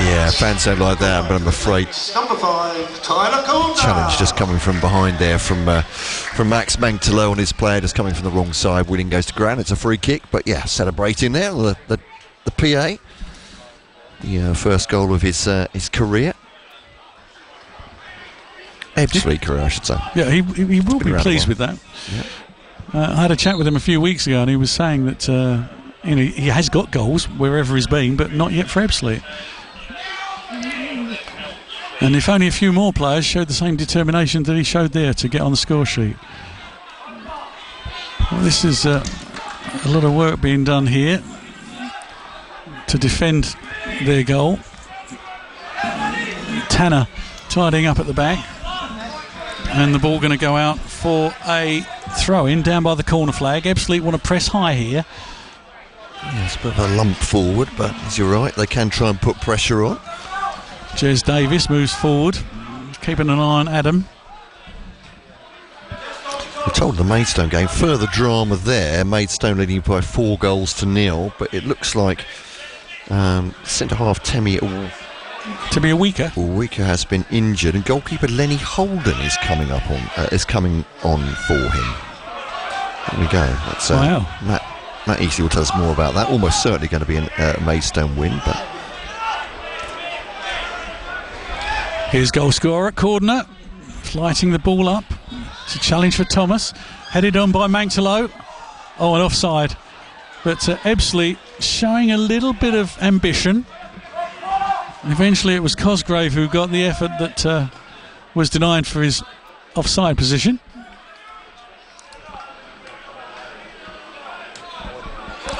Yeah, fans don't like that, but I'm afraid Number 5, Tyler Cordner. challenge just coming from behind there from Max Mangtelo, and his player just coming from the wrong side. Winning goes to ground. It's a free kick, but yeah, celebrating there the PA, the first goal of his career. Ebbsfleet career, I should say. Yeah, he will be pleased with that. Yeah. I had a chat with him a few weeks ago, and he was saying that he has got goals wherever he's been, but not yet for Ebbsfleet. And if only a few more players showed the same determination that he showed there to get on the score sheet. Well, this is a lot of work being done here to defend their goal. Tanner tidying up at the back, and the ball going to go out for a throw-in down by the corner flag. Ebbsfleet want to press high here. Yeah, it's a bit of a lump forward, but as you're right, they can try and put pressure on. Jez Davis moves forward, keeping an eye on Adam. We're told the Maidstone game, further drama there. Maidstone leading by 4-0, but it looks like centre-half Temi Awika has been injured, and goalkeeper Lenny Holden is coming on for him. There we go. That's wow. Matt Eastley will tell us more about that. Almost certainly going to be a Maidstone win, but. Here's goal scorer Cordner, flighting the ball up. It's a challenge for Thomas, headed on by Mangtelo. Oh, and offside. But Ebbsfleet showing a little bit of ambition. Eventually it was Cosgrave who got the effort that was denied for his offside position.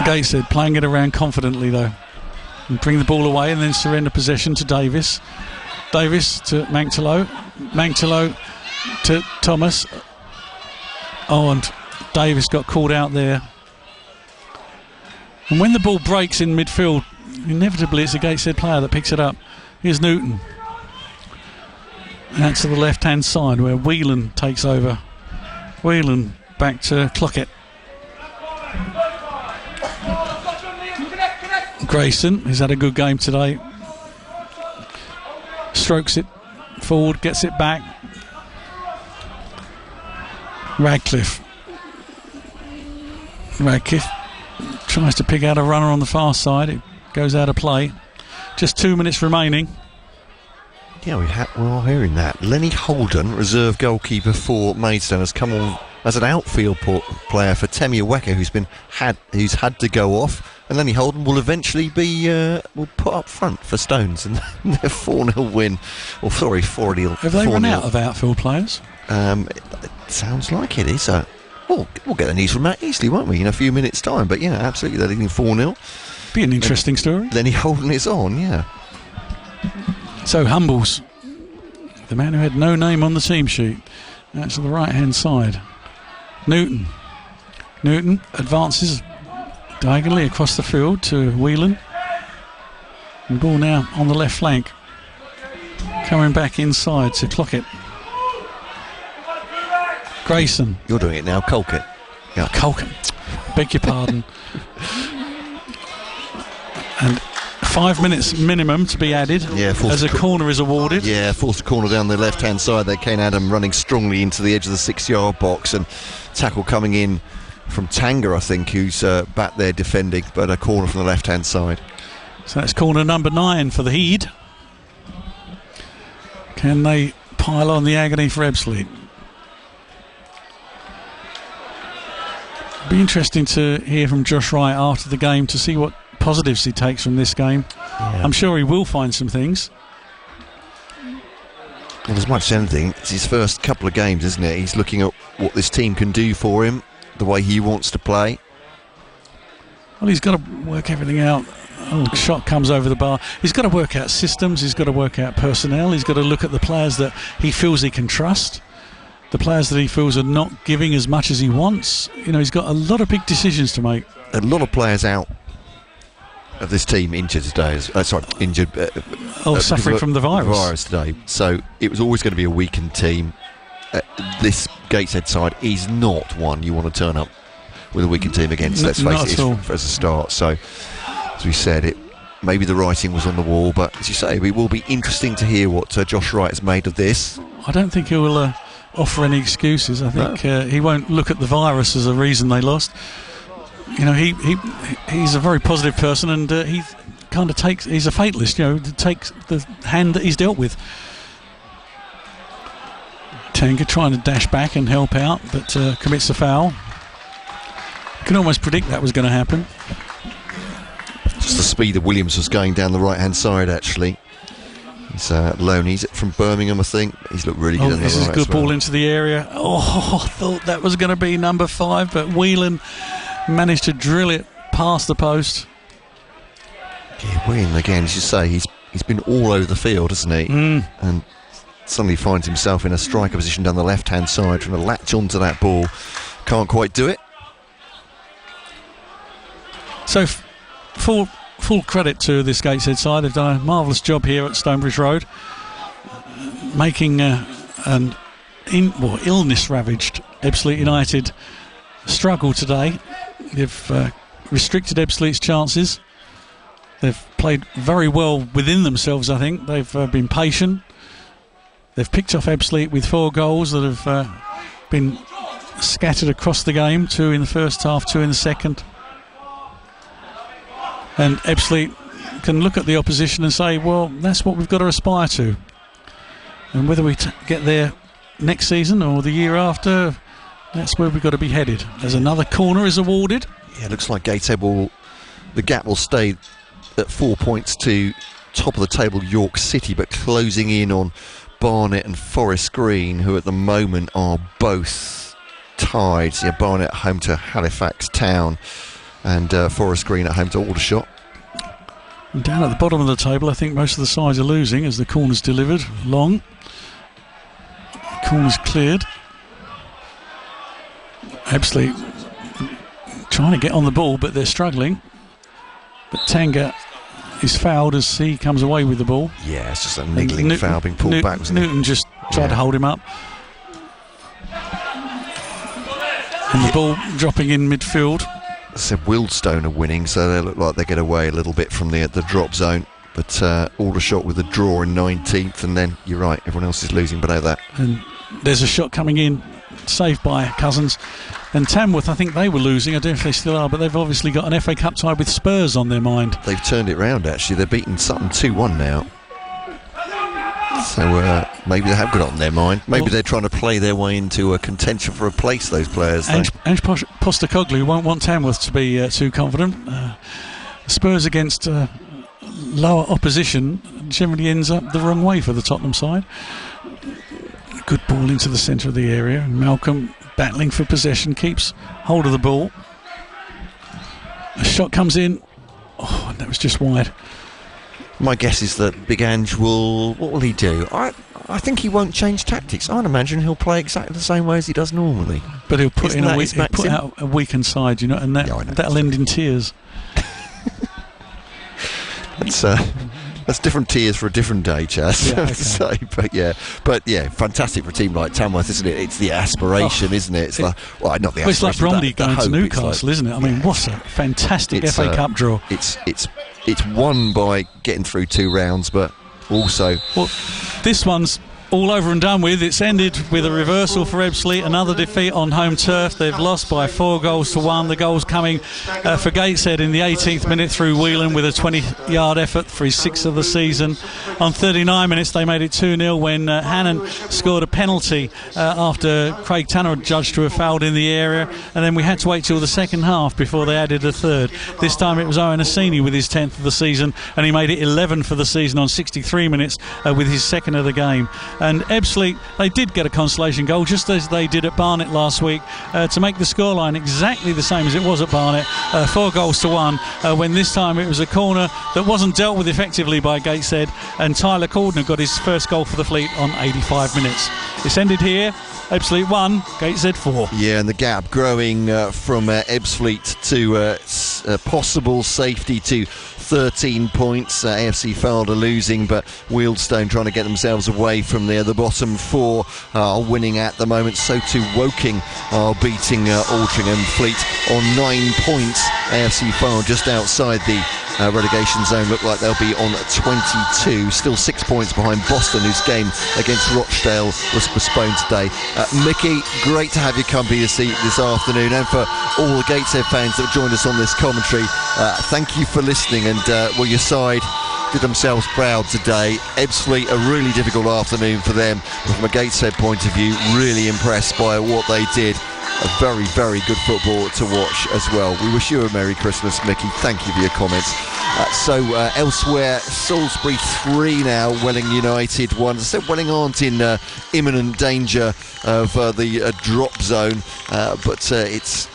Gateshead playing it around confidently though, and bring the ball away and then surrender possession to Davis. Davis to Mangtelo. Mangtelo to Thomas. Oh, and Davis got called out there. And when the ball breaks in midfield, inevitably it's a Gateshead player that picks it up. Here's Newton. And that's to the left-hand side where Whelan takes over. Whelan back to Clockett. Grayson has had a good game today. Strokes it forward, gets it back. Radcliffe tries to pick out a runner on the far side. It goes out of play. Just 2 minutes remaining. Yeah, we're all hearing that. Lenny Holden, reserve goalkeeper for Maidstone, has come on as an outfield player for Temi Aweka, who's had to go off. And Lenny Holden will eventually be will put up front for Stones and their 4-0 win. Or sorry, 4-0. Have they run out of outfield players? It sounds like it is. We'll get the news from Matt easily, won't we, in a few minutes' time? But yeah, absolutely, they're leading 4-0. Be an interesting story. Lenny Holden is on, yeah. So Humbles, the man who had no name on the team sheet. That's on the right-hand side. Newton advances diagonally across the field to Whelan. And ball now on the left flank. Coming back inside to Clockett. Grayson. You're doing it now, Colquitt. Yeah. Colquitt. Beg your pardon. And 5 minutes minimum to be added as a corner is awarded. Yeah, forced corner down the left-hand side there. Kane Adam running strongly into the edge of the 6-yard box, and tackle coming in from Tanga, I think, who's back there defending, but a corner from the left-hand side. So that's corner number 9 for the Heed. Can they pile on the agony for Ebbsfleet? Be interesting to hear from Josh Wright after the game to see what positives he takes from this game. Yeah. I'm sure he will find some things. Well, as much as anything, it's his first couple of games, isn't it? He's looking at what this team can do for him, the way he wants to play. Well, he's got to work everything out. Oh, shot comes over the bar. He's got to work out systems. He's got to work out personnel. He's got to look at the players that he feels he can trust, the players that he feels are not giving as much as he wants. You know, he's got a lot of big decisions to make. A lot of players out of this team injured today. Injured. Suffering from the virus today. So it was always going to be a weakened team. This Gateshead side is not one you want to turn up with a weakened team against. Let's face it, as a start. So, as we said, maybe the writing was on the wall, but as you say, it will be interesting to hear what Josh Wright has made of this. I don't think he will offer any excuses. I think he won't look at the virus as a reason they lost. You know, he's a very positive person, and he kind of takes. He's a fatalist. You know, takes the hand that he's dealt with. Tanga trying to dash back and help out, but commits a foul. You can almost predict that was going to happen. Just the speed that Williams was going down the right-hand side, actually. He's lone. He's from Birmingham, I think. He's looked really good. This is a good ball into the area. I thought that was going to be number 5, but Whelan managed to drill it past the post. Yeah, Whelan again, as you say, he's been all over the field, hasn't he? And suddenly finds himself in a striker position down the left-hand side, trying to latch onto that ball. Can't quite do it. So full credit to this Gateshead side. They've done a marvellous job here at Stonebridge Road, making illness-ravaged Ebbsfleet United struggle today. They've restricted Ebbsfleet's chances. They've played very well within themselves, I think. They've been patient. They've picked off Ebbsfleet with 4 goals that have been scattered across the game, 2 in the first half, 2 in the second. And Ebbsfleet can look at the opposition and say, well, that's what we've got to aspire to. And whether we get there next season or the year after, that's where we've got to be headed. As another corner is awarded. Yeah, it looks like Gateshead the gap will stay at 4 points to top of the table York City, but closing in on Barnet and Forest Green, who at the moment are both tied. So, Barnet home to Halifax Town and Forest Green at home to Aldershot. Down at the bottom of the table, I think most of the sides are losing as the corner's delivered. Long. Corner's cleared. Ebbsfleet trying to get on the ball, but they're struggling. But Tanga is fouled as he comes away with the ball. Yeah, it's just a niggling foul being pulled back, wasn't it? Newton just tried to hold him up. And the ball dropping in midfield. I said Wildstone are winning, so they look like they get away a little bit from the drop zone. But Aldershot with a draw in 19th, and then you're right, everyone else is losing below that. And there's a shot coming in, saved by Cousins. And Tamworth, I think they were losing. I don't know if they still are, but they've obviously got an FA Cup tie with Spurs on their mind. They've turned it round, actually. They're beating Sutton 2-1 now. So maybe they have got it on their mind. Maybe they're trying to play their way into a contention for a place, those players. Ange Postecoglou won't want Tamworth to be too confident. Spurs against lower opposition generally ends up the wrong way for the Tottenham side. Good ball into the centre of the area. Malcolm battling for possession, keeps hold of the ball. A shot comes in. Oh, and that was just wide. My guess is that Big Ange what will he do? I think he won't change tactics. I'd imagine he'll play exactly the same way as he does normally. But he'll put out a weakened side, and that'll end in tears. That's different tears for a different day, Chaz. Yeah, okay. But fantastic for a team like Tamworth, isn't it? It's the aspiration, isn't it? It's not the aspiration. It's like Bromley going to Newcastle, isn't it? I mean, what a fantastic FA Cup draw. It's won by getting through 2 rounds, but also this one's all over and done with. It's ended with a reversal for Ebbsfleet, another defeat on home turf. They've lost by 4-1. The goals coming for Gateshead in the 18th minute through Whelan with a 20-yard effort for his 6th of the season. On 39 minutes they made it 2-0 when Hannon scored a penalty after Craig Tanner had judged to have fouled in the area, and then we had to wait till the second half before they added a third. This time it was Owen Assini with his 10th of the season, and he made it 11 for the season on 63 minutes with his 2nd of the game. And Ebbsfleet, they did get a consolation goal, just as they did at Barnet last week, to make the scoreline exactly the same as it was at Barnet, 4-1, when this time it was a corner that wasn't dealt with effectively by Gateshead, and Tyler Cordner got his first goal for the Fleet on 85 minutes. It's ended here. Ebbsfleet 1, Gateshead 4. Yeah, and the gap growing from Ebbsfleet to possible safety to 13 points. AFC Fylde are losing, but Wealdstone trying to get themselves away from there. The bottom 4 are winning at the moment. So too Woking are beating Altrincham. Fleet on 9 points. AFC Fylde just outside the relegation zone look like they'll be on 22. Still 6 points behind Boston, whose game against Rochdale was postponed today. Mickey, great to have your company this afternoon, and for all the Gateshead fans that have joined us on this commentary, thank you for listening, and your side did themselves proud today. Ebbsfleet, a really difficult afternoon for them, but from a Gateshead point of view, really impressed by what they did. A very, very good football to watch as well. We wish you a Merry Christmas, Mickey. Thank you for your comments. Elsewhere, Salisbury 3 now, Welling United 1. As I said, Welling aren't in imminent danger of the drop zone, but it's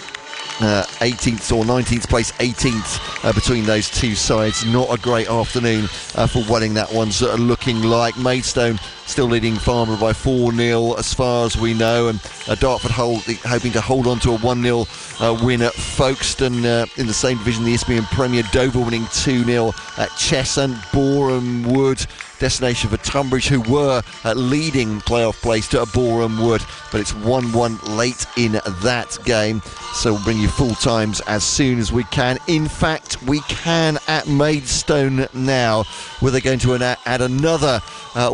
18th or 19th place, 18th between those two sides. Not a great afternoon for Welling. That one's looking like. Maidstone still leading Farnborough by 4-0 as far as we know, and Dartford hoping to hold on to a 1-0 win at Folkestone. In the same division, the Isthmian Premier, Dover winning 2-0 at Cheshunt. Boreham Wood, destination for Tunbridge, who were leading playoff place, to Boreham Wood, but it's 1-1 late in that game, so we'll bring you full times as soon as we can. In fact, we can at Maidstone now, where they're going to add another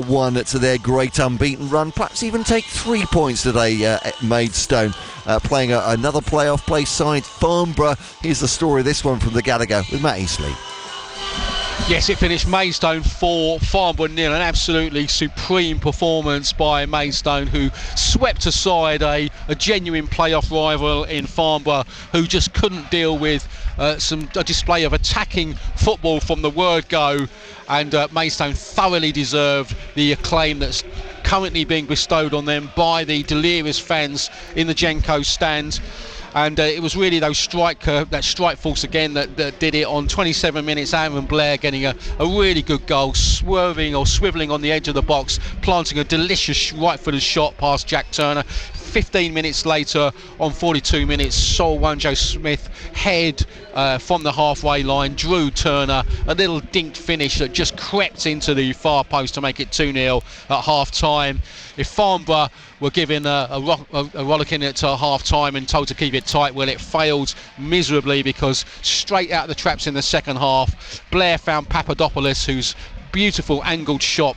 one to their great unbeaten run, perhaps even take 3 points today at Maidstone, playing another playoff place side, Farnborough. Here's the story of this one from the Gallagher with Matt Eastleigh. Yes, it finished Maidstone 4, Farnborough 0. An absolutely supreme performance by Maidstone, who swept aside a genuine playoff rival in Farnborough, who just couldn't deal with a display of attacking football from the word go. And Maidstone thoroughly deserved the acclaim that's currently being bestowed on them by the delirious fans in the Genco stand. And it was really that strike force again that did it. On 27 minutes, Aaron Blair getting a really good goal, swiveling on the edge of the box, planting a delicious right-footed shot past Jack Turner. 15 minutes later, on 42 minutes, Sol Wanjo Smith head from the halfway line, drew Turner, a little dinked finish that just crept into the far post to make it 2-0 at half-time. If Farnborough were given a rollicking at half-time and told to keep it tight, well, it failed miserably, because straight out of the traps in the second half, Blair found Papadopoulos, whose beautiful angled shot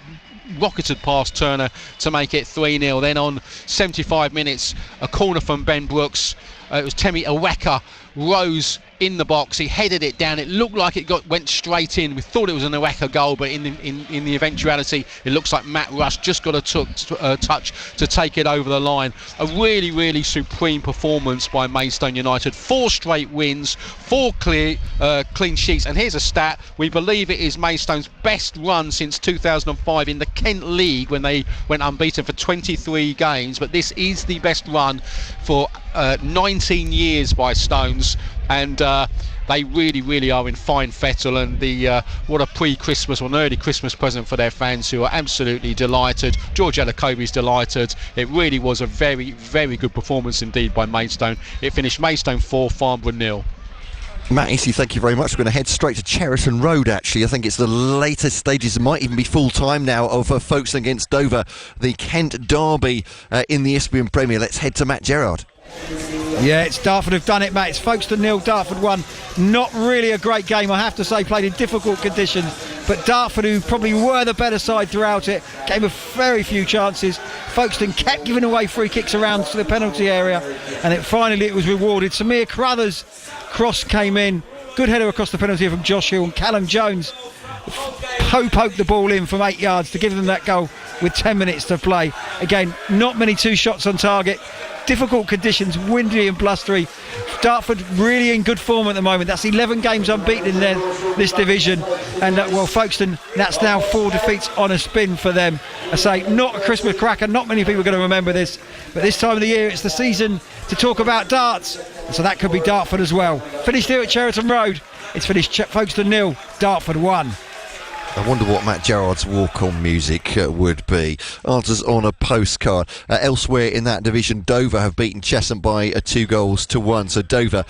rocketed past Turner to make it 3-0. Then on 75 minutes, a corner from Ben Brooks, it was Temi Aweka, rose in the box. He headed it down. It looked like it went straight in. We thought it was an Aweka goal, but in the eventuality, it looks like Matt Rush just got a touch to take it over the line. A really, really supreme performance by Maidstone United. 4 straight wins, 4 clean sheets, and here's a stat. We believe it is Maidstone's best run since 2005 in the Kent League, when they went unbeaten for 23 games, but this is the best run for 19 years by Stones, and they really, really are in fine fettle, and what a pre-Christmas or an early Christmas present for their fans, who are absolutely delighted. George Elakobe's delighted. It really was a very, very good performance indeed by Maidstone. It finished Maidstone 4, Farnborough 0. Matt Easty, thank you very much. We're going to head straight to Cheriton Road, actually. I think it's the later stages, it might even be full time now, of Folkestone against Dover, the Kent derby in the Isthmian Premier. Let's head to Matt Gerrard. Yeah, it's Dartford who've done it, Matt. It's Folkestone 0, Dartford 1. Not really a great game, I have to say, played in difficult conditions, but Dartford, who probably were the better side throughout it, gave a very few chances. Folkestone kept giving away free kicks around to the penalty area, and finally it was rewarded. Samir Carruthers' cross came in, good header across the penalty from Josh Hill, and Callum Jones poked the ball in from 8 yards to give them that goal with 10 minutes to play. Again, not many 2 shots on target. Difficult conditions, windy and blustery. Dartford really in good form at the moment. That's 11 games unbeaten in this division, and Folkestone, that's now 4 defeats on a spin for them. I say, not a Christmas cracker, not many people are going to remember this, but this time of the year it's the season to talk about darts, so that could be Dartford as well. Finished here at Cheriton Road. It's finished Folkestone 0, Dartford 1. I wonder what Matt Gerrard's walk-on music would be. Answers on a postcard. Elsewhere in that division, Dover have beaten Cheshunt by 2-1. So Dover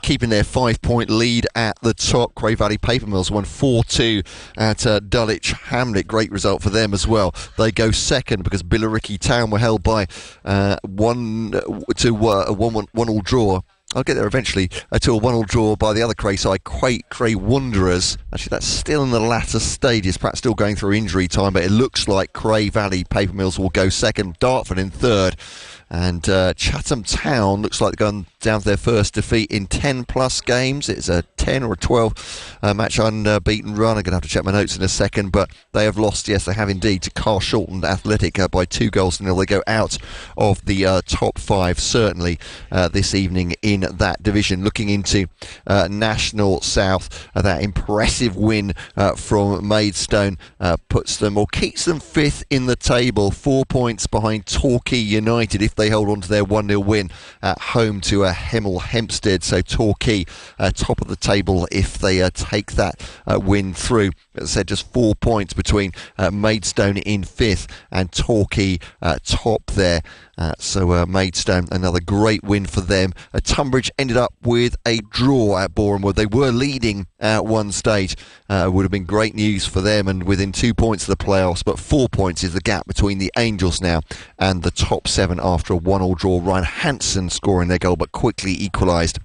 keeping their 5-point lead at the top. Cray Valley Paper Mills won 4-2 at Dulwich Hamlet. Great result for them as well. They go second because Billericay Town were held by 1-1 draw. I'll get there eventually, to a 1-1 draw by the other Cray side, Cray Wanderers. Actually, that's still in the latter stages, perhaps still going through injury time, but it looks like Cray Valley Paper Mills will go second, Dartford in third, and Chatham Town looks like they're going down to their first defeat in 10 plus games. It's a 10 or a 12 match unbeaten run. I'm going to have to check my notes in a second, but they have lost, yes they have indeed, to Carshalton Athletic by 2-0. They go out of the top 5 certainly this evening in that division. Looking into National South, that impressive win from Maidstone puts them, or keeps them 5th in the table, 4 points behind Torquay United if they hold on to their 1-0 win at home to Hemel Hempstead. So Torquay top of the table if they take that win through. As I said, just 4 points between Maidstone in 5th and Torquay top there. So Maidstone, another great win for them. Tunbridge ended up with a draw at Boreham Wood. They were leading at one stage. Would have been great news for them, and within 2 points of the playoffs, but 4 points is the gap between the Angels now and the top 7 after a 1-1 draw. Ryan Hansen scoring their goal, but quickly equalised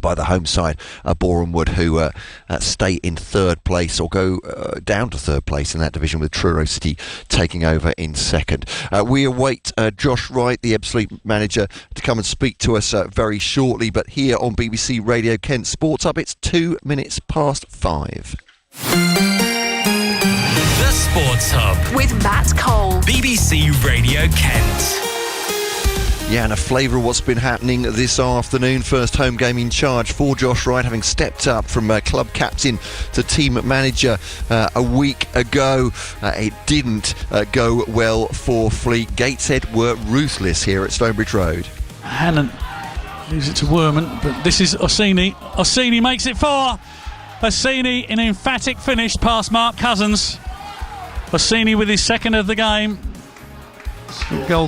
by the home side, Boreham Wood, who stay in 3rd place, or go down to 3rd place in that division, with Truro City taking over in 2nd. We await Josh Wright, the Ebbsfleet manager, to come and speak to us very shortly, but here on BBC Radio Kent Sports Hub, it's 2 minutes past 5. The Sports Hub with Matt Cole. BBC Radio Kent. Yeah, and a flavour of what's been happening this afternoon. First home game in charge for Josh Wright, having stepped up from club captain to team manager a week ago. It didn't go well for Fleet. Gateshead were ruthless here at Stonebridge Road. Hannon leaves it to Werman, but this is Orsini. Orsini makes it 4. Orsini in an emphatic finish past Mark Cousins. Orsini with his 2nd of the game. Goal.